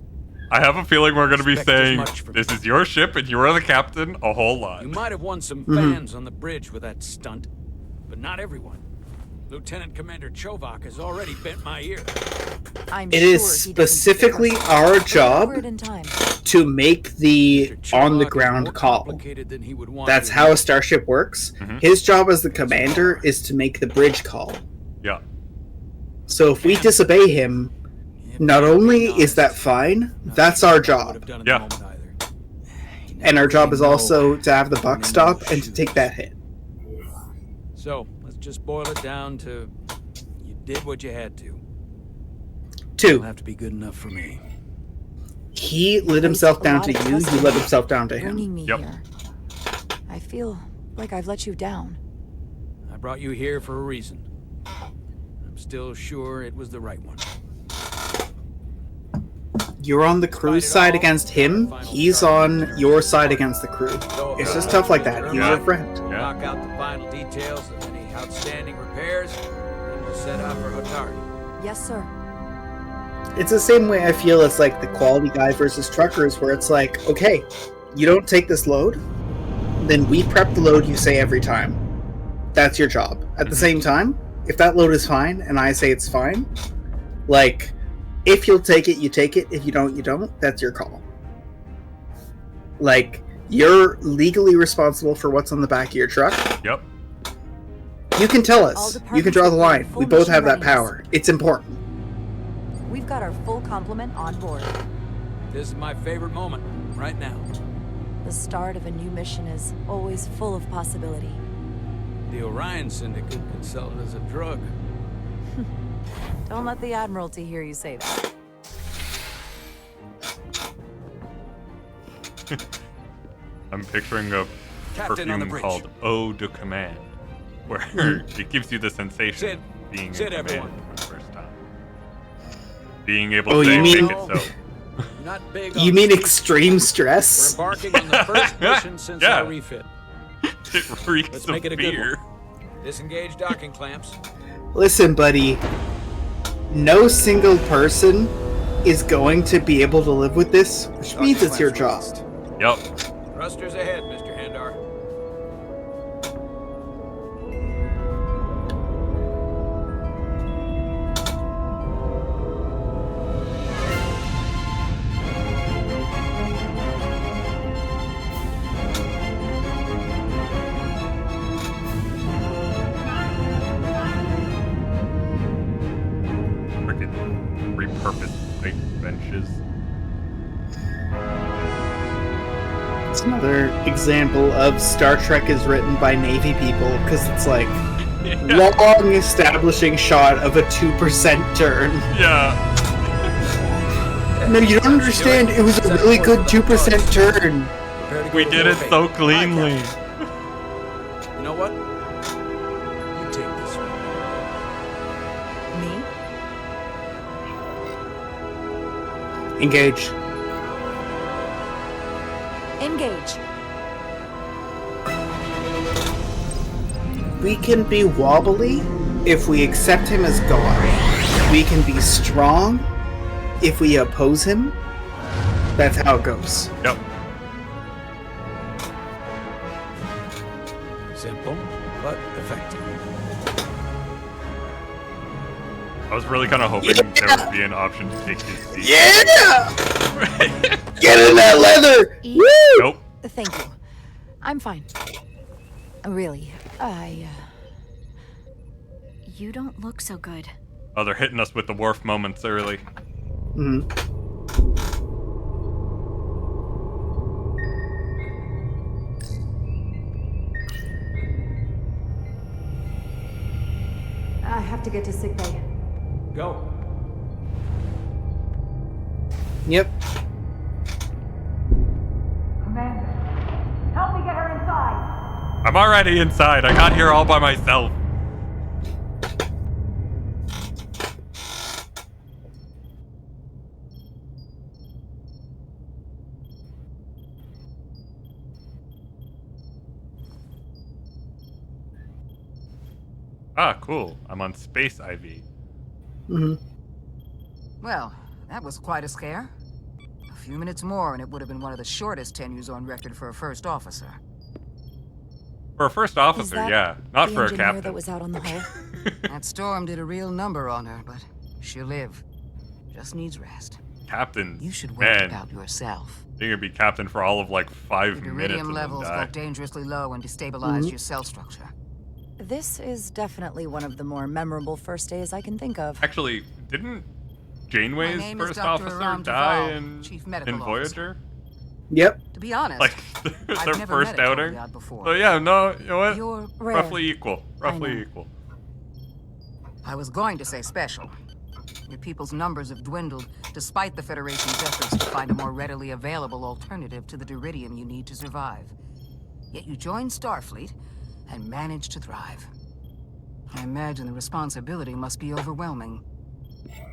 Speaker 2: I have a feeling we're going to be
Speaker 3: Expect as
Speaker 2: saying,
Speaker 3: much from
Speaker 2: this is your ship and you are the captain a whole lot.
Speaker 3: You might have won some
Speaker 1: Mm-hmm.
Speaker 3: fans on the bridge with that stunt, but not everyone. Lieutenant Commander Chovak has already bent my ear.
Speaker 5: I'm
Speaker 1: It
Speaker 5: sure
Speaker 1: is
Speaker 5: he doesn't
Speaker 1: specifically
Speaker 5: take it
Speaker 1: our
Speaker 5: personally.
Speaker 1: job
Speaker 5: We're in time.
Speaker 1: to make the
Speaker 3: Mr. Chovak is
Speaker 1: on-the-ground
Speaker 3: more
Speaker 1: call.
Speaker 3: complicated than he would want
Speaker 1: That's
Speaker 3: you
Speaker 1: how
Speaker 3: to
Speaker 1: a starship works.
Speaker 2: Mhm.
Speaker 1: His job as the commander is to make the bridge call.
Speaker 2: Yeah.
Speaker 1: So if we disobey him, not only is that fine, that's our job.
Speaker 2: Yeah.
Speaker 1: And our job is also to have the buck stop and to take that hit.
Speaker 3: So, let's just boil it down to you did what you had to.
Speaker 1: 2.
Speaker 3: It'll have to be good enough for me.
Speaker 1: He let himself down to you, you let himself down to him.
Speaker 5: Bringing me
Speaker 2: Yep.
Speaker 5: here. I feel like I've let you down.
Speaker 3: I brought you here for a reason. I'm still sure it was the right one.
Speaker 1: You're on the crew's side against him, he's on your side against the crew. It's just tough like that. He's your friend.
Speaker 2: Yeah.
Speaker 3: Knock out the final details of any outstanding repairs, and we'll set out for Hotari.
Speaker 5: Yes, sir.
Speaker 1: It's the same way I feel as like the quality guy versus truckers, where it's like, okay, you don't take this load, then we prep the load you say every time. That's your job. At the same time, if that load is fine and I say it's fine, like, if you'll take it, you take it. If you don't, you don't. That's your call. Like, you're legally responsible for what's on the back of your truck.
Speaker 2: Yep.
Speaker 1: You can tell
Speaker 5: All
Speaker 1: us. You can
Speaker 5: departments
Speaker 1: draw the
Speaker 5: report
Speaker 1: line.
Speaker 5: full
Speaker 1: We both
Speaker 5: mission
Speaker 1: have that
Speaker 5: readiness.
Speaker 1: power. It's important.
Speaker 5: We've got our full complement on board.
Speaker 3: This is my favorite moment, right now.
Speaker 5: The start of a new mission is always full of possibility.
Speaker 3: The Orion Syndicate could sell it as a drug.
Speaker 5: Don't let the Admiralty hear you say that.
Speaker 2: I'm picturing a
Speaker 3: Captain on the
Speaker 2: perfume
Speaker 3: bridge.
Speaker 2: called Eau de Command, where it gives you the sensation
Speaker 3: Sit.
Speaker 2: of being
Speaker 3: Sit,
Speaker 2: in command
Speaker 3: everyone.
Speaker 2: for the first time. Being able
Speaker 1: Oh,
Speaker 2: to
Speaker 1: you mean-
Speaker 2: make it so.
Speaker 3: Not big
Speaker 1: You
Speaker 3: on
Speaker 1: mean
Speaker 3: speed.
Speaker 1: extreme
Speaker 3: We're
Speaker 1: stress?
Speaker 3: embarking on the first mission since
Speaker 2: Yeah.
Speaker 3: our refit.
Speaker 2: It reeks
Speaker 3: Let's
Speaker 2: of
Speaker 3: make it a good
Speaker 2: fear.
Speaker 3: one. Disengage docking clamps.
Speaker 1: Listen, buddy. No single person is going to be able to live with this, which means it's your job.
Speaker 2: Yep.
Speaker 3: Thrusters ahead, Mr. Handar.
Speaker 2: Frickin' purpose like benches.
Speaker 1: It's another example of Star Trek is written by Navy people, because it's like long establishing shot of a 2% turn.
Speaker 2: Yeah.
Speaker 1: No, you don't understand. It was a really good 2% turn.
Speaker 2: We did it so cleanly.
Speaker 3: You know what? You take this one.
Speaker 14: Me?
Speaker 1: Engage.
Speaker 14: Engage.
Speaker 1: We can be wobbly if we accept him as God. We can be strong if we oppose him. That's how it goes.
Speaker 2: Yep.
Speaker 3: Simple, but effective.
Speaker 2: I was really kind of hoping there would be an option to take his seat.
Speaker 1: Yeah! Get in that leather! Woo!
Speaker 2: Nope.
Speaker 5: Thank you. I'm fine. Really,
Speaker 8: You don't look so good.
Speaker 2: Oh, they're hitting us with the Worf moments early.
Speaker 1: Mm-hmm.
Speaker 5: I have to get to sickbay.
Speaker 3: Go.
Speaker 1: Yep.
Speaker 14: Commander, help me get her inside.
Speaker 2: I'm already inside. I got here all by myself. Ah, cool. I'm on Space IV.
Speaker 1: Mm-hmm.
Speaker 15: Well, that was quite a scare. A few minutes more and it would have been one of the shortest tenures on record for a first officer.
Speaker 2: For a first officer, yeah. Not for a captain.
Speaker 5: That was out on the hull?
Speaker 15: That storm did a real number on her, but she'll live. Just needs rest.
Speaker 2: Captain.
Speaker 15: You should worry
Speaker 2: Man.
Speaker 15: about yourself.
Speaker 2: You're gonna be captain for all of like 5
Speaker 15: Your
Speaker 2: minutes
Speaker 15: iridium
Speaker 2: and then
Speaker 15: levels
Speaker 2: die.
Speaker 15: go dangerously low and destabilize your cell structure.
Speaker 5: This is definitely one of the more memorable first days I can think of.
Speaker 2: Actually, didn't Janeway's
Speaker 15: name is
Speaker 2: first
Speaker 15: Dr.
Speaker 2: officer
Speaker 15: Aram
Speaker 2: die
Speaker 15: Duval,
Speaker 2: in
Speaker 15: Chief Medical
Speaker 2: Voyager?
Speaker 1: Yep.
Speaker 15: To be honest,
Speaker 2: Like
Speaker 15: I've
Speaker 2: their
Speaker 15: never
Speaker 2: first
Speaker 15: met a
Speaker 2: outing.
Speaker 15: Kodiak before.
Speaker 2: So yeah, no, you know what?
Speaker 15: You're rare.
Speaker 2: Roughly equal.
Speaker 15: I
Speaker 2: Roughly
Speaker 15: know.
Speaker 2: equal.
Speaker 15: I was going to say special. Your people's numbers have dwindled, despite the Federation's efforts to find a more readily available alternative to the Duridium you need to survive. Yet you joined Starfleet and managed to thrive. I imagine the responsibility must be overwhelming.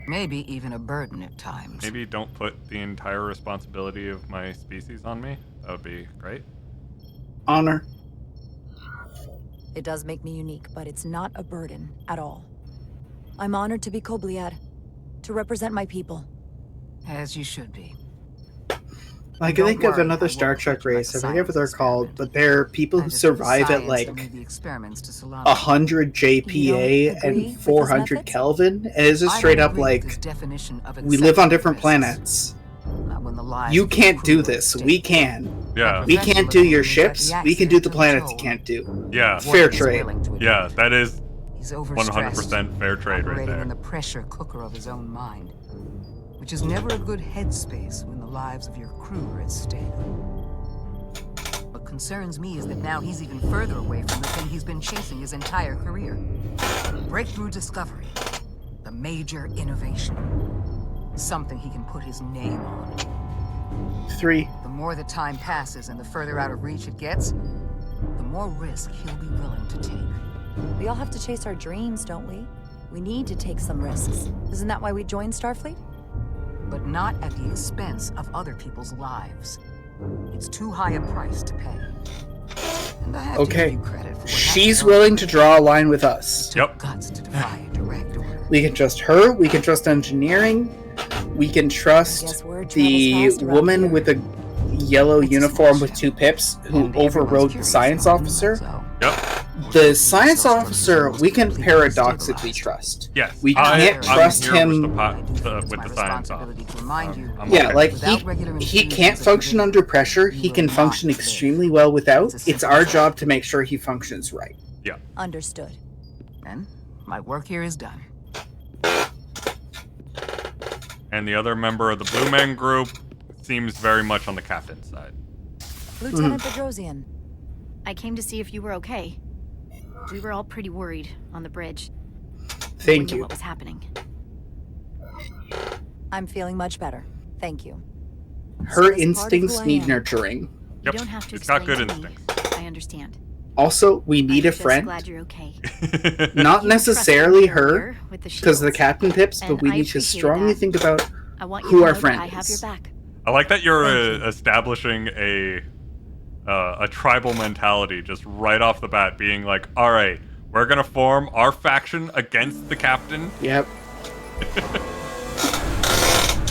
Speaker 15: Maybe even a burden at times.
Speaker 2: Maybe don't put the entire responsibility of my species on me. That would be great.
Speaker 1: Honor.
Speaker 5: It does make me unique, but it's not a burden at all. I'm honored to be Kobliad, to represent my people.
Speaker 15: As you should be.
Speaker 1: I can think of another Star Trek race. I forget what they're called, but they're people who survive at like 100 JPA and 400 Kelvin. And it's just straight up like, we live on different planets. You can't do this. We can.
Speaker 2: Yeah.
Speaker 1: We can't do your ships. We can do the planets you can't do.
Speaker 2: Yeah.
Speaker 1: Fair trade.
Speaker 2: Yeah, that is
Speaker 15: He's overstressed,
Speaker 2: 100% fair trade right
Speaker 15: operating
Speaker 2: there.
Speaker 15: in the pressure cooker of his own mind, which is never a good headspace when the lives of your crew are at stake. What concerns me is that now he's even further away from the thing he's been chasing his entire career. Breakthrough discovery. The major innovation. Something he can put his name on.
Speaker 1: 3.
Speaker 15: The more the time passes and the further out of reach it gets, the more risk he'll be willing to take.
Speaker 5: We all have to chase our dreams, don't we? We need to take some risks. Isn't that why we joined Starfleet?
Speaker 15: But not at the expense of other people's lives. It's too high a price to pay. And I have to give
Speaker 1: Okay.
Speaker 15: you credit for what
Speaker 1: She's
Speaker 15: happened.
Speaker 1: willing to draw a line with us.
Speaker 2: Yep.
Speaker 15: Guts to defy a direct order.
Speaker 1: We can trust her. We can trust engineering. We can trust the woman with the yellow uniform with 2 pips who overrode the science officer.
Speaker 2: Yep.
Speaker 1: The science officer we can paradoxically trust.
Speaker 2: Yes.
Speaker 1: We can't trust
Speaker 2: I'm here
Speaker 1: him.
Speaker 2: with the science officer.
Speaker 1: Yeah, like he can't function under pressure. He can function extremely well without. It's our job to make sure he functions right.
Speaker 2: Yeah.
Speaker 5: Understood.
Speaker 15: Then my work here is done.
Speaker 2: And the other member of the Blue Man group seems very much on the captain's side.
Speaker 5: Lieutenant Bedrosian.
Speaker 8: I came to see if you were okay. We were all pretty worried on the bridge.
Speaker 1: Thank
Speaker 8: We knew
Speaker 1: you.
Speaker 8: what was happening.
Speaker 5: I'm feeling much better. Thank you.
Speaker 1: Her
Speaker 5: This is part of
Speaker 1: instincts
Speaker 5: who I
Speaker 1: need
Speaker 5: am.
Speaker 1: nurturing.
Speaker 8: You don't have to
Speaker 2: It's got
Speaker 8: explain
Speaker 2: good
Speaker 8: to me.
Speaker 2: instincts.
Speaker 8: I understand.
Speaker 1: Also, we need
Speaker 8: I'm
Speaker 1: a
Speaker 8: just
Speaker 1: friend.
Speaker 8: glad you're okay.
Speaker 1: Not
Speaker 8: You
Speaker 1: necessarily
Speaker 8: trusted me
Speaker 1: her,
Speaker 8: earlier with the
Speaker 1: because of the
Speaker 8: shields,
Speaker 1: captain pips, but
Speaker 8: and
Speaker 1: we
Speaker 8: I
Speaker 1: need to
Speaker 8: appreciate
Speaker 1: strongly
Speaker 8: that.
Speaker 1: think about
Speaker 8: I want you
Speaker 1: who
Speaker 8: to
Speaker 1: our
Speaker 8: know that
Speaker 1: friend
Speaker 8: I have your
Speaker 1: is.
Speaker 8: back.
Speaker 2: I like that you're establishing a tribal mentality just right off the bat, being like, all right, we're going to form our faction against the captain.
Speaker 1: Yep.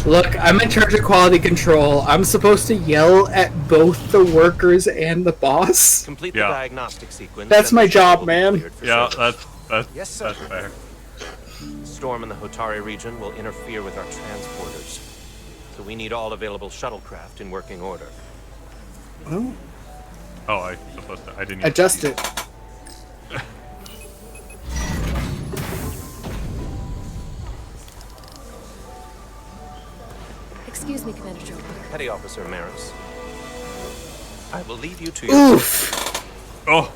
Speaker 1: Look, I'm in charge of quality control. I'm supposed to yell at both the workers and the boss.
Speaker 7: Complete the diagnostic sequence.
Speaker 1: That's
Speaker 7: and
Speaker 1: my
Speaker 7: the ship
Speaker 1: job,
Speaker 7: will be
Speaker 1: man.
Speaker 7: cleared for
Speaker 2: Yeah,
Speaker 7: service.
Speaker 2: that's fair.
Speaker 7: Storm in the Hotari region will interfere with our transporters. So we need all available shuttlecraft in working order.
Speaker 1: Oh.
Speaker 2: Oh, I didn't even
Speaker 1: Adjust
Speaker 2: see
Speaker 1: it.
Speaker 11: Excuse me, Commander Joker.
Speaker 7: Petty Officer Maris. I will leave you to your...
Speaker 1: Oof!
Speaker 2: Oh!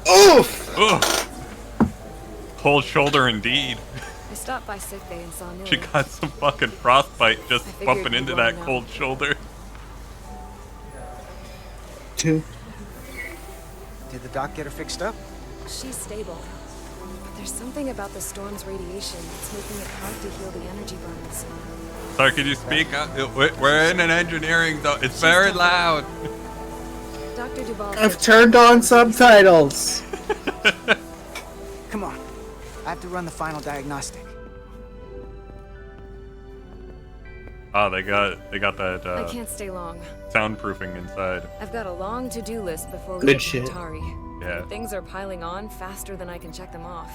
Speaker 1: Oof!
Speaker 2: Ugh. Cold shoulder indeed.
Speaker 11: I stopped by sick bay and saw Nilla.
Speaker 2: She got some fucking frostbite just
Speaker 11: figured
Speaker 2: bumping
Speaker 11: you'd
Speaker 2: into
Speaker 11: wanna
Speaker 2: that
Speaker 11: know.
Speaker 2: cold shoulder.
Speaker 1: 2.
Speaker 10: Did the doc get her fixed up?
Speaker 11: She's stable. But there's something about the storm's radiation that's making it hard to heal the energy burns.
Speaker 2: Sorry, could you speak? We're in an engineering zone. It's very loud.
Speaker 11: Dr. Duvall.
Speaker 1: I've turned on subtitles.
Speaker 10: Come on. I have to run the final diagnostic.
Speaker 2: Oh, they got that
Speaker 11: I can't stay long.
Speaker 2: soundproofing inside.
Speaker 11: I've got a long to-do list before we
Speaker 1: Good
Speaker 11: get to
Speaker 1: shit.
Speaker 11: Hotari.
Speaker 2: Yeah.
Speaker 11: Things are piling on faster than I can check them off.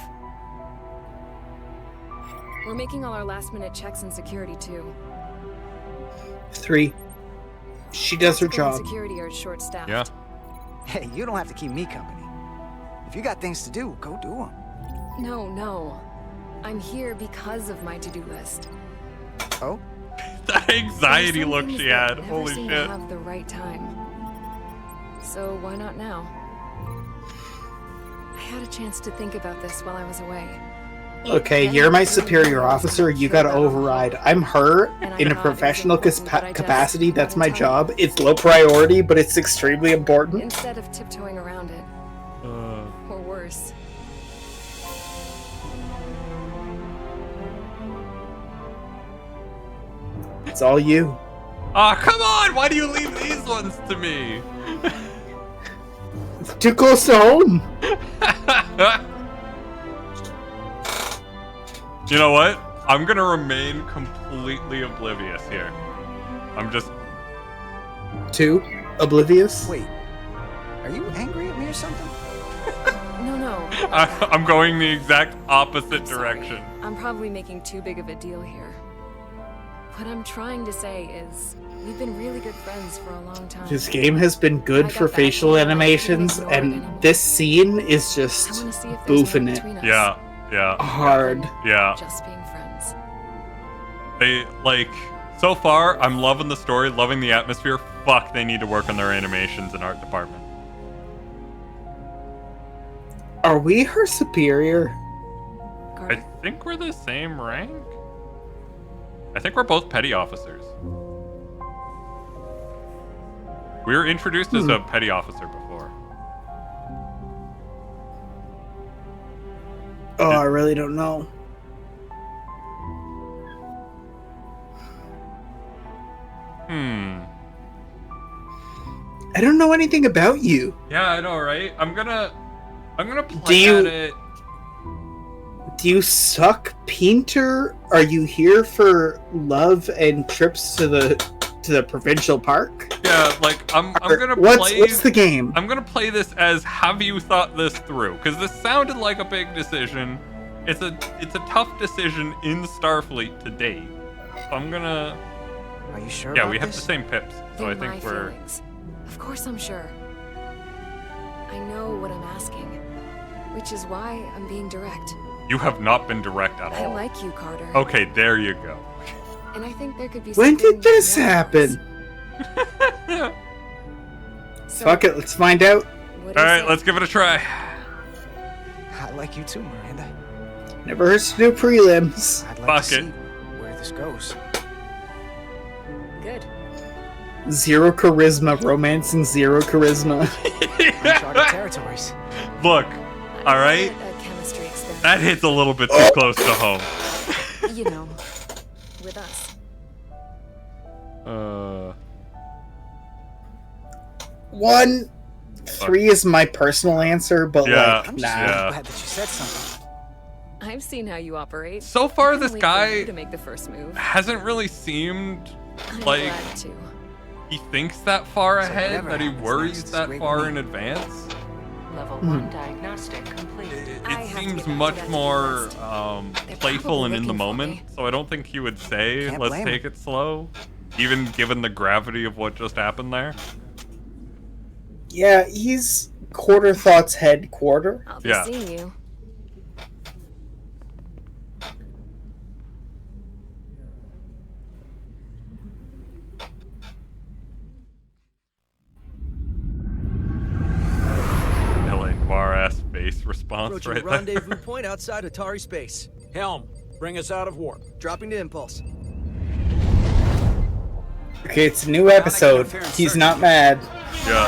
Speaker 11: We're making all our last-minute checks in security too.
Speaker 1: 3. She does her
Speaker 11: Tactical and
Speaker 1: job.
Speaker 11: Security are short-staffed.
Speaker 2: Yeah.
Speaker 10: Hey, you don't have to keep me company. If you got things to do, go do them.
Speaker 11: No. I'm here because of my to-do list.
Speaker 10: Oh?
Speaker 2: That anxiety
Speaker 11: There are some
Speaker 2: look
Speaker 11: things
Speaker 2: she
Speaker 11: that
Speaker 2: had.
Speaker 11: never
Speaker 2: Holy
Speaker 11: seem
Speaker 2: shit.
Speaker 11: to have the right time. So why not now? I had a chance to think about this while I was away.
Speaker 1: Okay, you're my superior officer. You gotta override. I'm her in a professional capacity. That's my job. It's low priority, but it's extremely important.
Speaker 11: Instead of tiptoeing around it. Or worse.
Speaker 1: It's all you.
Speaker 2: Oh, come on! Why do you leave these ones to me?
Speaker 1: It's too close to home.
Speaker 2: You know what? I'm gonna remain completely oblivious here. I'm just...
Speaker 1: 2. Oblivious.
Speaker 10: Wait. Are you angry at me or something?
Speaker 11: No.
Speaker 2: I'm going the exact opposite direction.
Speaker 11: I'm probably making too big of a deal here. What I'm trying to say is, we've been really good friends for a long time.
Speaker 1: This game has been good for facial animations, and this scene is just boofing it.
Speaker 2: Yeah.
Speaker 1: Hard.
Speaker 2: Yeah.
Speaker 11: Just being friends.
Speaker 2: They, like, so far, I'm loving the story, loving the atmosphere. Fuck, they need to work on their animations and art department.
Speaker 1: Are we her superior?
Speaker 2: I think we're the same rank. I think we're both petty officers. We were introduced as a petty officer before.
Speaker 1: Oh, I really don't know. I don't know anything about you.
Speaker 2: Yeah, I know, right? I'm gonna play at it.
Speaker 1: Do you suck, Painter? Are you here for love and trips to the provincial park?
Speaker 2: Yeah, like I'm gonna play.
Speaker 1: What's the game?
Speaker 2: I'm gonna play this as have you thought this through? Because this sounded like a big decision. It's a tough decision in Starfleet to date. So I'm gonna.
Speaker 10: Are you sure?
Speaker 2: Yeah,
Speaker 10: about
Speaker 2: we have
Speaker 10: this?
Speaker 2: the same pips, so
Speaker 11: They're
Speaker 2: I think
Speaker 11: my
Speaker 2: we're.
Speaker 11: feelings. Of course I'm sure. I know what I'm asking, which is why I'm being direct.
Speaker 2: You have not been direct at
Speaker 11: I
Speaker 2: all.
Speaker 11: like you, Carter.
Speaker 2: Okay, there you go.
Speaker 11: And I think there could be
Speaker 1: When
Speaker 11: something
Speaker 1: did this
Speaker 11: more
Speaker 1: happen?
Speaker 11: So,
Speaker 1: Fuck it, let's find out.
Speaker 11: what do you
Speaker 2: Alright,
Speaker 11: say?
Speaker 2: let's give it a try.
Speaker 10: I like you too, Miranda.
Speaker 1: Never hurts to do prelims.
Speaker 10: I'd like
Speaker 2: Fuck
Speaker 10: to
Speaker 2: it.
Speaker 10: see where this goes.
Speaker 11: Good.
Speaker 1: Zero charisma, romancing zero charisma.
Speaker 10: Uncharted territories.
Speaker 2: Look, alright?
Speaker 11: A chemistry experiment.
Speaker 2: That hits a little bit too close to home.
Speaker 11: You know, with us.
Speaker 1: 1, 3 is my personal answer, but
Speaker 2: Yeah,
Speaker 1: like,
Speaker 10: I'm
Speaker 1: nah.
Speaker 10: just
Speaker 2: Yeah.
Speaker 10: glad that you said something.
Speaker 11: I've seen how you operate.
Speaker 2: So far,
Speaker 11: I couldn't
Speaker 2: this
Speaker 11: wait for
Speaker 2: guy
Speaker 11: you to make the first move.
Speaker 2: hasn't really seemed
Speaker 11: I'm
Speaker 2: like
Speaker 11: glad to.
Speaker 2: he thinks that far
Speaker 10: So
Speaker 2: ahead,
Speaker 10: whatever
Speaker 2: that he
Speaker 10: happens
Speaker 2: worries
Speaker 10: next is
Speaker 2: that
Speaker 10: great
Speaker 2: far
Speaker 10: with
Speaker 2: in
Speaker 10: me.
Speaker 2: advance.
Speaker 16: Level
Speaker 1: Hmm.
Speaker 16: 1 diagnostic complete.
Speaker 11: I
Speaker 2: It
Speaker 11: have to
Speaker 2: seems
Speaker 11: get back to
Speaker 2: much
Speaker 11: that
Speaker 2: more
Speaker 11: to-do list.
Speaker 2: playful and in the
Speaker 11: looking for
Speaker 2: moment,
Speaker 11: me.
Speaker 2: so I don't think he would say,
Speaker 10: Can't
Speaker 2: let's
Speaker 10: blame
Speaker 2: take
Speaker 10: him.
Speaker 2: it slow, even given the gravity of what just happened there.
Speaker 1: Yeah, he's quarter thoughts head quarter.
Speaker 11: I'll be
Speaker 2: Yeah.
Speaker 11: seeing you.
Speaker 2: LA Noir-ass face response
Speaker 17: Approaching
Speaker 2: right
Speaker 17: rendezvous
Speaker 2: there.
Speaker 17: point outside Atari space.
Speaker 13: Helm, bring us out of warp.
Speaker 17: Dropping to impulse.
Speaker 1: Okay, it's a new episode. He's not mad.
Speaker 2: Yeah.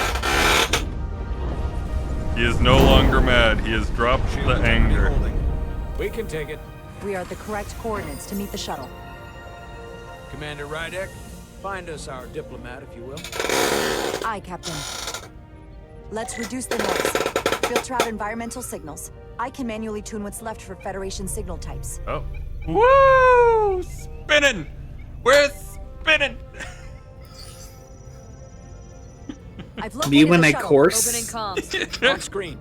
Speaker 2: He is no longer mad. He has dropped the anger.
Speaker 13: We can take it.
Speaker 5: We are at the correct coordinates to meet the shuttle.
Speaker 13: Commander Rydek, find us our diplomat, if you will.
Speaker 5: Aye, Captain. Let's reduce the noise. Filter out environmental signals. I can manually tune what's left for Federation signal types.
Speaker 2: Oh. Woo! Spinning! We're spinning!
Speaker 5: I've
Speaker 1: Me
Speaker 5: located
Speaker 1: when
Speaker 5: the
Speaker 1: I
Speaker 5: shuttle.
Speaker 1: course?
Speaker 5: Opening comms.
Speaker 13: On screen.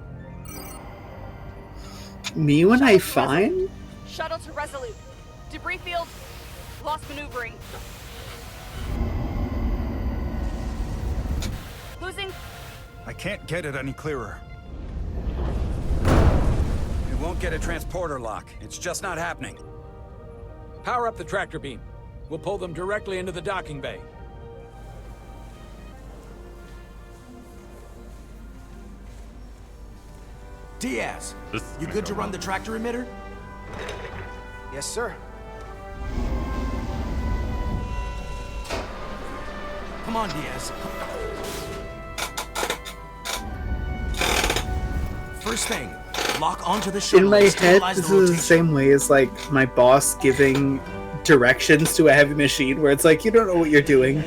Speaker 1: Me when I find?
Speaker 14: Shuttle to Resolute. Debris field. Lost maneuvering. Losing.
Speaker 9: I can't get it any clearer.
Speaker 6: It won't get a transporter lock. It's just not happening.
Speaker 13: Power up the tractor beam. We'll pull them directly into the docking bay.
Speaker 4: Diaz,
Speaker 2: This is
Speaker 4: you
Speaker 2: gonna
Speaker 4: good
Speaker 2: go
Speaker 4: to run
Speaker 2: well.
Speaker 4: the tractor emitter?
Speaker 10: Yes, sir.
Speaker 4: Come on, Diaz. First thing, lock onto the shuttle.
Speaker 1: In my
Speaker 4: and
Speaker 1: head,
Speaker 4: stabilize
Speaker 1: this
Speaker 4: the
Speaker 1: is the
Speaker 4: rotation.
Speaker 1: same way as like my boss giving directions to a heavy machine, where it's like, you don't know what you're doing.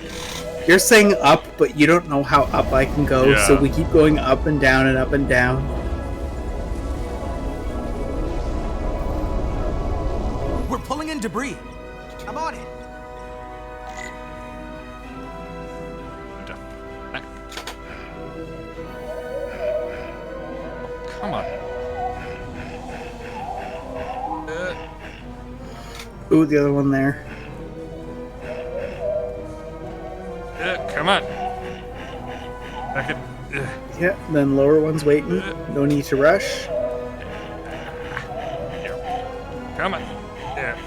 Speaker 1: You're saying up, but you don't know how up I can go, so
Speaker 2: Yeah.
Speaker 1: we keep going up and down and up and down.
Speaker 4: We're pulling in debris.
Speaker 10: I'm on it.
Speaker 2: Come on.
Speaker 1: Ooh, the other one there.
Speaker 2: Come on. I could.
Speaker 1: Yeah, then lower one's waiting. No need to rush.
Speaker 2: Come on. Yeah.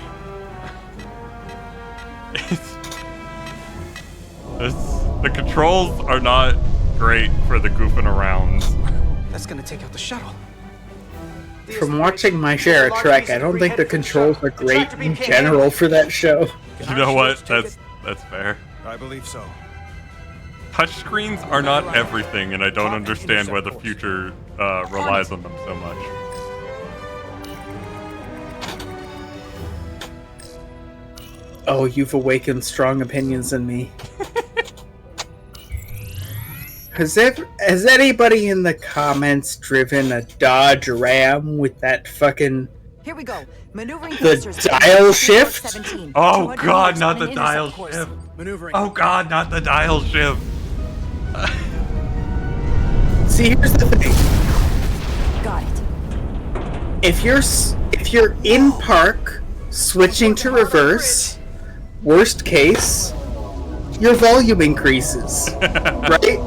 Speaker 2: The controls are not great for the goofing arounds.
Speaker 10: That's gonna take out the shuttle.
Speaker 1: From watching my share of Trek, I don't think the controls are great in general for that show.
Speaker 2: You know what? That's fair.
Speaker 9: I believe so.
Speaker 2: Touchscreens are not everything, and I don't understand why the future relies on them so much.
Speaker 1: Oh, you've awakened strong opinions in me. Has anybody in the comments driven a Dodge Ram with that fucking
Speaker 5: Here we go. Maneuvering
Speaker 1: the
Speaker 5: thrusters.
Speaker 1: dial shift?
Speaker 5: 17.
Speaker 2: Oh
Speaker 5: 200
Speaker 2: god,
Speaker 5: meters
Speaker 2: not
Speaker 5: on
Speaker 2: the
Speaker 5: an
Speaker 2: dial
Speaker 5: intercept course.
Speaker 2: shift.
Speaker 10: Maneuvering.
Speaker 2: Oh god, not the dial shift.
Speaker 1: See, here's the thing.
Speaker 5: Got it.
Speaker 1: If you're in park, switching to reverse, worst case, your volume increases, right?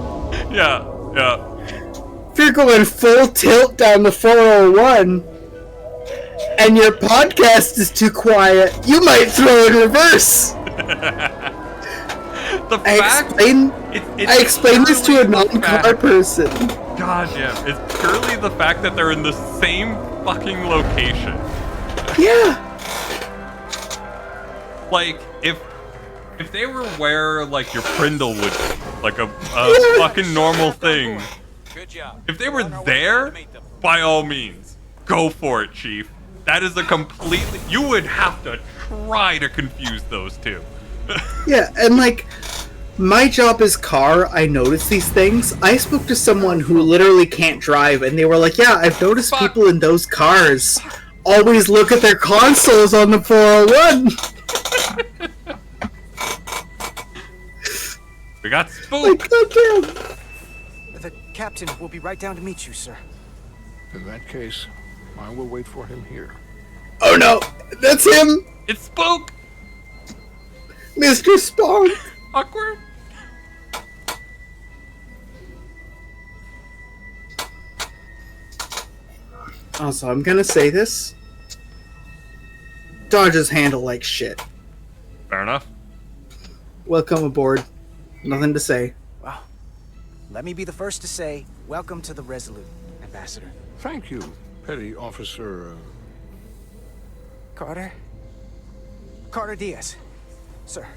Speaker 2: Yeah.
Speaker 1: If you're going full tilt down the 401 and your podcast is too quiet, you might throw in reverse. I explained this to a non-car person.
Speaker 2: God damn, it's purely the fact that they're in the same fucking location.
Speaker 1: Yeah.
Speaker 2: Like, if they were where, like, your Prindle would be, like a fucking normal thing.
Speaker 13: Good job.
Speaker 2: If they were there, by all means, go for it, Chief. That is a completely... You would have to try to confuse those two.
Speaker 1: Yeah, and like, my job as car, I notice these things. I spoke to someone who literally can't drive, and they were like, yeah, I've noticed people in those cars always look at their consoles on the 401.
Speaker 2: We got spooked.
Speaker 1: Like, goddamn.
Speaker 10: The captain will be right down to meet you, sir.
Speaker 18: In that case, I will wait for him here.
Speaker 1: Oh no, that's him!
Speaker 2: It's Spook!
Speaker 1: Mr. Spawn!
Speaker 2: Awkward.
Speaker 1: Also, I'm gonna say this. Dodges handle like shit.
Speaker 2: Fair enough.
Speaker 1: Welcome aboard. Nothing to say.
Speaker 10: Well, let me be the first to say, welcome to the Resolute, Ambassador.
Speaker 18: Thank you, Petty Officer...
Speaker 10: Carter? Carter Diaz. Sir.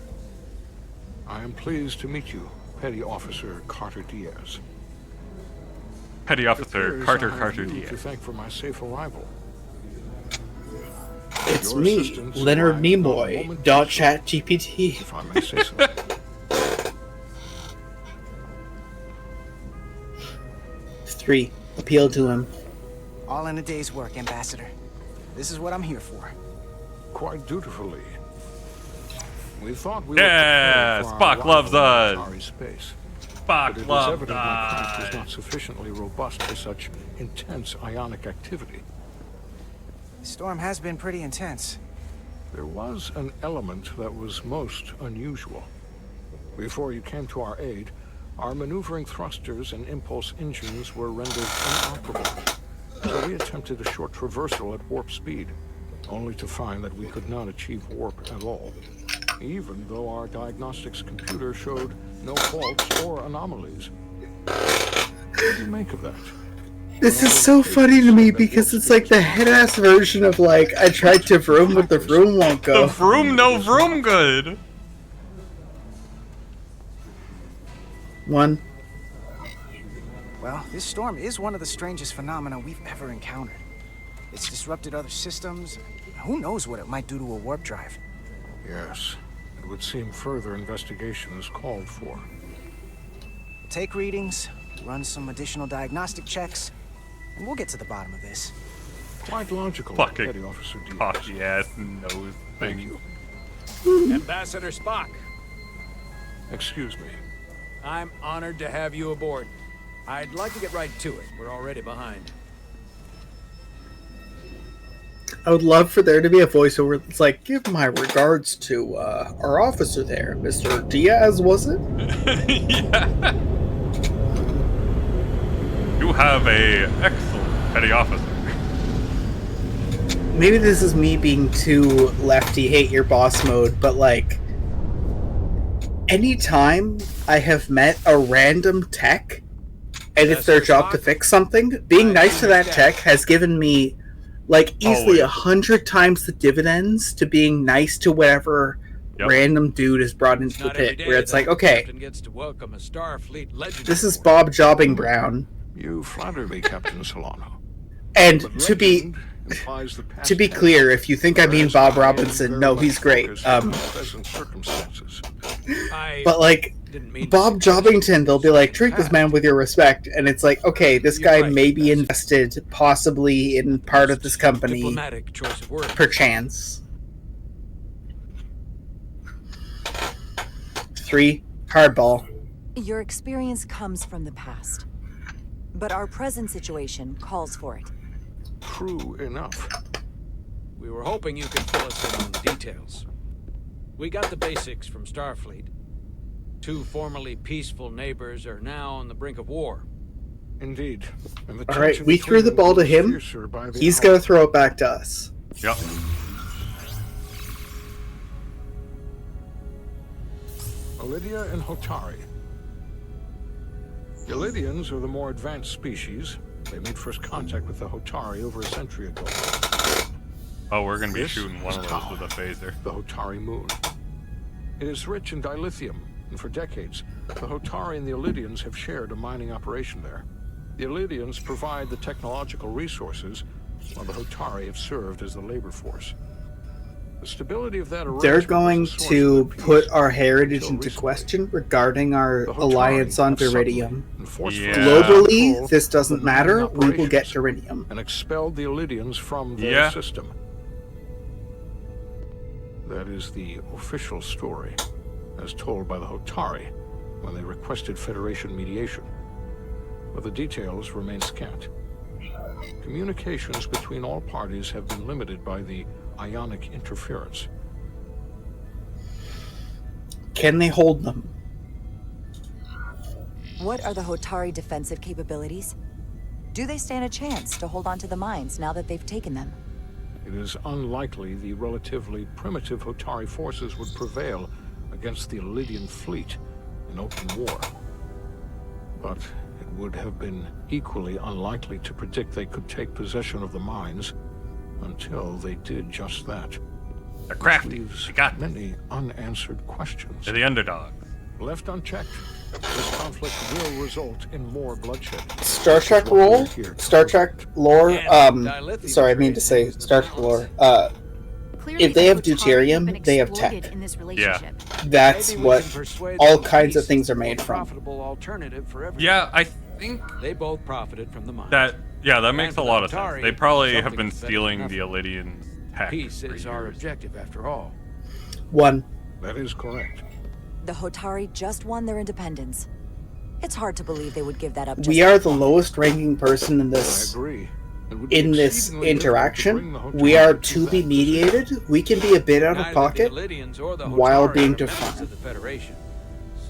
Speaker 18: I am pleased to meet you, Petty Officer Carter Diaz.
Speaker 2: Petty Officer Carter
Speaker 18: you
Speaker 2: Diaz.
Speaker 18: To thank for my safe arrival.
Speaker 1: It's me, Leonard Nimoy, .chat-GPT.
Speaker 18: If I may say so.
Speaker 1: 3. Appeal to him.
Speaker 10: All in a day's work, Ambassador. This is what I'm here for.
Speaker 18: Quite dutifully. We thought we
Speaker 2: were Spock loves us.
Speaker 18: Space.
Speaker 2: Spock loves
Speaker 18: us. My craft was not sufficiently robust for such intense ionic activity.
Speaker 10: The storm has been pretty intense.
Speaker 18: There was an element that was most unusual. Before you came to our aid, our maneuvering thrusters and impulse engines were rendered inoperable. So we attempted a short traversal at warp speed, only to find that we could not achieve warp at all, even though our diagnostics computer showed no faults or anomalies. What do you make of that?
Speaker 1: This is so funny to me because it's like the head-ass version of like, I tried to vroom but the vroom won't go.
Speaker 2: The vroom no vroom good.
Speaker 1: 1.
Speaker 10: Well, this storm is one of the strangest phenomena we've ever encountered. It's disrupted other systems. Who knows what it might do to a warp drive?
Speaker 18: Yes, it would seem further investigation is called for.
Speaker 10: Take readings, run some additional diagnostic checks, and we'll get to the bottom of this.
Speaker 18: Quite logical,
Speaker 2: fucking
Speaker 18: Petty Officer Diaz.
Speaker 2: Cocky ass nose.
Speaker 18: Thank you.
Speaker 13: Ambassador Spock.
Speaker 18: Excuse me.
Speaker 13: I'm honored to have you aboard. I'd like to get right to it. We're already behind.
Speaker 1: I would love for there to be a voiceover that's like, give my regards to our officer there, Mr. Diaz, was it?
Speaker 2: Yeah. You have a excellent petty officer.
Speaker 1: Maybe this is me being too lefty hate your boss mode, but like, anytime I have met a random tech, and it's their job to fix something, being nice to that tech has given me like easily 100 times the dividends to being nice to whatever random dude is brought into the pit, where it's like, okay, this is Bob Jobbing Brown.
Speaker 18: You flatter me, Captain Solano.
Speaker 1: And to be clear, if you think I mean Bob Robinson, no, he's great. But like, Bob Jobbington, they'll be like, treat this man with your respect, and it's like, okay, this guy may be invested possibly in part of this company, perchance. 3, hardball.
Speaker 5: Your experience comes from the past, but our present situation calls for it.
Speaker 18: True enough.
Speaker 3: We were hoping you could fill us in on the details. We got the basics from Starfleet. 2 formerly peaceful neighbors are now on the brink of war.
Speaker 18: Indeed.
Speaker 1: Alright, we threw the ball to him. He's going to throw it back to us.
Speaker 2: Yep.
Speaker 18: Illydia and Hotari. Illydians are the more advanced species. They made first contact with the Hotari over a century ago.
Speaker 2: Oh, we're gonna be
Speaker 18: This
Speaker 2: shooting one
Speaker 18: is
Speaker 2: of those
Speaker 18: Tau,
Speaker 2: with a phaser.
Speaker 18: the Hotari moon. It is rich in dilithium, and for decades, the Hotari and the Illydians have shared a mining operation there. The Illydians provide the technological resources, while the Hotari have served as the labor force. The stability of that
Speaker 1: They're going to put our heritage into question regarding our alliance on Viridium. Globally, this doesn't matter. We will get Viridium.
Speaker 18: And expelled the Illydians from their system. That is the official story, as told by the Hotari when they requested Federation mediation. But the details remain scant. Communications between all parties have been limited by the ionic interference.
Speaker 1: Can they hold them?
Speaker 5: What are the Hotari defensive capabilities? Do they stand a chance to hold on to the mines now that they've taken them?
Speaker 18: It is unlikely the relatively primitive Hotari forces would prevail against the Illydian fleet in open war. But it would have been equally unlikely to predict they could take possession of the mines until they did just that.
Speaker 2: They're crafty.
Speaker 18: They got many unanswered questions.
Speaker 2: They're the underdogs.
Speaker 18: Left unchecked, this conflict will result in more bloodshed.
Speaker 1: Star Trek lore? Star Trek lore? Sorry, I mean to say Star Trek lore. If they have deuterium, they have tech.
Speaker 2: Yeah.
Speaker 1: That's what all kinds of things are made from.
Speaker 2: Yeah, I think
Speaker 3: they both profited from the mine.
Speaker 2: that makes a lot of sense. They probably have been stealing the Illydians' tech.
Speaker 3: Peace is our objective, after all.
Speaker 1: One.
Speaker 18: That is correct.
Speaker 5: The Hotari just won their independence. It's hard to believe they would give that up.
Speaker 1: We are the lowest ranking person in this interaction. We are to be mediated. We can be a bit out of pocket while being defined.
Speaker 3: The Federation,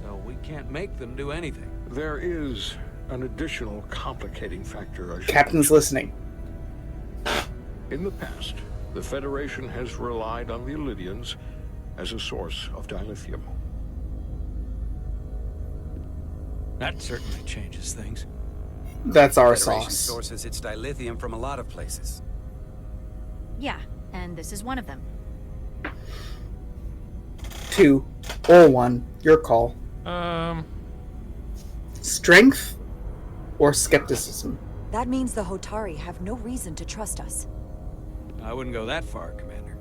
Speaker 3: so we can't make them do anything.
Speaker 18: There is an additional complicating factor.
Speaker 1: Captain's listening.
Speaker 18: In the past, the Federation has relied on the Illydians as a source of dilithium.
Speaker 3: That certainly changes things.
Speaker 1: That's our
Speaker 6: Federation
Speaker 1: sauce.
Speaker 6: sources its dilithium from a lot of places.
Speaker 8: Yeah, and this is one of them.
Speaker 1: 2 or 1, your call. Strength or skepticism?
Speaker 5: That means the Hotari have no reason to trust us.
Speaker 3: I wouldn't go that far, Commander.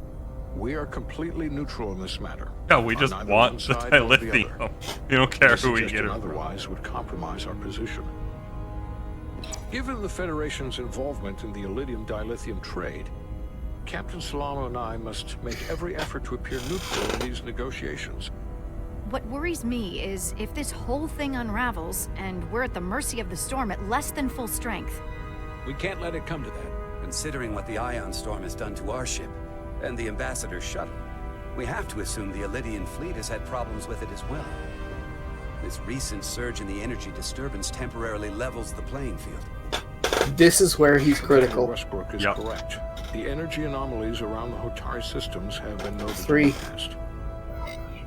Speaker 18: We are completely neutral in this matter.
Speaker 2: No, we just want the dilithium. We don't care who we get it from.
Speaker 18: Otherwise would compromise our position. Given the Federation's involvement in the Illydium dilithium trade, Captain Solano and I must make every effort to appear neutral in these negotiations.
Speaker 8: What worries me is if this whole thing unravels and we're at the mercy of the storm at less than full strength.
Speaker 3: We can't let it come to that.
Speaker 6: Considering what the ion storm has done to our ship and the Ambassador's shuttle, we have to assume the Illydian fleet has had problems with it as well. This recent surge in the energy disturbance temporarily levels the playing field.
Speaker 1: This is where he's critical.
Speaker 18: Westbrook is correct. The energy anomalies around the Hotari systems have been noted
Speaker 1: 3.
Speaker 18: in the past.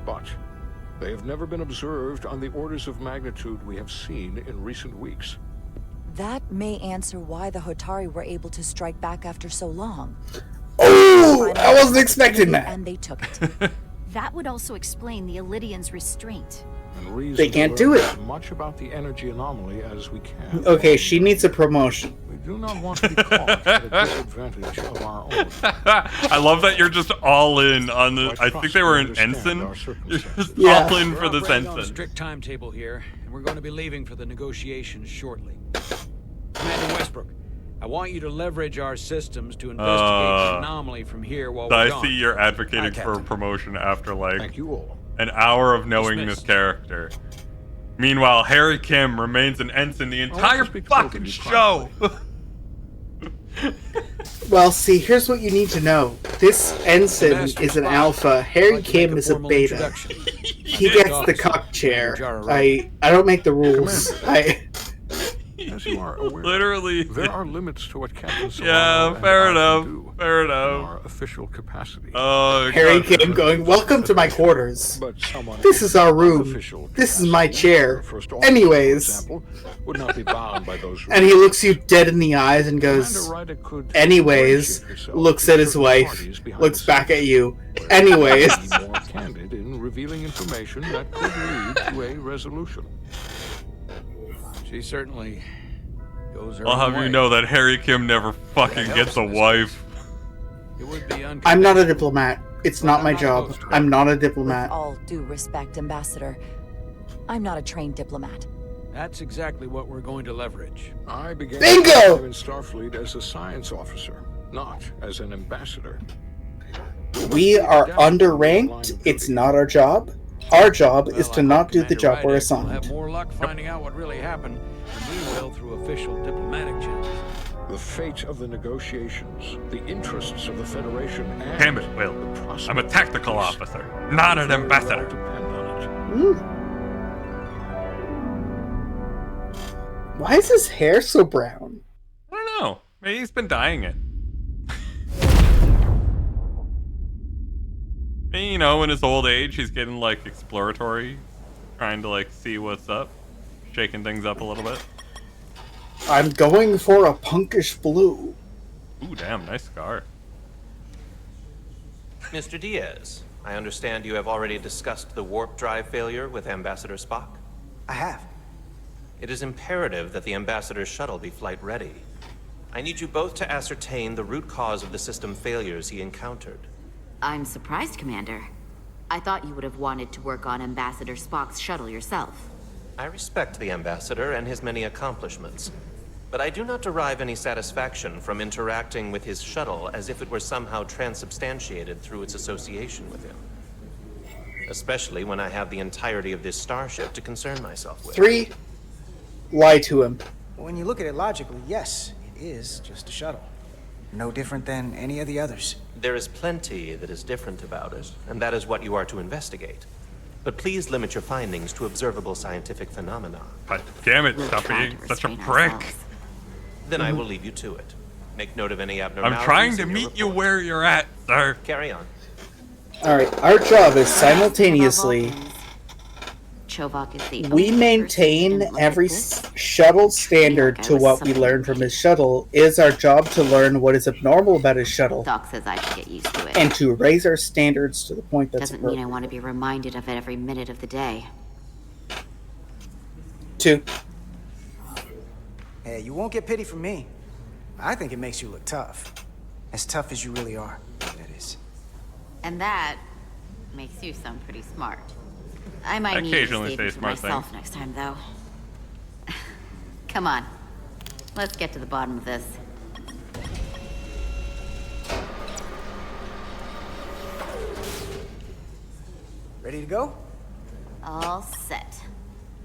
Speaker 18: But they have never been observed on the orders of magnitude we have seen in recent weeks.
Speaker 5: That may answer why the Hotari were able to strike back after so long.
Speaker 1: Oh, I wasn't expecting that.
Speaker 5: And they took it.
Speaker 8: That would also explain the Illydians' restraint.
Speaker 1: They can't do it.
Speaker 18: As much about the energy anomaly as we can.
Speaker 1: Okay, she needs a promotion.
Speaker 18: We do not want to be caught at a disadvantage of our own.
Speaker 2: I love that you're just all in on the. I think they were an ensign. You're just all in for this
Speaker 3: on a
Speaker 2: ensign.
Speaker 3: strict timetable here, and we're going to be leaving for the negotiations shortly. Commander Westbrook, I want you to leverage our systems to investigate the anomaly from here while we're gone.
Speaker 2: I see you're advocating for a promotion after like an hour of knowing this character. Meanwhile, Harry Kim remains an ensign the entire fucking show.
Speaker 1: Well, see, here's what you need to know. This ensign is an alpha. Harry Kim is a beta. He gets the cock chair. I don't make the rules.
Speaker 18: As you are aware,
Speaker 2: Literally.
Speaker 18: there are limits to what Captain Solano
Speaker 2: fair
Speaker 18: and I
Speaker 2: enough.
Speaker 18: can do
Speaker 2: Fair
Speaker 18: in
Speaker 2: enough.
Speaker 18: our official capacity.
Speaker 2: Oh,
Speaker 1: Harry Kim going, welcome to my quarters.
Speaker 18: But someone
Speaker 1: This is our room.
Speaker 18: unofficial
Speaker 1: This is my
Speaker 18: capacity,
Speaker 1: chair.
Speaker 18: first officer,
Speaker 1: Anyways.
Speaker 18: for example, would not be bound by those
Speaker 1: And he looks you dead in the eyes and
Speaker 18: Commander
Speaker 1: goes,
Speaker 18: Ryder could
Speaker 1: anyways,
Speaker 18: differentiate herself
Speaker 1: looks
Speaker 18: from
Speaker 1: at his
Speaker 18: certain
Speaker 1: wife,
Speaker 18: parties behind
Speaker 1: looks
Speaker 18: the
Speaker 1: back
Speaker 18: scenes,
Speaker 1: at you.
Speaker 18: whereas
Speaker 1: Anyways.
Speaker 18: she would be more candid in revealing information that could lead to a resolution.
Speaker 3: She certainly goes her
Speaker 2: I'll
Speaker 3: own
Speaker 2: have
Speaker 3: way.
Speaker 2: you know that Harry Kim never fucking gets a wife.
Speaker 3: It would be
Speaker 1: I'm not a diplomat. It's not my job. I'm not a diplomat.
Speaker 5: With all due respect, Ambassador, I'm not a trained diplomat.
Speaker 3: That's exactly what we're going to leverage.
Speaker 18: I began
Speaker 1: Bingo!
Speaker 18: my time in Starfleet as a science officer, not as an ambassador.
Speaker 1: We are underranked. It's not our job. Our job is to not do the job we're
Speaker 3: We'll
Speaker 1: assigned.
Speaker 3: have more luck finding out what really happened than we will through official diplomatic channels.
Speaker 18: The fate of the negotiations, the interests of the Federation, and
Speaker 2: Damn it, Will. I'm a tactical officer, not an ambassador.
Speaker 1: Why is his hair so brown?
Speaker 2: I don't know. Maybe he's been dyeing it. Maybe, you know, in his old age, he's getting, like, exploratory. Trying to, like, see what's up. Shaking things up a little bit.
Speaker 1: I'm going for a punkish blue.
Speaker 2: Ooh, damn, nice scar.
Speaker 7: Mr. Diaz, I understand you have already discussed the warp drive failure with Ambassador Spock?
Speaker 10: I have.
Speaker 7: It is imperative that the Ambassador's shuttle be flight ready. I need you both to ascertain the root cause of the system failures he encountered.
Speaker 12: I'm surprised, Commander. I thought you would have wanted to work on Ambassador Spock's shuttle yourself.
Speaker 7: I respect the Ambassador and his many accomplishments, but I do not derive any satisfaction from interacting with his shuttle as if it were somehow transubstantiated through its association with him. Especially when I have the entirety of this starship to concern myself with.
Speaker 1: 3. Lie to him.
Speaker 10: When you look at it logically, yes, it is just a shuttle. No different than any of the others.
Speaker 7: There is plenty that is different about it, and that is what you are to investigate. But please limit your findings to observable scientific phenomena.
Speaker 2: God damn it, stop being such a prick.
Speaker 7: Then I will leave you to it. Make note of any abnormalities.
Speaker 2: I'm trying to
Speaker 7: in your
Speaker 2: meet you where you're at, sir.
Speaker 7: Carry on.
Speaker 1: Alright, our job is simultaneously
Speaker 12: Chovak is the
Speaker 1: we maintain every shuttle standard to what we learn from his shuttle. Is our job to learn what is abnormal about his shuttle
Speaker 12: Doc says I should get used to it.
Speaker 1: and to raise our standards to the point that's
Speaker 12: Doesn't mean I
Speaker 1: appropriate.
Speaker 12: want to be reminded of it every minute of the day.
Speaker 1: 2.
Speaker 10: Hey, you won't get pity from me. I think it makes you look tough. As tough as you really are, that is.
Speaker 12: And that makes you sound pretty smart. I might need to
Speaker 2: Occasionally
Speaker 12: save
Speaker 2: say
Speaker 12: it for
Speaker 2: smart
Speaker 12: myself
Speaker 2: things.
Speaker 12: next time, though. Come on. Let's get to the bottom of this.
Speaker 10: Ready to go?
Speaker 12: All set.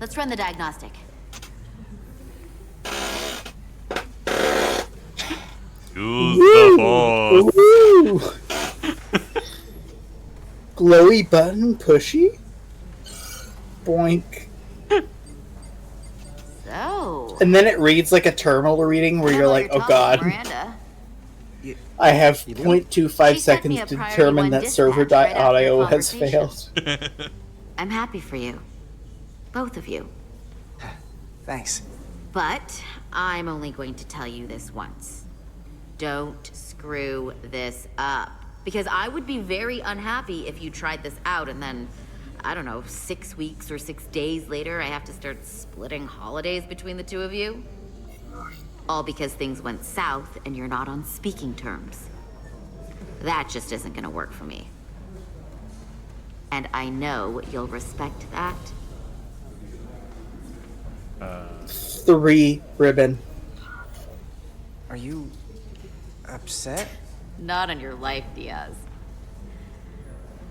Speaker 12: Let's run the diagnostic.
Speaker 2: Use the force.
Speaker 1: Woo! Glowy button pushy? Boink.
Speaker 12: So.
Speaker 1: And then it reads like a terminal reading where you're like, oh god.
Speaker 12: Miranda.
Speaker 1: I have
Speaker 12: She
Speaker 1: 0.25
Speaker 12: sent me
Speaker 1: seconds
Speaker 12: a
Speaker 1: to
Speaker 12: priority
Speaker 1: determine
Speaker 12: one
Speaker 1: that
Speaker 12: dispatch
Speaker 1: server
Speaker 12: right after
Speaker 1: audio
Speaker 12: the
Speaker 1: has
Speaker 12: conversation.
Speaker 1: failed.
Speaker 12: I'm happy for you. Both of you.
Speaker 10: Thanks.
Speaker 12: But I'm only going to tell you this once. Don't screw this up. Because I would be very unhappy if you tried this out and then, I don't know, 6 weeks or 6 days later, I have to start splitting holidays between the two of you. All because things went south and you're not on speaking terms. That just isn't gonna work for me. And I know you'll respect that.
Speaker 1: 3 ribbon.
Speaker 10: Are you upset?
Speaker 12: Not on your life, Diaz.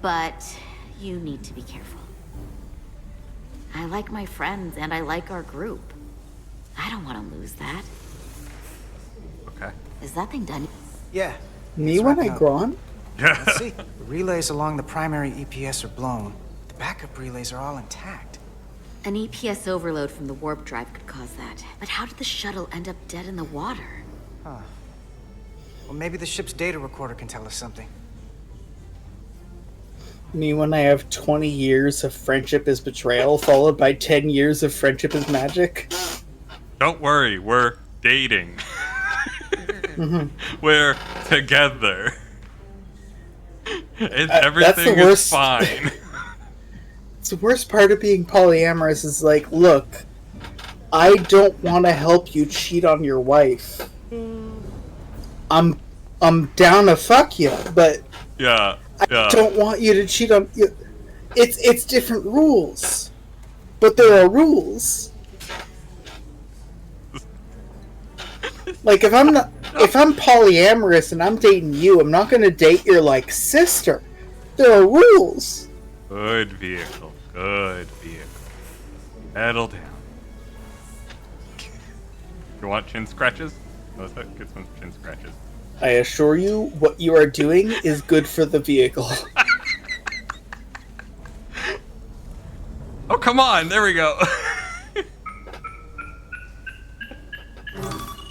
Speaker 12: But you need to be careful. I like my friends and I like our group. I don't want to lose that.
Speaker 2: Okay.
Speaker 12: Is that thing done?
Speaker 10: Yeah.
Speaker 1: Me
Speaker 10: it's
Speaker 1: when I
Speaker 10: wrapping up.
Speaker 1: grown?
Speaker 10: Let's see. The relays along the primary EPS are blown. The backup relays are all intact.
Speaker 12: An EPS overload from the warp drive could cause that. But how did the shuttle end up dead in the water?
Speaker 10: Huh. Well, maybe the ship's data recorder can tell us something.
Speaker 1: Me when I have 20 years of friendship is betrayal, followed by 10 years of friendship is magic.
Speaker 2: Don't worry, we're dating. We're together. Everything is fine.
Speaker 1: It's the worst part of being polyamorous is like, look, I don't want to help you cheat on your wife. I'm down to fuck you, but
Speaker 2: yeah.
Speaker 1: I don't want you to cheat on you. It's different rules, but there are rules. Like if I'm polyamorous and I'm dating you, I'm not gonna date your like sister. There are rules.
Speaker 2: Good vehicle. Good vehicle. Settle down. You want chin scratches? Let's get some chin scratches.
Speaker 1: I assure you, what you are doing is good for the vehicle.
Speaker 2: Oh, come on. There we go.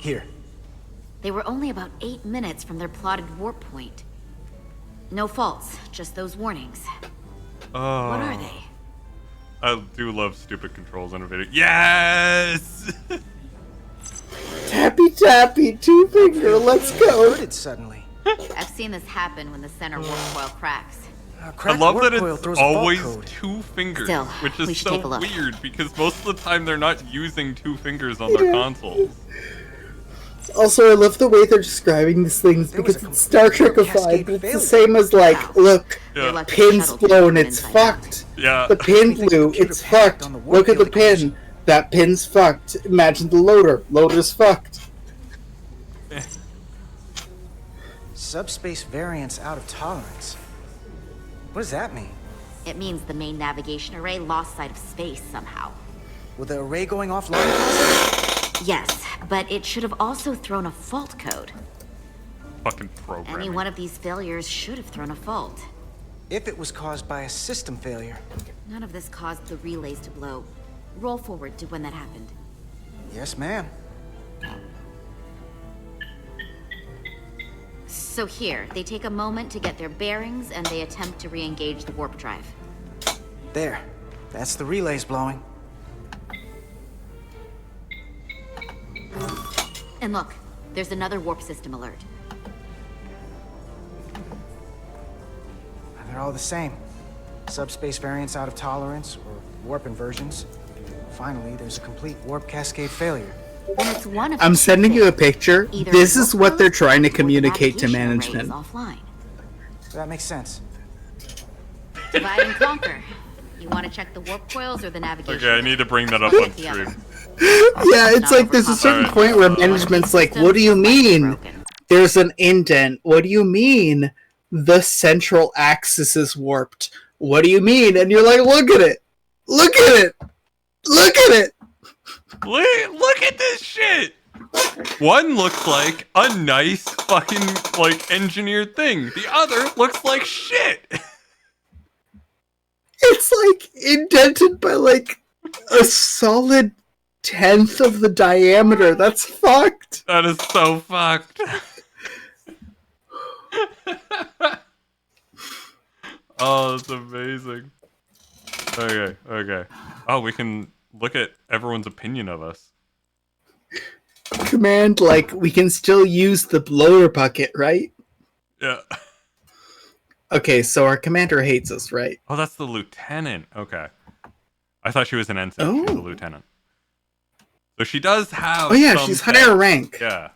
Speaker 10: Here.
Speaker 12: They were only about 8 minutes from their plotted warp point. No faults, just those warnings.
Speaker 2: Oh.
Speaker 12: What are they?
Speaker 2: I do love stupid controls in a video. Yes!
Speaker 1: Tappy tappy, two finger, let's go.
Speaker 10: Suddenly.
Speaker 12: I've seen this happen when the center warp coil cracks.
Speaker 2: I love that it's always two fingers,
Speaker 12: Still,
Speaker 2: which
Speaker 12: we
Speaker 2: is
Speaker 12: should take a
Speaker 2: so
Speaker 12: look.
Speaker 2: weird because most of the time they're not using two fingers on their consoles.
Speaker 1: Also, I love the way they're describing these things because it's Star Trek-ified, but it's the same as like, look, pin's blown, it's fucked.
Speaker 2: Yeah.
Speaker 1: The pin blew, it's fucked. Look at the pin. That pin's fucked. Imagine the loader. Loader's fucked.
Speaker 10: Subspace variance out of tolerance. What does that mean?
Speaker 12: It means the main navigation array lost sight of space somehow.
Speaker 10: With the array going offline?
Speaker 12: Yes, but it should have also thrown a fault code.
Speaker 2: Fucking programming.
Speaker 12: Any one of these failures should have thrown a fault.
Speaker 10: If it was caused by a system failure.
Speaker 12: None of this caused the relays to blow. Roll forward to when that happened.
Speaker 10: Yes, ma'am.
Speaker 12: So here, they take a moment to get their bearings and they attempt to re-engage the warp drive.
Speaker 10: There. That's the relays blowing.
Speaker 12: And look, there's another warp system alert.
Speaker 10: They're all the same. Subspace variance out of tolerance, or warp inversions. Finally, there's a complete warp cascade failure.
Speaker 12: And it's one of
Speaker 1: I'm
Speaker 12: the
Speaker 1: sending
Speaker 12: two
Speaker 1: you a
Speaker 12: things.
Speaker 1: picture.
Speaker 12: Either
Speaker 1: This
Speaker 12: the
Speaker 1: is
Speaker 12: warp
Speaker 1: what they're
Speaker 12: codes
Speaker 1: trying to
Speaker 12: or the
Speaker 1: communicate to
Speaker 12: navigation array is
Speaker 1: management.
Speaker 12: offline.
Speaker 10: That makes sense.
Speaker 12: Divide and conquer. You want to check the warp coils or the navigation?
Speaker 2: Okay, I need to bring that up on stream.
Speaker 1: Yeah, it's like there's a certain point where management's like, what do you mean? There's an indent. What do you mean? The central axis is warped. What do you mean? And you're like, look at it. Look at it. Look at it.
Speaker 2: Look at this shit. One looks like a nice fucking like engineered thing. The other looks like shit.
Speaker 1: It's like indented by like a solid 1/10 of the diameter. That's fucked.
Speaker 2: That is so fucked. Oh, that's amazing. Okay. Oh, we can look at everyone's opinion of us.
Speaker 1: Command, like, we can still use the blower bucket, right?
Speaker 2: Yeah.
Speaker 1: Okay, so our commander hates us, right?
Speaker 2: Oh, that's the lieutenant. Okay. I thought she was an ensign. She's a lieutenant. So she does have.
Speaker 1: Oh yeah,
Speaker 2: some
Speaker 1: she's higher rank.
Speaker 2: Yeah.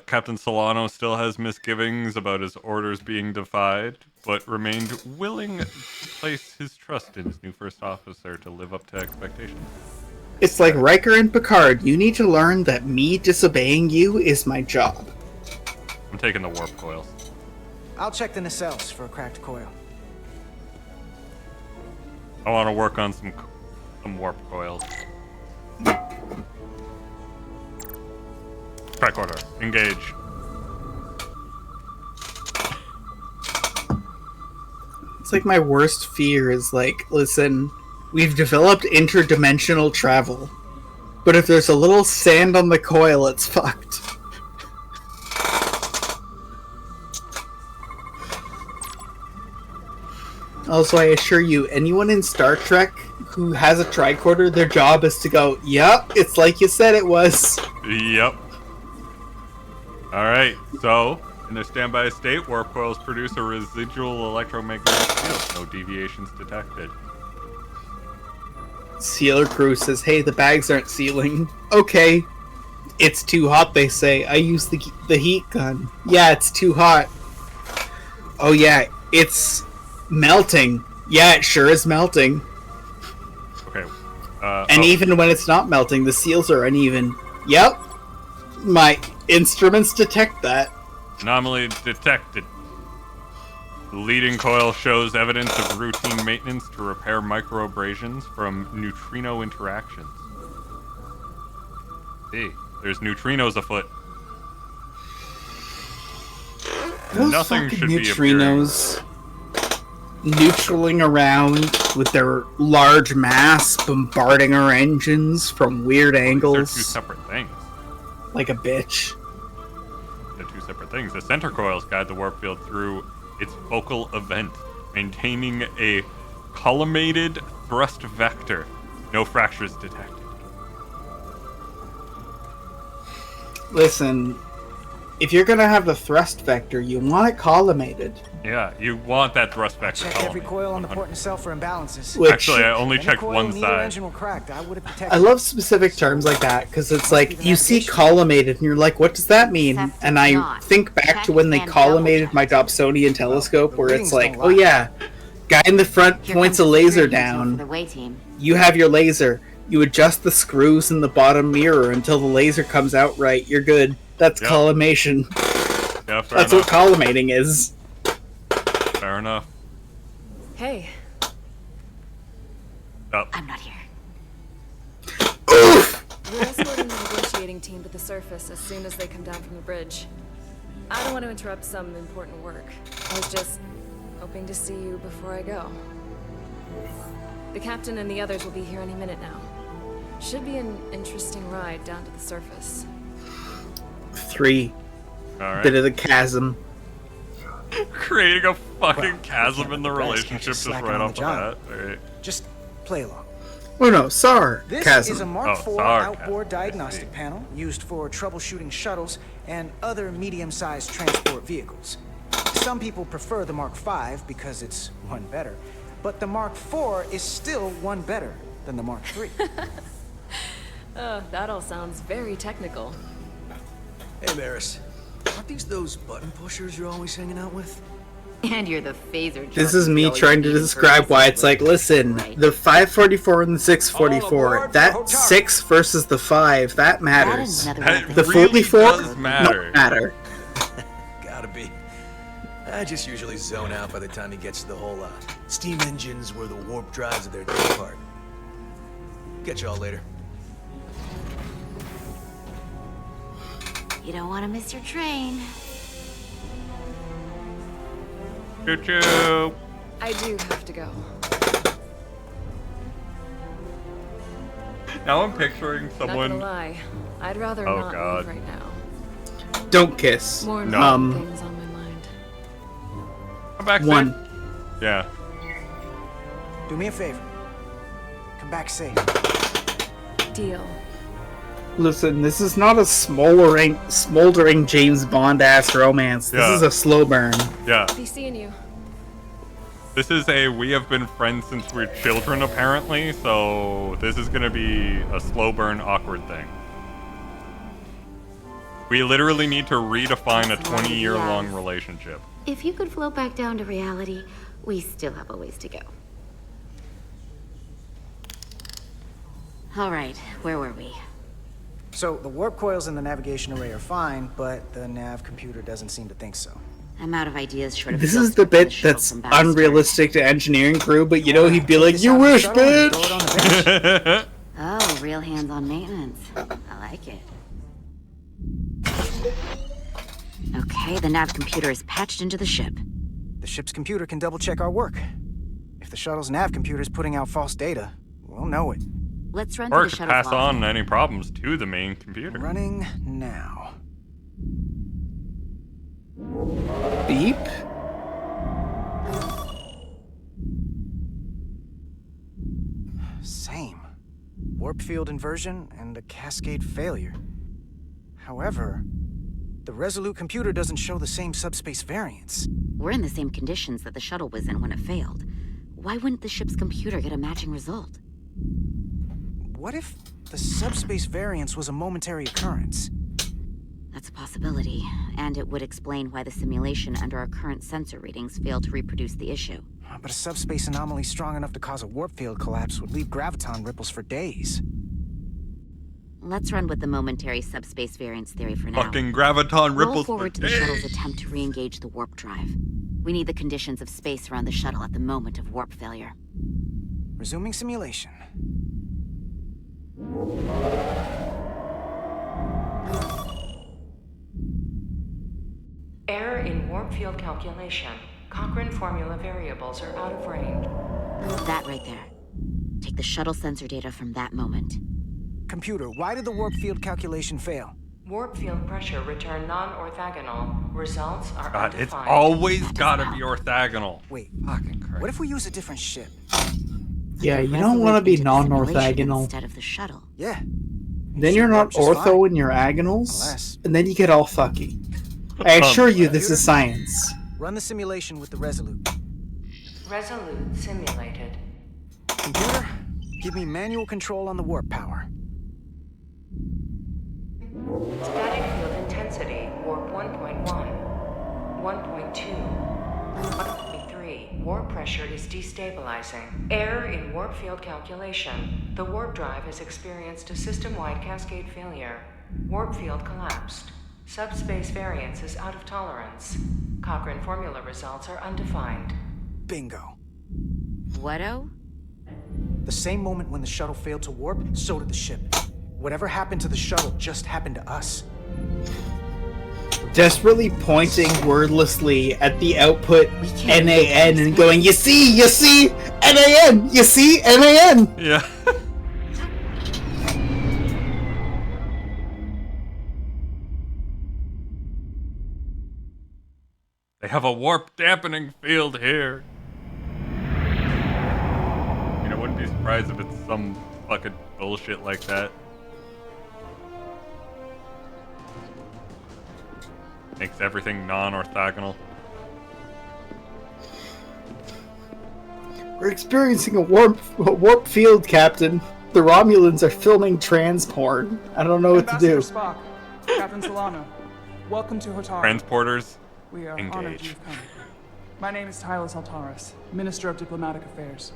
Speaker 2: Captain Solano still has misgivings about his orders being defied, but remained willing to place his trust in his new first officer to live up to expectations.
Speaker 1: It's like Riker and Picard. You need to learn that me disobeying you is my job.
Speaker 2: I'm taking the warp coils.
Speaker 10: I'll check the nacelles for a cracked coil.
Speaker 2: I want to work on some warp coils. Track order. Engage.
Speaker 1: It's like my worst fear is like, listen, We've developed interdimensional travel. But if there's a little sand on the coil, it's fucked. Also, I assure you, anyone in Star Trek who has a tricorder, their job is to go, yup, it's like you said it was.
Speaker 2: Yep. Alright, so, in their standby state, warp coils produce a residual electromagnetic field. No deviations detected.
Speaker 1: Sealer crew says, hey, the bags aren't sealing. Okay. It's too hot, they say. I use the heat gun. Yeah, it's too hot. Oh yeah, it's melting. Yeah, it sure is melting.
Speaker 2: Okay.
Speaker 1: And even when it's not melting, the seals are uneven. Yep. My instruments detect that.
Speaker 2: Anomaly detected. The leading coil shows evidence of routine maintenance to repair microabrasions from neutrino interactions. See, there's neutrinos afoot.
Speaker 1: Those
Speaker 2: Nothing
Speaker 1: fucking
Speaker 2: should
Speaker 1: neutrinos neutraling around with their large mass, bombarding our engines from weird angles.
Speaker 2: They're two separate things.
Speaker 1: Like a bitch.
Speaker 2: They're two separate things. The center coils guide the warp field through its focal event, maintaining a collimated thrust vector. No fractures detected.
Speaker 1: Listen, if you're gonna have the thrust vector, you want it collimated.
Speaker 2: Yeah, you want that thrust vector
Speaker 10: Check every
Speaker 2: collimated,
Speaker 10: coil on the
Speaker 2: 100%.
Speaker 10: port and cell for imbalances.
Speaker 1: Which-
Speaker 2: Actually, I only
Speaker 10: Any
Speaker 2: checked
Speaker 10: coil
Speaker 2: one
Speaker 10: neither
Speaker 2: side.
Speaker 10: engine were cracked, I would have detected.
Speaker 1: I love specific terms like that, because it's like, you see collimated, and you're like, what does that mean? And I think back to when they collimated my Dobsonian telescope, where it's like, oh yeah, guy in the front points a laser down.
Speaker 12: The way team.
Speaker 1: You have your laser. You adjust the screws in the bottom mirror until the laser comes out right. You're good. That's collimation.
Speaker 2: Yeah, fair
Speaker 1: That's
Speaker 2: enough.
Speaker 1: what collimating is.
Speaker 2: Fair enough.
Speaker 11: Hey.
Speaker 2: Oh.
Speaker 12: I'm not here.
Speaker 11: We're escorting the negotiating team to the surface as soon as they come down from the bridge. I don't want to interrupt some important work. I was just hoping to see you before I go. The captain and the others will be here any minute now. Should be an interesting ride down to the surface.
Speaker 1: 3.
Speaker 2: Alright.
Speaker 1: Bit of the chasm.
Speaker 2: Creating a fucking chasm in the
Speaker 10: brass
Speaker 2: relationship
Speaker 10: can't just
Speaker 2: just
Speaker 10: slack
Speaker 2: right
Speaker 10: on
Speaker 2: off
Speaker 10: the
Speaker 2: the
Speaker 10: job.
Speaker 2: bat. Alright.
Speaker 10: Just play along.
Speaker 1: Oh no, SAR
Speaker 10: This
Speaker 1: chasm.
Speaker 10: is a Mark IV outboard diagnostic panel used for troubleshooting shuttles and other medium-sized transport vehicles. Some people prefer the Mark V because it's one better, but the Mark IV is still one better than the Mark III.
Speaker 11: That all sounds very technical.
Speaker 17: Hey, Maris. Aren't these those button pushers you're always hanging out with?
Speaker 12: And you're the phaser.
Speaker 1: This is me trying to describe why it's like, listen, the 544 and the 644, that 6 versus the 5, that matters. The 44
Speaker 2: does matter.
Speaker 1: don't matter.
Speaker 17: Gotta be. I just usually zone out by the time he gets to the whole steam engines where the warp drives of their day part. Catch y'all later.
Speaker 12: You don't want to miss your train.
Speaker 2: Choo-choo.
Speaker 11: I do have to go.
Speaker 2: Now I'm picturing
Speaker 11: Not
Speaker 2: someone.
Speaker 11: gonna lie, I'd rather
Speaker 2: Oh,
Speaker 11: not
Speaker 2: God.
Speaker 11: leave right now.
Speaker 1: Don't kiss.
Speaker 11: More important things on my mind.
Speaker 2: Come back.
Speaker 1: 1.
Speaker 2: Safe. Yeah.
Speaker 10: Do me a favor. Come back safe.
Speaker 11: Deal.
Speaker 1: Listen, this is not a smoldering James Bond-ass romance. This
Speaker 2: Yeah.
Speaker 1: is a slow burn.
Speaker 2: Yeah.
Speaker 11: Be seeing you.
Speaker 2: This is a we have been friends since we were children, apparently, so this is gonna be a slow burn, awkward thing. We literally need to redefine a 20-year-long relationship.
Speaker 12: If you could float back down to reality, we still have a ways to go. All right, where were we?
Speaker 10: So, the warp coils in the navigation array are fine, but the nav computer doesn't seem to think so.
Speaker 12: I'm out of ideas short of
Speaker 1: This
Speaker 12: fuel
Speaker 1: is the
Speaker 12: to fill
Speaker 1: bit
Speaker 12: shuttle
Speaker 1: that's
Speaker 12: from Ballast.
Speaker 1: unrealistic to engineering crew, but you know he'd be like, you wish, bitch!
Speaker 12: Oh, real hands-on maintenance. I like it. Okay, the nav computer is patched into the ship.
Speaker 10: The ship's computer can double-check our work. If the shuttle's nav computer is putting out false data, we'll know it.
Speaker 12: Let's run
Speaker 2: Or
Speaker 12: to
Speaker 2: it
Speaker 12: the
Speaker 2: could
Speaker 12: shuttle
Speaker 2: pass
Speaker 12: pod.
Speaker 2: on any problems to the main computer.
Speaker 10: Running now.
Speaker 1: Beep.
Speaker 10: Same. Warp field inversion and a cascade failure. However, the Resolute computer doesn't show the same subspace variance.
Speaker 12: We're in the same conditions that the shuttle was in when it failed. Why wouldn't the ship's computer get a matching result?
Speaker 10: What if the subspace variance was a momentary occurrence?
Speaker 12: That's a possibility, and it would explain why the simulation under our current sensor readings failed to reproduce the issue.
Speaker 10: But a subspace anomaly strong enough to cause a warp field collapse would leave graviton ripples for days.
Speaker 12: Let's run with the momentary subspace variance theory for now.
Speaker 2: Fucking graviton ripples.
Speaker 12: Roll forward to the shuttle's attempt to re-engage the warp drive. We need the conditions of space around the shuttle at the moment of warp failure.
Speaker 10: Resuming simulation.
Speaker 16: Error in warp field calculation. Cochrane formula variables are out of range.
Speaker 12: That right there. Take the shuttle sensor data from that moment.
Speaker 10: Computer, why did the warp field calculation fail?
Speaker 16: Warp field pressure return non-orthogonal. Results are
Speaker 2: God, it's
Speaker 16: undefined.
Speaker 2: always gotta be orthogonal.
Speaker 10: Wait,
Speaker 2: fucking Christ.
Speaker 10: What if we use a different ship?
Speaker 1: Yeah, you don't want to be non-orthogonal.
Speaker 12: Instead of the shuttle.
Speaker 10: Yeah.
Speaker 1: Then you're not
Speaker 10: Just
Speaker 1: ortho
Speaker 10: fine.
Speaker 1: in your agonals,
Speaker 10: Unless-
Speaker 1: and then you get all fucky. I assure you, this is science.
Speaker 10: Run the simulation with the Resolute.
Speaker 16: Resolute simulated.
Speaker 10: Computer, give me manual control on the warp power.
Speaker 16: Static field intensity, warp 1.1, 1.2, 1.3. Warp pressure is destabilizing. Error in warp field calculation. The warp drive has experienced a system-wide cascade failure. Warp field collapsed. Subspace variance is out of tolerance. Cochrane formula results are undefined.
Speaker 10: Bingo.
Speaker 12: What-o?
Speaker 10: The same moment when the shuttle failed to warp, so did the ship. Whatever happened to the shuttle just happened to us.
Speaker 1: Desperately pointing wordlessly at the output NAN and going, you see, NAN, you see, NAN.
Speaker 2: Yeah. They have a warp dampening field here. I mean, I wouldn't be surprised if it's some fucking bullshit like that. Makes everything non-orthogonal.
Speaker 1: We're experiencing a warp field, Captain. The Romulans are filming trans porn. I don't know what to do.
Speaker 19: Ambassador Spock, Captain Solano, welcome to Hotara.
Speaker 2: Transporters,
Speaker 19: We are
Speaker 2: engage.
Speaker 19: honored you've come. My name is Tylos Altaris, Minister of Diplomatic Affairs.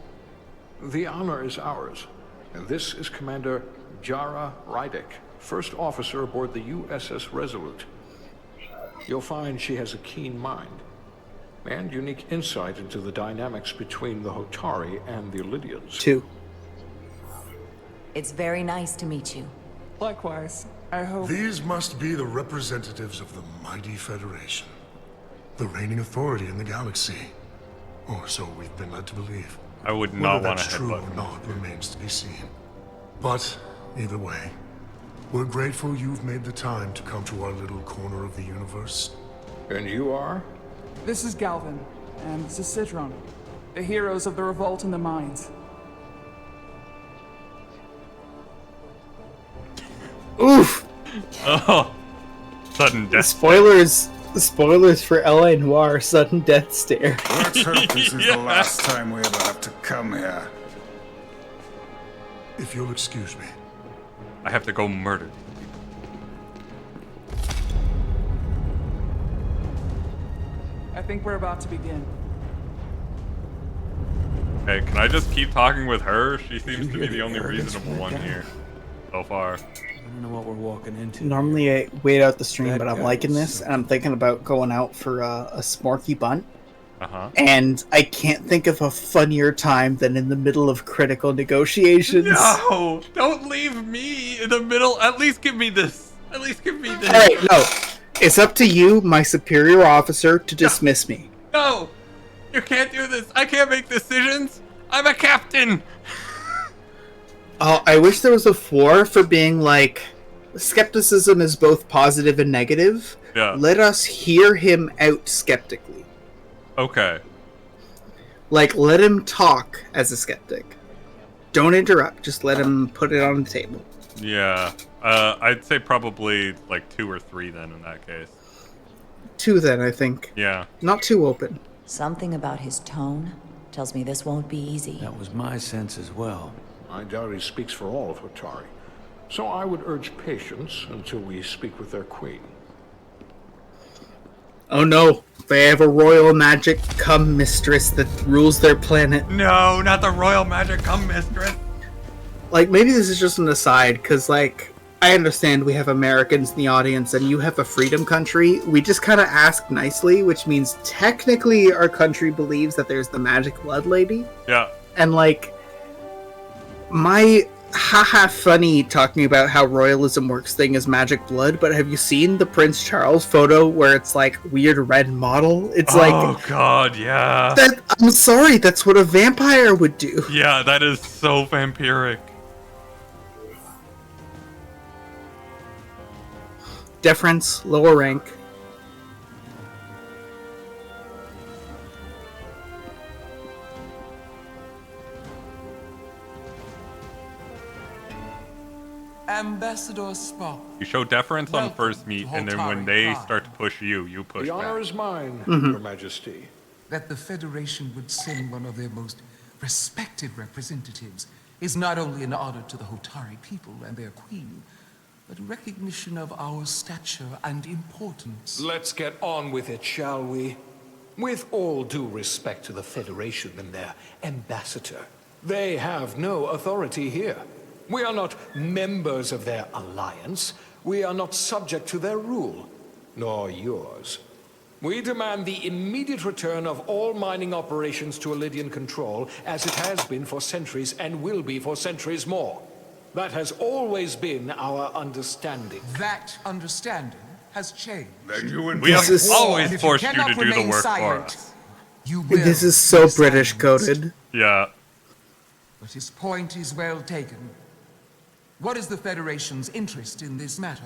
Speaker 18: The honor is ours, and this is Commander Jara Rydick, first officer aboard the USS Resolute. You'll find she has a keen mind, and unique insight into the dynamics between the Hotari and the Illydians.
Speaker 1: 2.
Speaker 5: It's very nice to meet you.
Speaker 19: Likewise, I hope...
Speaker 20: These must be the representatives of the mighty Federation. The reigning authority in the galaxy. Or so we've been led to believe.
Speaker 2: I would not
Speaker 20: Whether
Speaker 2: want to
Speaker 20: that's true or
Speaker 2: headbutt.
Speaker 20: not remains to be seen. But, either way, we're grateful you've made the time to come to our little corner of the universe.
Speaker 18: And you are?
Speaker 19: This is Galvin, and this is Sidron, the heroes of the revolt in the mines.
Speaker 1: Oof!
Speaker 2: Oh, sudden death.
Speaker 1: Spoilers for L.A. Noire, sudden death stare.
Speaker 9: Let's hope this is the last time we ever have to come here.
Speaker 20: If you'll excuse me.
Speaker 2: I have to go murder.
Speaker 19: I think we're about to begin.
Speaker 2: Hey, can I just keep talking with her? She seems to be the only reasonable one here so far.
Speaker 3: I don't know what we're walking into.
Speaker 1: Normally I wait out the stream,
Speaker 3: That
Speaker 1: but I'm
Speaker 3: guy
Speaker 1: liking
Speaker 3: was
Speaker 1: this, and I'm thinking about going out for a Smorky Bunt.
Speaker 2: Uh-huh.
Speaker 1: And I can't think of a funnier time than in the middle of critical negotiations.
Speaker 2: No! Don't leave me in the middle. At least give me this. At least give me this.
Speaker 1: Alright, no. It's up to you, my superior officer, to dismiss me.
Speaker 2: No! You can't do this. I can't make decisions. I'm a captain.
Speaker 1: I wish there was a floor for being like, skepticism is both positive and negative.
Speaker 2: Yeah.
Speaker 1: Let us hear him out skeptically.
Speaker 2: Okay.
Speaker 1: Like, let him talk as a skeptic. Don't interrupt. Just let him put it on the table.
Speaker 2: Yeah. I'd say probably like 2 or 3 then in that case.
Speaker 1: 2 then, I think.
Speaker 2: Yeah.
Speaker 1: Not too open.
Speaker 5: Something about his tone tells me this won't be easy.
Speaker 3: That was my sense as well.
Speaker 18: I doubt he speaks for all of Hotari. So I would urge patience until we speak with their queen.
Speaker 1: Oh no, they have a royal magic come mistress that rules their planet.
Speaker 2: No, not the royal magic come mistress.
Speaker 1: Like, maybe this is just an aside, because, like, I understand we have Americans in the audience and you have a freedom country. We just kind of ask nicely, which means technically our country believes that there's the magic blood lady.
Speaker 2: Yeah.
Speaker 1: And, like, my haha funny talking about how royalism works thing is magic blood, but have you seen the Prince Charles photo where it's like weird red model? It's like,
Speaker 2: oh god, yeah.
Speaker 1: I'm sorry, that's what a vampire would do.
Speaker 2: Yeah, that is so vampiric.
Speaker 1: Deference, lower rank.
Speaker 19: Ambassador Spock.
Speaker 2: You show deference on first meet, and then when they start to push you, you push
Speaker 18: The honor
Speaker 2: back.
Speaker 18: is mine,
Speaker 1: Mm-hmm.
Speaker 18: Your Majesty.
Speaker 19: That the Federation would send one of their most respected representatives is not only an honor to the Hotari people and their queen, but recognition of our stature and importance.
Speaker 18: Let's get on with it, shall we? With all due respect to the Federation and their ambassador, they have no authority here. We are not members of their alliance. We are not subject to their rule, nor yours. We demand the immediate return of all mining operations to Elydian control, as it has been for centuries and will be for centuries more. That has always been our understanding.
Speaker 19: That understanding has changed.
Speaker 2: We have always forced you to do the work for us.
Speaker 1: This is so British coded.
Speaker 2: Yeah.
Speaker 19: But his point is well taken. What is the Federation's interest in this matter?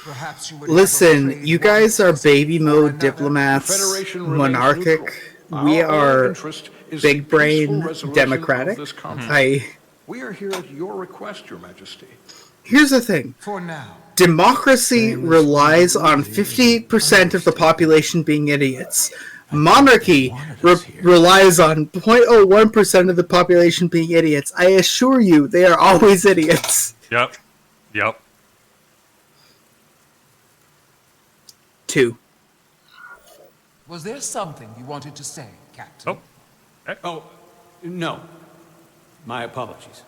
Speaker 19: Perhaps you would
Speaker 1: Listen, you guys are baby mode diplomats, monarchic. We are big brain, democratic.
Speaker 18: We are here at your request, Your Majesty.
Speaker 1: Here's the thing.
Speaker 19: For now.
Speaker 1: Democracy relies on 58% of the population being idiots. Monarchy relies on 0.01% of the population being idiots. I assure you, they are always idiots.
Speaker 2: Yep. Yep.
Speaker 1: 2.
Speaker 19: Was there something you wanted to say, Captain?
Speaker 3: Oh, no. My apologies.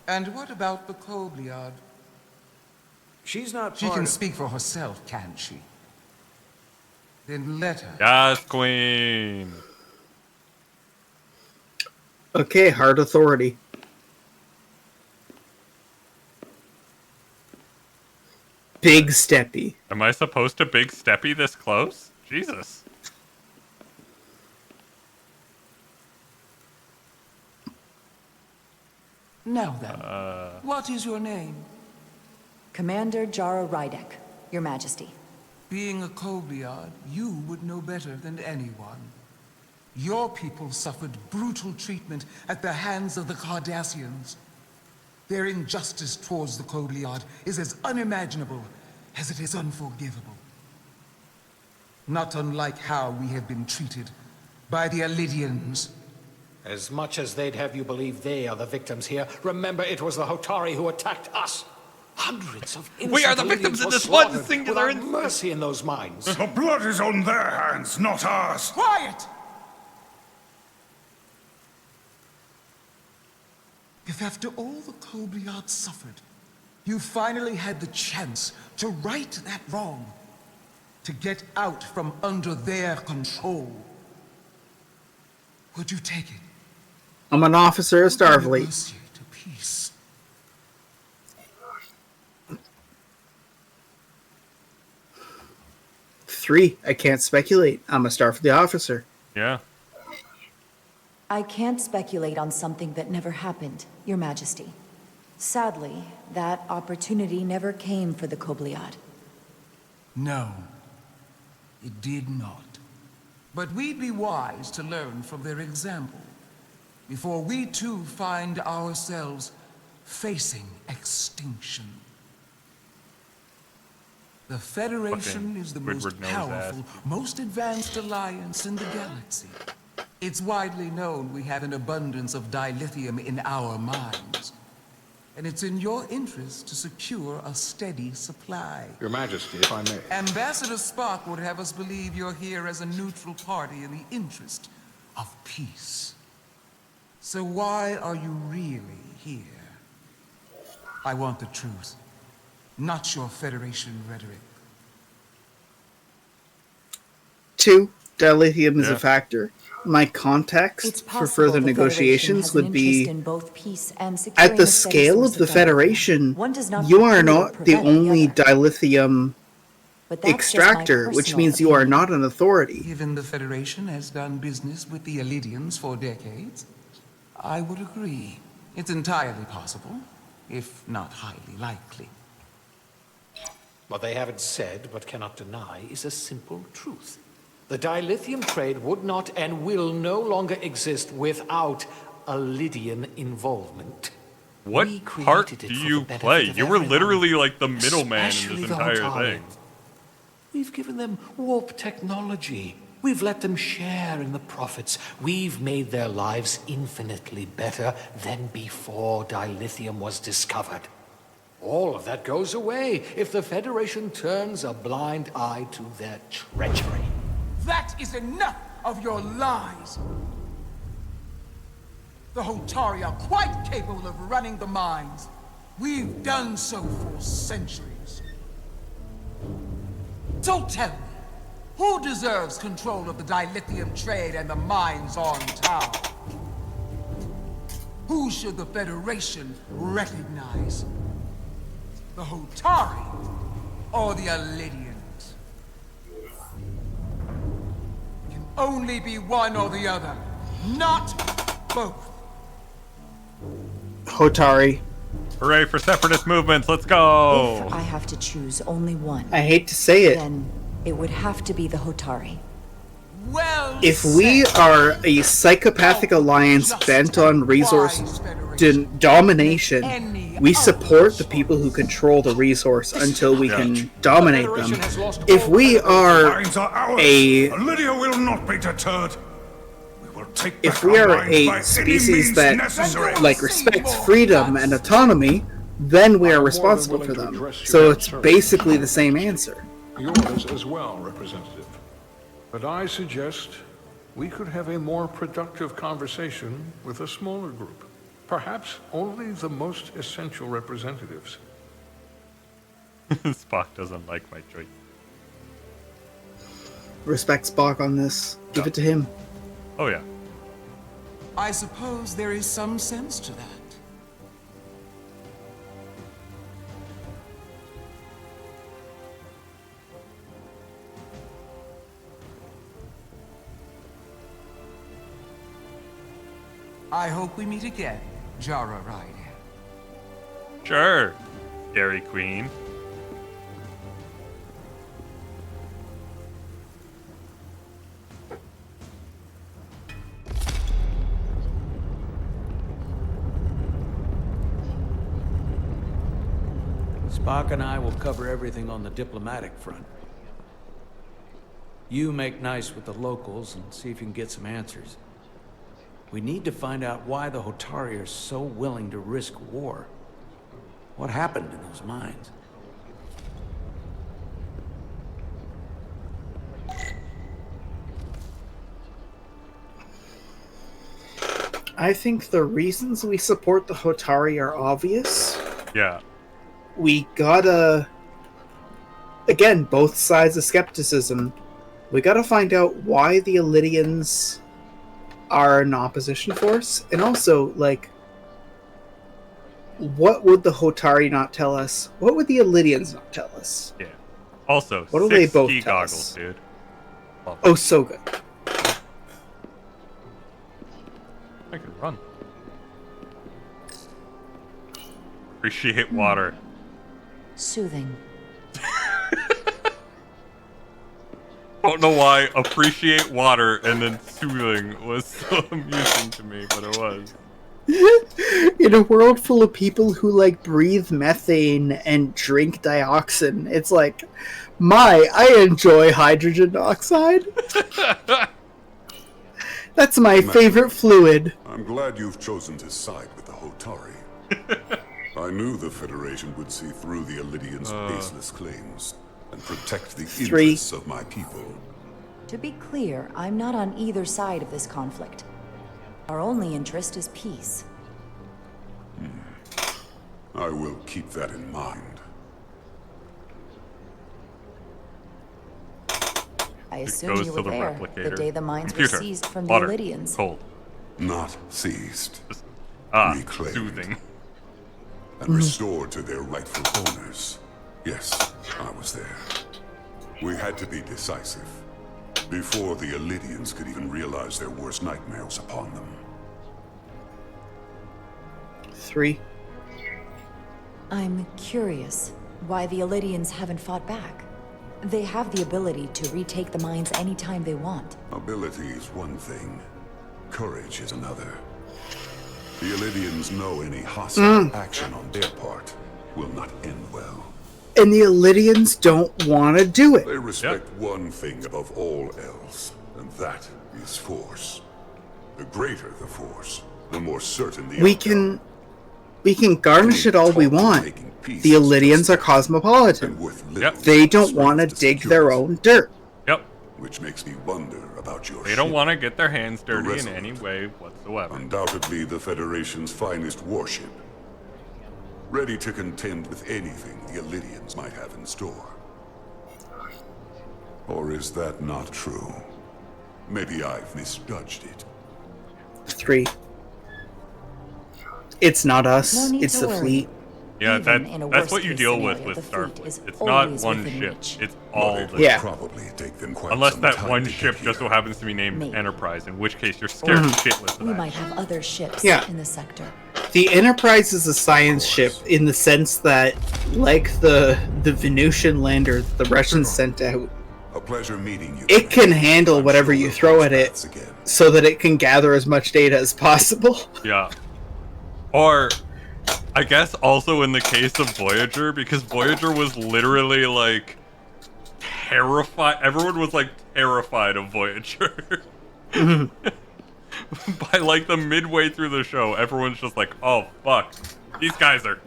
Speaker 11: And what about the Kobliad?
Speaker 3: She's not
Speaker 11: She
Speaker 3: part
Speaker 11: can
Speaker 3: of...
Speaker 11: speak for herself, can't she? Then let her.
Speaker 2: Yes, Queen.
Speaker 1: Okay, hard authority. Big steppy.
Speaker 2: Am I supposed to big steppy this close? Jesus.
Speaker 11: Now then, what is your name?
Speaker 5: Commander Jara Rydek, Your Majesty.
Speaker 11: Being a Kobliad, you would know better than anyone. Your people suffered brutal treatment at the hands of the Cardassians. Their injustice towards the Kobliad is as unimaginable as it is unforgivable. Not unlike how we have been treated by the Elydians.
Speaker 17: As much as they'd have you believe they are the victims here, remember it was the Hotari who attacked us. Hundreds of innocent
Speaker 2: We are the
Speaker 17: Elydians
Speaker 2: victims in
Speaker 17: were
Speaker 2: this one
Speaker 17: slaughtered
Speaker 2: singular
Speaker 17: without mercy in those mines.
Speaker 20: The blood is on their hands, not ours.
Speaker 11: Quiet! If after all the Kobliad suffered, you finally had the chance to right that wrong, to get out from under their control, would you take it?
Speaker 1: I'm an officer of Starfleet.
Speaker 11: Negotiate a peace.
Speaker 1: Three, I can't speculate. I'm a Starfleet officer.
Speaker 2: Yeah.
Speaker 5: I can't speculate on something that never happened, Your Majesty. Sadly, that opportunity never came for the Kobliad.
Speaker 19: No, it did not. But we'd be wise to learn from their example before we too find ourselves facing extinction. The Federation is the most powerful, most advanced alliance in the galaxy. It's widely known we have an abundance of dilithium in our mines. And it's in your interest to secure a steady supply.
Speaker 18: Your Majesty, if I may.
Speaker 19: Ambassador Spock would have us believe you're here as a neutral party in the interest of peace. So why are you really here? I want the truth, not your Federation rhetoric.
Speaker 1: 2. Dilithium is a factor. My context for further negotiations would be, at the scale of the Federation, you are not the only dilithium extractor, which means you are not an authority.
Speaker 19: Given the Federation has done business with the Elidians for decades, I would agree. It's entirely possible, if not highly likely.
Speaker 21: What they haven't said, but cannot deny, is a simple truth. The dilithium trade would not and will no longer exist without Elidian involvement.
Speaker 2: What part do you play? You were literally like the middleman in this entire thing.
Speaker 21: We've given them warp technology. We've let them share in the profits. We've made their lives infinitely better than before dilithium was discovered. All of that goes away if the Federation turns a blind eye to their treachery.
Speaker 19: That is enough of your lies! The Hotari are quite capable of running the mines. We've done so for centuries. So tell me, who deserves control of the dilithium trade and the mines on Tau? Who should the Federation recognize? The Hotari or the Elidians? It can only be one or the other, not both.
Speaker 1: Hotari.
Speaker 2: Hooray for separatist movements, let's go!
Speaker 5: If I have to choose only one,
Speaker 1: I hate to say it,
Speaker 5: then it would have to be the Hotari.
Speaker 19: Well
Speaker 1: if we are a psychopathic alliance bent on resource domination, we support the people who control the resource until we can dominate them. If we are
Speaker 20: Lydia will not be deterred.
Speaker 1: if we are a species that respects freedom and autonomy, then we are responsible for them. So it's basically the same answer.
Speaker 18: Yours as well, Representative. But I suggest we could have a more productive conversation with a smaller group. Perhaps only the most essential representatives.
Speaker 2: Spock doesn't like my choice.
Speaker 1: Respect Spock on this. Give it to him.
Speaker 2: Oh yeah.
Speaker 19: I suppose there is some sense to that. I hope we meet again, Jara Ryder.
Speaker 2: Sure, Dairy Queen.
Speaker 3: Spock and I will cover everything on the diplomatic front. You make nice with the locals and see if you can get some answers. We need to find out why the Hotari are so willing to risk war. What happened in those mines?
Speaker 1: I think the reasons we support the Hotari are obvious.
Speaker 2: Yeah.
Speaker 1: We gotta... Again, both sides of skepticism. We gotta find out why the Elidians are an opposition force, and also, what would the Hotari not tell us? What would the Elidians not tell us?
Speaker 2: Yeah. Also,
Speaker 1: what do
Speaker 2: 6
Speaker 1: they both
Speaker 2: ski
Speaker 1: tell
Speaker 2: goggles,
Speaker 1: us?
Speaker 2: dude.
Speaker 1: Oh, so good.
Speaker 2: I can run. Appreciate water.
Speaker 5: Soothing.
Speaker 2: Don't know why appreciate water and then soothing was so amusing to me, but it was.
Speaker 1: In a world full of people who like breathe methane and drink dioxin, it's like, I enjoy hydrogen oxide. That's my favorite fluid.
Speaker 15: I'm glad you've chosen to side with the Hotari. I knew the Federation would see through the Elydians' baseless claims and protect the interests of my people.
Speaker 5: To be clear, I'm not on either side of this conflict. Our only interest is peace.
Speaker 15: I will keep that in mind.
Speaker 5: I assume you were there the day the mines were seized from the Elydians.
Speaker 2: Cold.
Speaker 15: Not seized. Reclaimed.
Speaker 2: Soothing.
Speaker 15: And restored to their rightful owners. Yes, I was there. We had to be decisive. Before the Elydians could even realize their worst nightmares upon them.
Speaker 1: 3.
Speaker 5: I'm curious why the Elydians haven't fought back. They have the ability to retake the mines anytime they want.
Speaker 15: Ability is one thing. Courage is another. The Elydians know any hostile action on their part will not end well.
Speaker 1: And the Elydians don't want to do it.
Speaker 15: They respect one thing above all else, and that is force. The greater the force, the more certain the outcome.
Speaker 1: We can garnish it all we want. The Elydians are cosmopolitan. They don't want to dig their own dirt.
Speaker 2: Yep.
Speaker 15: Which makes me wonder about your
Speaker 2: They don't want to get their hands dirty in any way whatsoever.
Speaker 15: Undoubtedly the Federation's finest warship. Ready to contend with anything the Elydians might have in store. Or is that not true? Maybe I've misjudged it.
Speaker 1: 3. It's not us, it's the fleet.
Speaker 2: Yeah, that's what you deal with Starfleet. It's not one ship. It's all the
Speaker 1: ships.
Speaker 15: Probably take them quite
Speaker 2: Unless
Speaker 15: some
Speaker 2: that
Speaker 15: time
Speaker 2: one
Speaker 15: to
Speaker 2: ship
Speaker 15: get
Speaker 2: just so
Speaker 15: here.
Speaker 2: happens to be named Enterprise, in which case you're scared shitless of
Speaker 5: We
Speaker 2: that.
Speaker 5: might have other ships in the sector.
Speaker 1: The Enterprise is a science ship in the sense that, like the Venusian lander the Russians sent out,
Speaker 15: A pleasure meeting you.
Speaker 1: it can handle whatever you throw at it so that it can gather as much data as possible.
Speaker 2: Yeah. Or, I guess also in the case of Voyager, because Voyager was literally like terrified. Everyone was like terrified of Voyager. By like the midway through the show, everyone's just like, "Oh fuck, these guys are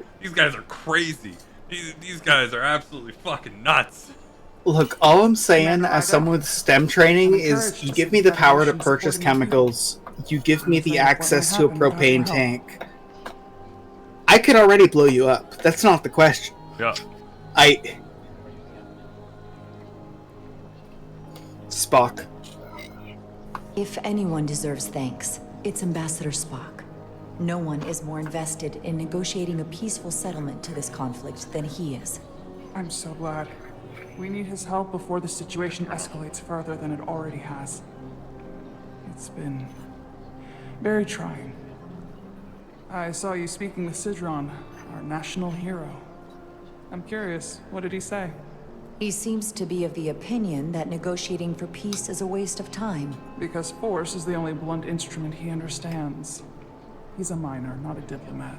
Speaker 2: crazy. These guys are absolutely fucking nuts."
Speaker 1: Look, all I'm saying as someone with STEM training is you give me the power to purchase chemicals, you give me the access to a propane tank. I could already blow you up. That's not the question.
Speaker 2: Yeah.
Speaker 1: Spock.
Speaker 5: If anyone deserves thanks, it's Ambassador Spock. No one is more invested in negotiating a peaceful settlement to this conflict than he is.
Speaker 22: I'm so glad. We need his help before the situation escalates further than it already has. It's been very trying. I saw you speaking with Sidron, our national hero. I'm curious, what did he say?
Speaker 5: He seems to be of the opinion that negotiating for peace is a waste of time.
Speaker 22: Because force is the only blunt instrument he understands. He's a miner, not a diplomat.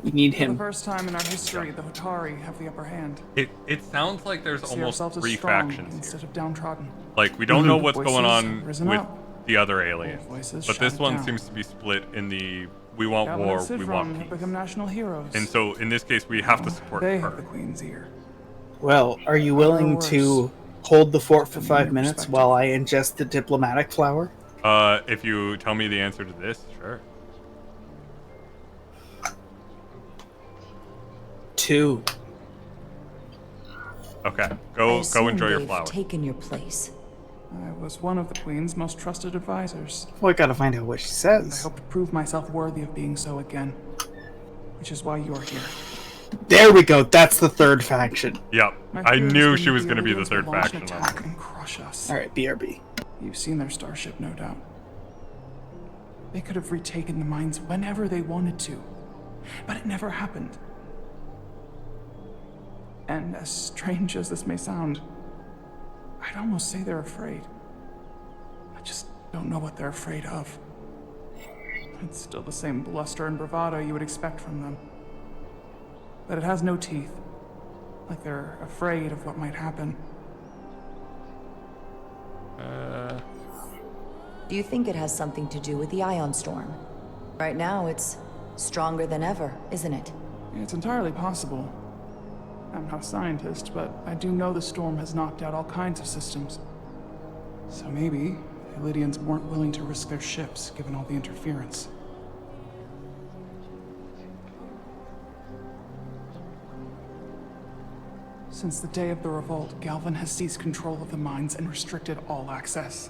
Speaker 1: We need
Speaker 22: For
Speaker 1: him.
Speaker 22: the first time in our history, the Hotari have the upper hand.
Speaker 2: It sounds like there's
Speaker 22: See
Speaker 2: almost
Speaker 22: ourselves as
Speaker 2: 3
Speaker 22: strong
Speaker 2: factions
Speaker 22: instead
Speaker 2: here.
Speaker 22: of downtrodden.
Speaker 2: Like we don't know what's
Speaker 22: Voices
Speaker 2: going on
Speaker 22: have risen
Speaker 2: with
Speaker 22: up.
Speaker 2: the other aliens,
Speaker 22: voices
Speaker 2: but this
Speaker 22: shouted
Speaker 2: one
Speaker 22: down.
Speaker 2: seems to be split in the we want
Speaker 22: Calvin
Speaker 2: war,
Speaker 22: and
Speaker 2: we
Speaker 22: Sidron
Speaker 2: want
Speaker 22: have
Speaker 2: peace.
Speaker 22: become national heroes.
Speaker 2: And so in this case, we have to support
Speaker 22: They
Speaker 2: her.
Speaker 22: have the Queen's ear.
Speaker 1: Well, are you willing to hold the fort for 5 minutes while I ingest the diplomatic flower?
Speaker 2: If you tell me the answer to this, sure.
Speaker 1: 2.
Speaker 2: Okay, go enjoy your
Speaker 5: they've
Speaker 2: flower.
Speaker 5: taken your place.
Speaker 22: I was one of the Queen's most trusted advisors.
Speaker 1: Well, I gotta find out what she
Speaker 22: And I
Speaker 1: says.
Speaker 22: hope to prove myself worthy of being so again. Which is why you're here.
Speaker 1: There we go. That's the third faction.
Speaker 2: Yep,
Speaker 22: My
Speaker 2: I
Speaker 22: fear is
Speaker 2: knew
Speaker 22: that
Speaker 2: she was
Speaker 22: the
Speaker 2: going to be the
Speaker 22: Elydians
Speaker 2: third
Speaker 22: will launch an
Speaker 2: faction.
Speaker 22: attack and crush us.
Speaker 1: All right, BRB.
Speaker 22: You've seen their starship, no doubt. They could have retaken the mines whenever they wanted to, but it never happened. And as strange as this may sound, I'd almost say they're afraid. I just don't know what they're afraid of. It's still the same bluster and bravado you would expect from them. But it has no teeth, like they're afraid of what might happen.
Speaker 5: Do you think it has something to do with the ion storm? Right now, it's stronger than ever, isn't it?
Speaker 22: It's entirely possible. I'm not a scientist, but I do know the storm has knocked out all kinds of systems. So maybe the Lydians weren't willing to risk their ships, given all the interference. Since the day of the revolt, Galvin has seized control of the mines and restricted all access.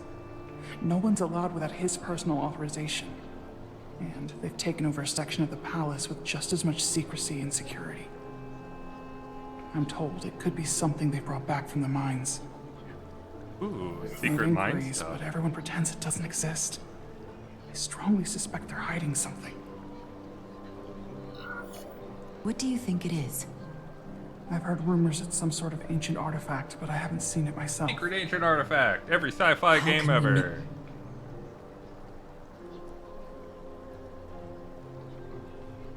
Speaker 22: No one's allowed without his personal authorization. And they've taken over a section of the palace with just as much secrecy and security. I'm told it could be something they brought back from the mines.
Speaker 2: Ooh,
Speaker 22: Made
Speaker 2: secret mine
Speaker 22: inquiries,
Speaker 2: stuff.
Speaker 22: but everyone pretends it doesn't exist. I strongly suspect they're hiding something.
Speaker 5: What do you think it is?
Speaker 22: I've heard rumors it's some sort of ancient artifact, but I haven't seen it myself.
Speaker 2: Secret ancient artifact. Every sci-fi game ever.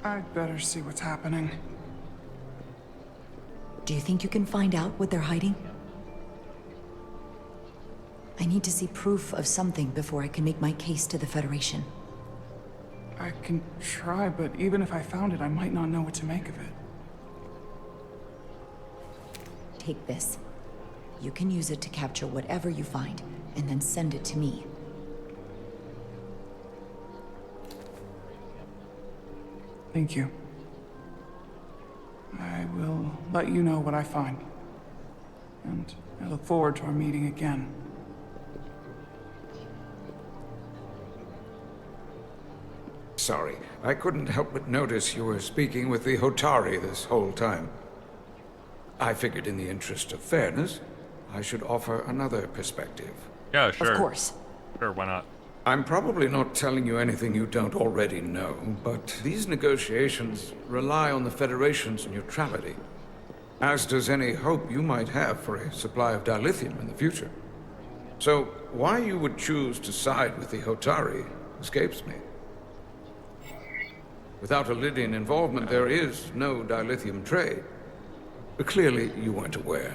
Speaker 22: I'd better see what's happening.
Speaker 5: Do you think you can find out what they're hiding? I need to see proof of something before I can make my case to the Federation.
Speaker 22: I can try, but even if I found it, I might not know what to make of it.
Speaker 5: Take this. You can use it to capture whatever you find, and then send it to me.
Speaker 22: Thank you. I will let you know what I find. And I look forward to our meeting again.
Speaker 4: Sorry, I couldn't help but notice you were speaking with the Hotari this whole time. I figured in the interest of fairness, I should offer another perspective.
Speaker 2: Yeah, sure.
Speaker 5: Of course.
Speaker 2: Sure, why not?
Speaker 4: I'm probably not telling you anything you don't already know, but these negotiations rely on the Federation's neutrality, as does any hope you might have for a supply of dilithium in the future. So, why you would choose to side with the Hotari escapes me. Without a Lydian involvement, there is no dilithium trade. But clearly, you weren't aware.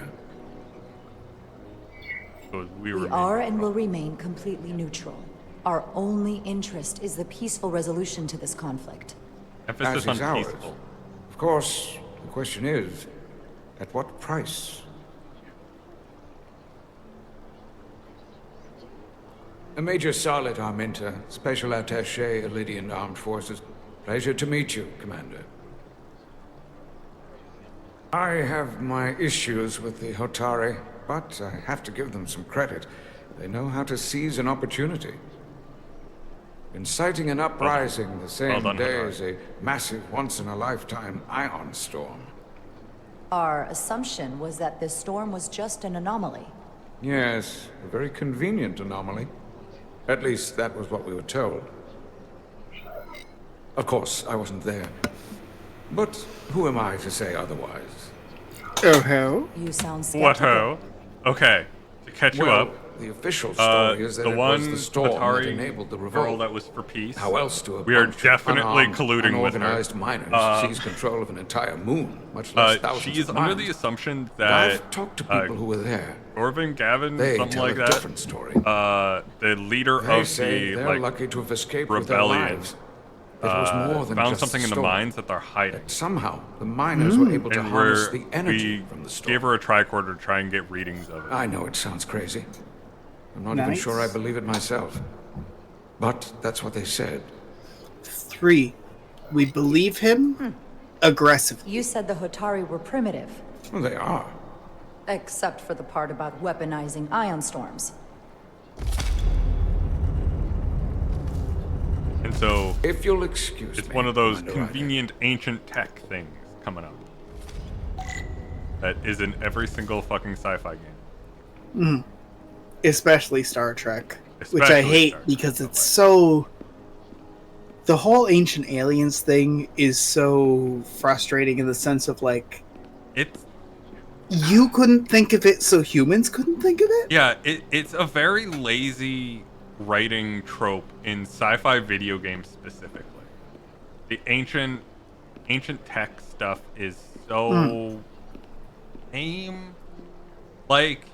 Speaker 5: We are and will remain completely neutral. Our only interest is the peaceful resolution to this conflict.
Speaker 2: Emphasis
Speaker 4: As is
Speaker 2: on
Speaker 4: ours.
Speaker 2: peaceful.
Speaker 4: Of course, the question is, at what price? Major Salit Arminta, Special Attaché, Lydian Armed Forces. Pleasure to meet you, Commander. I have my issues with the Hotari, but I have to give them some credit. They know how to seize an opportunity. Inciting an uprising the same day as a massive, once-in-a-lifetime ion storm.
Speaker 5: Our assumption was that this storm was just an anomaly.
Speaker 4: Yes, a very convenient anomaly. At least that was what we were told. Of course, I wasn't there. But who am I to say otherwise?
Speaker 1: Oh ho.
Speaker 5: You sound
Speaker 2: What
Speaker 5: skeptical.
Speaker 2: ho? Okay, to catch you
Speaker 4: Well,
Speaker 2: up.
Speaker 4: the official story is that
Speaker 2: the
Speaker 4: it
Speaker 2: one
Speaker 4: was the storm that
Speaker 2: Atari
Speaker 4: enabled the
Speaker 2: girl
Speaker 4: revolt.
Speaker 2: that was for peace.
Speaker 4: How else do a
Speaker 2: we are
Speaker 4: bunch of
Speaker 2: definitely
Speaker 4: unarmed,
Speaker 2: colluding with her.
Speaker 4: unorganized miners seize control of an entire moon, much less thousands
Speaker 2: She is
Speaker 4: of
Speaker 2: under
Speaker 4: miles?
Speaker 2: the assumption
Speaker 4: And
Speaker 2: that
Speaker 4: I've talked to people who were there.
Speaker 2: Orvin Gavin,
Speaker 4: They
Speaker 2: something
Speaker 4: tell
Speaker 2: like
Speaker 4: a
Speaker 2: that.
Speaker 4: different story.
Speaker 2: The leader
Speaker 4: They
Speaker 2: of
Speaker 4: say
Speaker 2: the
Speaker 4: they're lucky to have escaped with their
Speaker 2: rebellion.
Speaker 4: lives. That it was more than
Speaker 2: found
Speaker 4: just
Speaker 2: something
Speaker 4: a
Speaker 2: in the
Speaker 4: storm.
Speaker 2: mines that they're hiding.
Speaker 4: That somehow the miners were able to
Speaker 2: And
Speaker 4: harness
Speaker 2: we're-
Speaker 4: the energy
Speaker 2: we
Speaker 4: from the storm.
Speaker 2: gave her a tricorder to try and get readings of it.
Speaker 4: I know it sounds crazy. I'm not even
Speaker 1: Nice.
Speaker 4: sure I believe it myself. But that's what they said.
Speaker 1: 3. We believe him aggressively.
Speaker 5: You said the Hotari were primitive.
Speaker 4: Well, they are.
Speaker 5: Except for the part about weaponizing ion storms.
Speaker 2: And so,
Speaker 4: if you'll excuse
Speaker 2: it's
Speaker 4: me,
Speaker 2: one of those
Speaker 4: Commander Ryder.
Speaker 2: convenient ancient tech things coming up. That is in every single fucking sci-fi game.
Speaker 1: Especially Star Trek. Which I
Speaker 2: Especially
Speaker 1: hate
Speaker 2: Star Trek,
Speaker 1: because it's so the whole Ancient Aliens thing is so frustrating in the sense of, like,
Speaker 2: It's
Speaker 1: you couldn't think of it, so humans couldn't think of it?
Speaker 2: Yeah, it's a very lazy writing trope in sci-fi video games specifically. The ancient tech stuff is so lame. Like,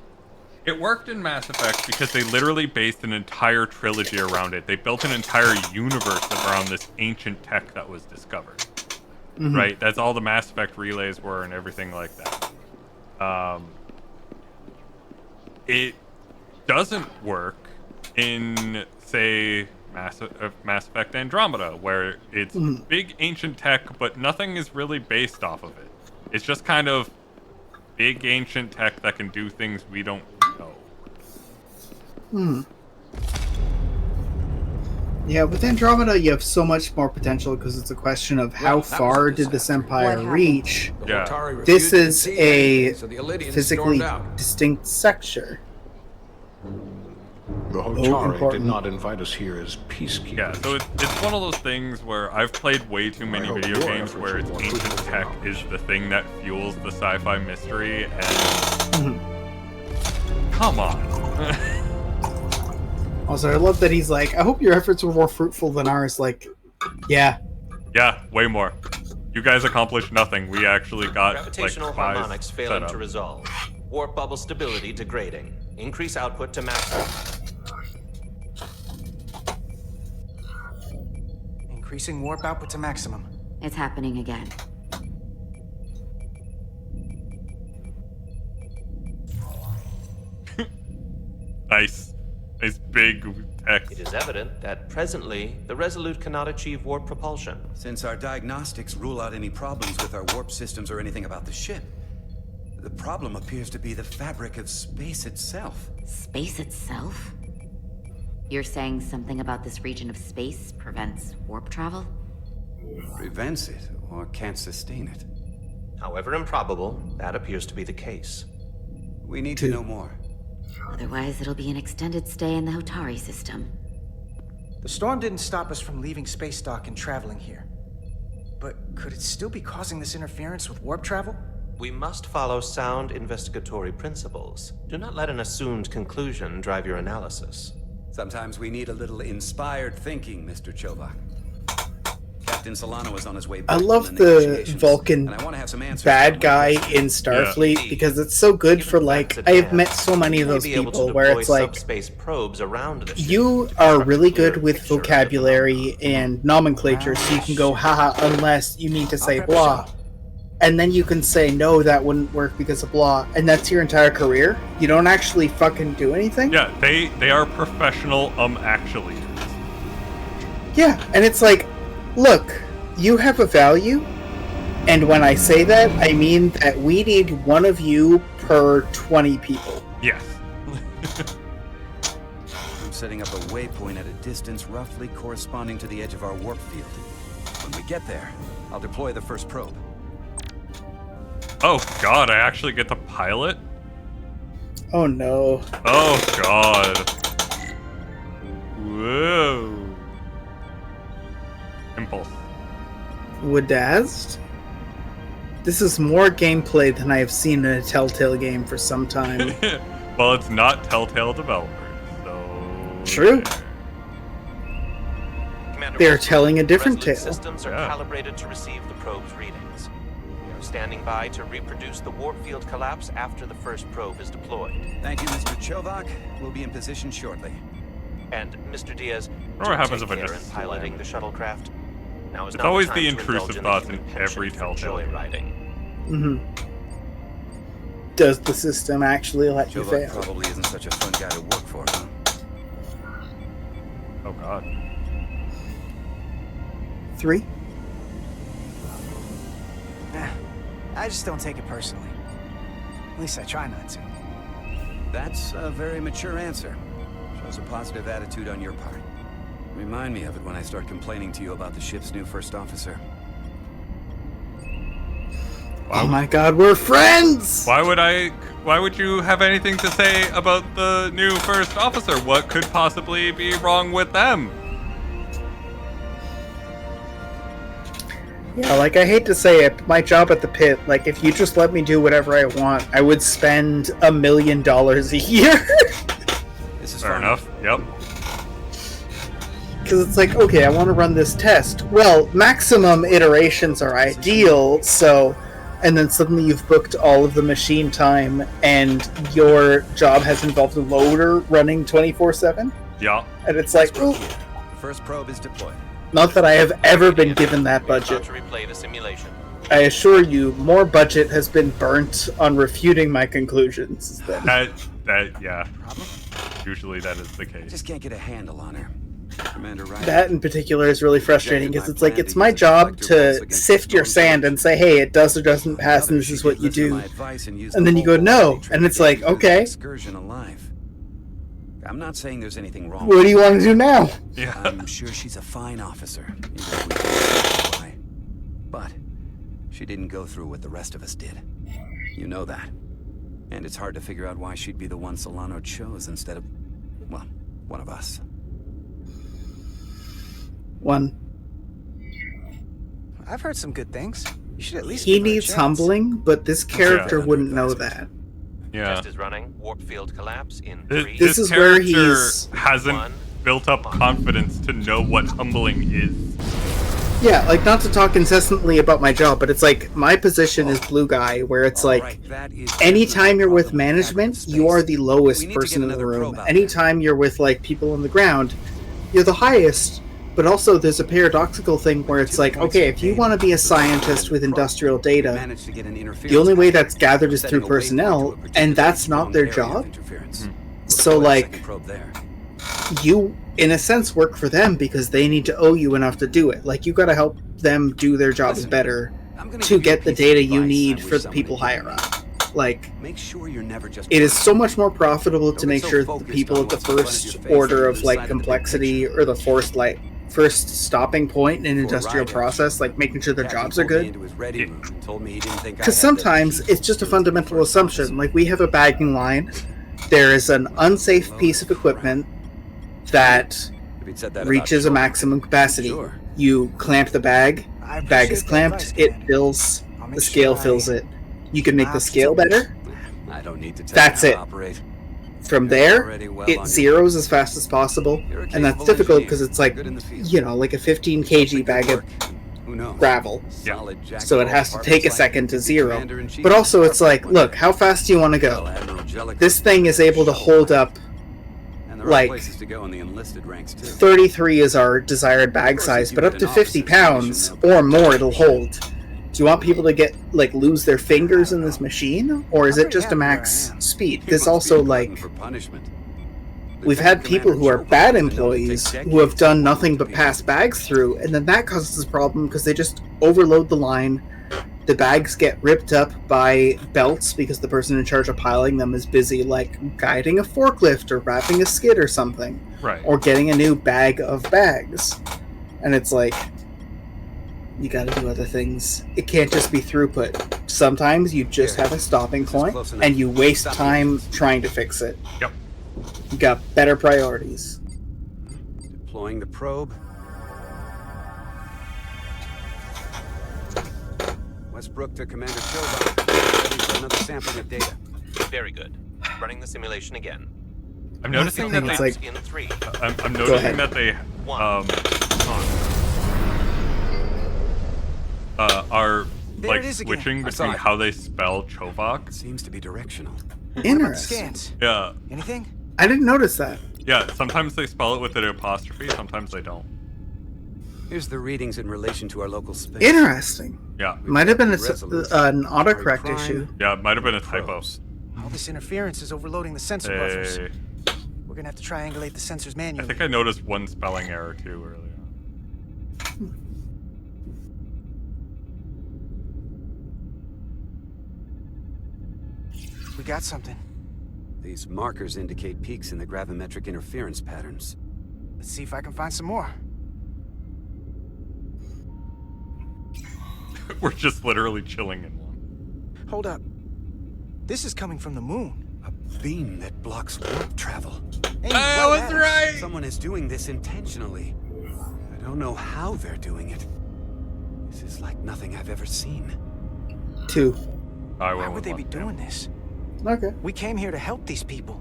Speaker 2: it worked in Mass Effect because they literally based an entire trilogy around it. They built an entire universe around this ancient tech that was discovered. Right? That's all the Mass Effect relays were and everything like that. It doesn't work in, say, Mass Effect Andromeda, where it's big ancient tech, but nothing is really based off of it. It's just kind of big ancient tech that can do things we don't know.
Speaker 1: Yeah, with Andromeda, you have so much more potential because it's a question of how far did this empire reach.
Speaker 2: Yeah.
Speaker 1: This is a physically distinct sector.
Speaker 18: The Hotari did not invite us here as peacekeepers.
Speaker 2: Yeah, so it's one of those things where I've played way too many video games where it's ancient tech is the thing that fuels the sci-fi mystery, and come on.
Speaker 1: Also, I love that he's like, I hope your efforts were more fruitful than ours. Like, yeah.
Speaker 2: Yeah, way more. You guys accomplished nothing. We actually got
Speaker 7: Gravitational
Speaker 2: like
Speaker 7: harmonics
Speaker 2: set
Speaker 7: failing
Speaker 2: up.
Speaker 7: to resolve. Warp bubble stability degrading. Increase output to maximum.
Speaker 10: Increasing warp output to maximum.
Speaker 12: It's happening again.
Speaker 2: Nice. Nice big text.
Speaker 7: It is evident that presently the Resolute cannot achieve warp propulsion.
Speaker 6: Since our diagnostics rule out any problems with our warp systems or anything about the ship, the problem appears to be the fabric of space itself.
Speaker 12: Space itself? You're saying something about this region of space prevents warp travel?
Speaker 6: Prevents it, or can't sustain it.
Speaker 7: However improbable, that appears to be the case.
Speaker 6: We need to know more.
Speaker 12: Otherwise, it'll be an extended stay in the Hotari system.
Speaker 10: The storm didn't stop us from leaving space dock and traveling here. But could it still be causing this interference with warp travel?
Speaker 7: We must follow sound investigatory principles. Do not let an assumed conclusion drive your analysis.
Speaker 6: Sometimes we need a little inspired thinking, Mr. Chovak. Captain Solano is on his way back.
Speaker 1: I love the Vulcan
Speaker 6: and I want to have some answers
Speaker 1: bad guy in Starfleet because it's so good for, like, I have met so many of those people where it's like,
Speaker 7: subspace probes around the ship.
Speaker 1: you are really good with vocabulary and nomenclature, so you can go, haha, unless you mean to say blah. And then you can say, no, that wouldn't work because of blah. And that's your entire career? You don't actually fucking do anything?
Speaker 2: Yeah, they are professional actually.
Speaker 1: Yeah, and it's like, look, you have a value, and when I say that, I mean that we need one of you per 20 people.
Speaker 2: Yes.
Speaker 6: I'm setting up a waypoint at a distance roughly corresponding to the edge of our warp field. When we get there, I'll deploy the first probe.
Speaker 2: Oh god, I actually get to pilot?
Speaker 1: Oh no.
Speaker 2: Oh god. Whoa. Impulse.
Speaker 1: Wadazed? This is more gameplay than I have seen in a Telltale game for some time.
Speaker 2: Well, it's not Telltale developers, so...
Speaker 1: True.
Speaker 7: Commander
Speaker 1: They're
Speaker 7: Wilson,
Speaker 1: telling a different
Speaker 7: Resolute
Speaker 1: tale.
Speaker 7: Systems are calibrated to receive the probe's readings. We are standing by to reproduce the warp field collapse after the first probe is deployed.
Speaker 6: Thank you, Mr. Chovak. We'll be in position shortly.
Speaker 7: And, Mr. Diaz,
Speaker 2: What happens if I
Speaker 7: take care
Speaker 2: just
Speaker 7: in piloting the shuttlecraft? Now is
Speaker 2: It's
Speaker 7: not
Speaker 2: always
Speaker 7: the
Speaker 2: the
Speaker 7: time to
Speaker 2: intrusive
Speaker 7: indulge in
Speaker 2: thoughts
Speaker 7: the
Speaker 2: in
Speaker 7: human
Speaker 2: every
Speaker 7: penchant for
Speaker 2: Telltale game.
Speaker 7: joyriding.
Speaker 1: Does the system actually let you
Speaker 6: Chovak
Speaker 1: fail?
Speaker 6: probably isn't such a fun guy to work for, huh?
Speaker 2: Oh god.
Speaker 1: 3?
Speaker 10: I just don't take it personally. At least I try not to.
Speaker 6: That's a very mature answer. Shows a positive attitude on your part. Remind me of it when I start complaining to you about the ship's new first officer.
Speaker 1: Oh my god, we're friends!
Speaker 2: Why would you have anything to say about the new first officer? What could possibly be wrong with them?
Speaker 1: Yeah, like, I hate to say it, my job at the pit, like, if you just let me do whatever I want, I would spend $1 million a year.
Speaker 3: This is
Speaker 2: Fair enough. Yep.
Speaker 1: Because it's like, okay, I want to run this test. Well, maximum iterations are ideal, so... And then suddenly you've booked all of the machine time, and your job has involved a loader running 24/7?
Speaker 2: Yeah.
Speaker 1: And it's like, ooh.
Speaker 3: The first probe is deployed.
Speaker 1: Not that I have ever been given that budget. I assure you, more budget has been burnt on refuting my conclusions.
Speaker 2: Yeah. Usually that is the case.
Speaker 3: Just can't get a handle on her. Commander Ryder.
Speaker 1: That in particular is really frustrating because it's like, it's my job to sift your sand and say, hey, it does or doesn't pass and this is what you do. And then you go, no. And it's like, okay.
Speaker 3: Excursion alive. I'm not saying there's anything wrong.
Speaker 1: What do you want to do now?
Speaker 2: Yeah.
Speaker 3: I'm sure she's a fine officer. But she didn't go through what the rest of us did. You know that. And it's hard to figure out why she'd be the one Solano chose instead of, well, one of us.
Speaker 1: One.
Speaker 10: I've heard some good things. You should at least
Speaker 1: He
Speaker 10: give her a
Speaker 1: needs
Speaker 10: chance.
Speaker 1: humbling, but this character wouldn't know that.
Speaker 2: Yeah.
Speaker 7: Test is running. Warp field collapse in
Speaker 2: This,
Speaker 7: 3.
Speaker 1: This is
Speaker 2: character
Speaker 1: where he's-
Speaker 2: hasn't built up confidence to know what humbling is.
Speaker 1: Yeah, like, not to talk incessantly about my job, but it's like, my position is blue guy, where it's like, anytime you're with management, you are the lowest person in the room. Anytime you're with, like, people on the ground, you're the highest. But also, there's a paradoxical thing where it's like, okay, if you want to be a scientist with industrial data, the only way that's gathered is through personnel, and that's not their job. So, like, you, in a sense, work for them because they need to owe you enough to do it. Like, you gotta help them do their jobs better to get the data you need for the people higher up. Like, it is so much more profitable to make sure that the people at the first order of, like, complexity, or the first stopping point in an industrial process, like making sure their jobs are good. Because sometimes it's just a fundamental assumption. Like, we have a bagging line, there is an unsafe piece of equipment that reaches a maximum capacity. You clamp the bag is clamped, it fills, the scale fills it. You can make the scale better. That's it. From there, it zeros as fast as possible, and that's difficult because it's like, you know, like a 15 kg bag of gravel. So it has to take a second to zero. But also it's like, look, how fast do you want to go? This thing is able to hold up, like, 33 is our desired bag size, but up to 50 pounds or more it'll hold. Do you want people to get, like, lose their fingers in this machine? Or is it just a max speed? This also, like, we've had people who are bad employees who have done nothing but pass bags through, and then that causes a problem because they just overload the line. The bags get ripped up by belts because the person in charge of piling them is busy, like, guiding a forklift or wrapping a skid or something.
Speaker 2: Right.
Speaker 1: Or getting a new bag of bags. And it's like, you gotta do other things. It can't just be throughput. Sometimes you just have a stopping point, and you waste time trying to fix it.
Speaker 2: Yep.
Speaker 1: You got better priorities.
Speaker 3: Deploying the probe. Westbrook to Commander Chobot. Ready for another sampling of data.
Speaker 7: Very good. Running the simulation again.
Speaker 2: I'm noticing that they,
Speaker 1: like,
Speaker 7: in 3.
Speaker 2: I'm noticing that they are, like, switching between how they spell Chovok.
Speaker 3: Seems to be directional.
Speaker 1: Interesting.
Speaker 2: Yeah.
Speaker 10: Anything?
Speaker 1: I didn't notice that.
Speaker 2: Yeah, sometimes they spell it with an apostrophe, sometimes they don't.
Speaker 3: Here's the readings in relation to our local space.
Speaker 1: Interesting.
Speaker 2: Yeah.
Speaker 1: Might have been an autocorrect issue.
Speaker 2: Yeah, it might have been a typo.
Speaker 10: All this interference is overloading the sensor buffers.
Speaker 2: Hey.
Speaker 10: We're gonna have to triangulate the sensors
Speaker 2: I
Speaker 10: manually.
Speaker 2: think I noticed one spelling error too earlier.
Speaker 10: We got something.
Speaker 3: These markers indicate peaks in the gravimetric interference patterns.
Speaker 10: Let's see if I can find some more.
Speaker 2: We're just literally chilling in one.
Speaker 10: Hold up. This is coming from the moon.
Speaker 3: A beam that blocks warp travel.
Speaker 10: I was
Speaker 3: right! Someone is doing this intentionally. I don't know how they're doing it.
Speaker 6: This is like nothing I've ever seen.
Speaker 1: 2.
Speaker 10: Why would they be doing this?
Speaker 1: Okay.
Speaker 10: We came here to help these people.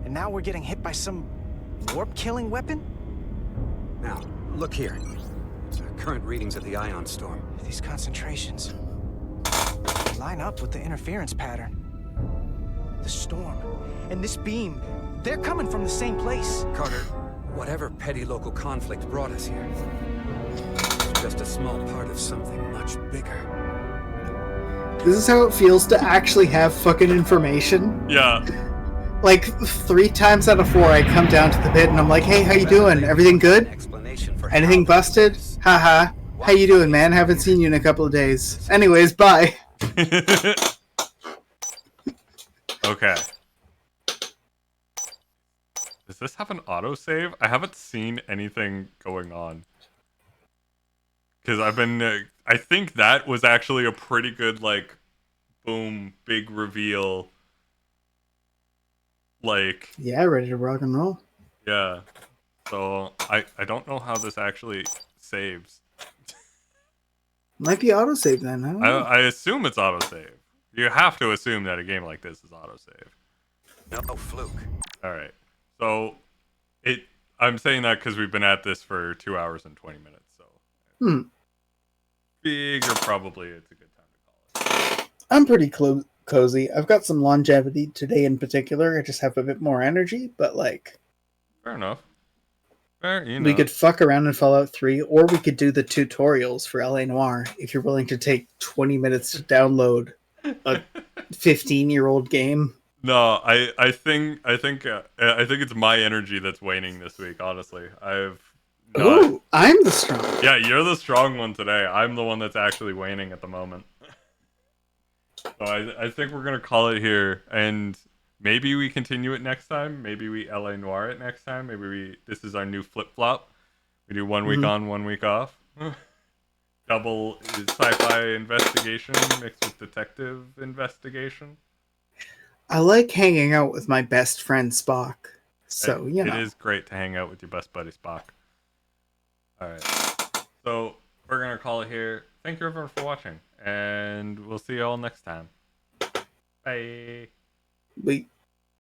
Speaker 10: And now we're getting hit by some warp-killing weapon?
Speaker 6: Now, look here. It's current readings of the ion storm.
Speaker 10: These concentrations line up with the interference pattern. The storm and this beam, they're coming from the same place.
Speaker 6: Carter, whatever petty local conflict brought us here, it's just a small part of something much bigger.
Speaker 1: This is how it feels to actually have fucking information.
Speaker 2: Yeah.
Speaker 1: Like 3 times out of 4, I come down to the pit and I'm like, "Hey, how you doing? Everything good? Anything busted? Haha. How you doing, man? Haven't seen you in a couple of days. Anyways, bye."
Speaker 2: Okay. Does this have an autosave? I haven't seen anything going on. Because I've been... I think that was actually a pretty good, like, boom, big reveal. Like...
Speaker 1: Yeah, ready to rock and roll.
Speaker 2: Yeah. So, I don't know how this actually saves.
Speaker 1: Might be autosave then, huh?
Speaker 2: I assume it's autosave. You have to assume that a game like this is autosave.
Speaker 6: No fluke.
Speaker 2: Alright. So, I'm saying that because we've been at this for 2 hours and 20 minutes, so... Figure probably it's a good time to call it.
Speaker 1: I'm pretty cozy. I've got some longevity today in particular. I just have a bit more energy, but like...
Speaker 2: Fair enough. Fair, you know.
Speaker 1: We could fuck around in Fallout 3, or we could do the tutorials for LA Noire if you're willing to take 20 minutes to download a 15-year-old game.
Speaker 2: No, I think it's my energy that's waning this week, honestly.
Speaker 1: Ooh, I'm the strong.
Speaker 2: Yeah, you're the strong one today. I'm the one that's actually waning at the moment. So I think we're gonna call it here, and maybe we continue it next time. Maybe we LA Noire it next time. Maybe this is our new flip-flop. We do 1 week on, 1 week off. Double sci-fi investigation mixed with detective investigation.
Speaker 1: I like hanging out with my best friend Spock. So, you know.
Speaker 2: It is great to hang out with your best buddy Spock. Alright. So, we're going to call it here. Thank you everyone for watching. And we'll see you all next time. Bye.
Speaker 1: Bye.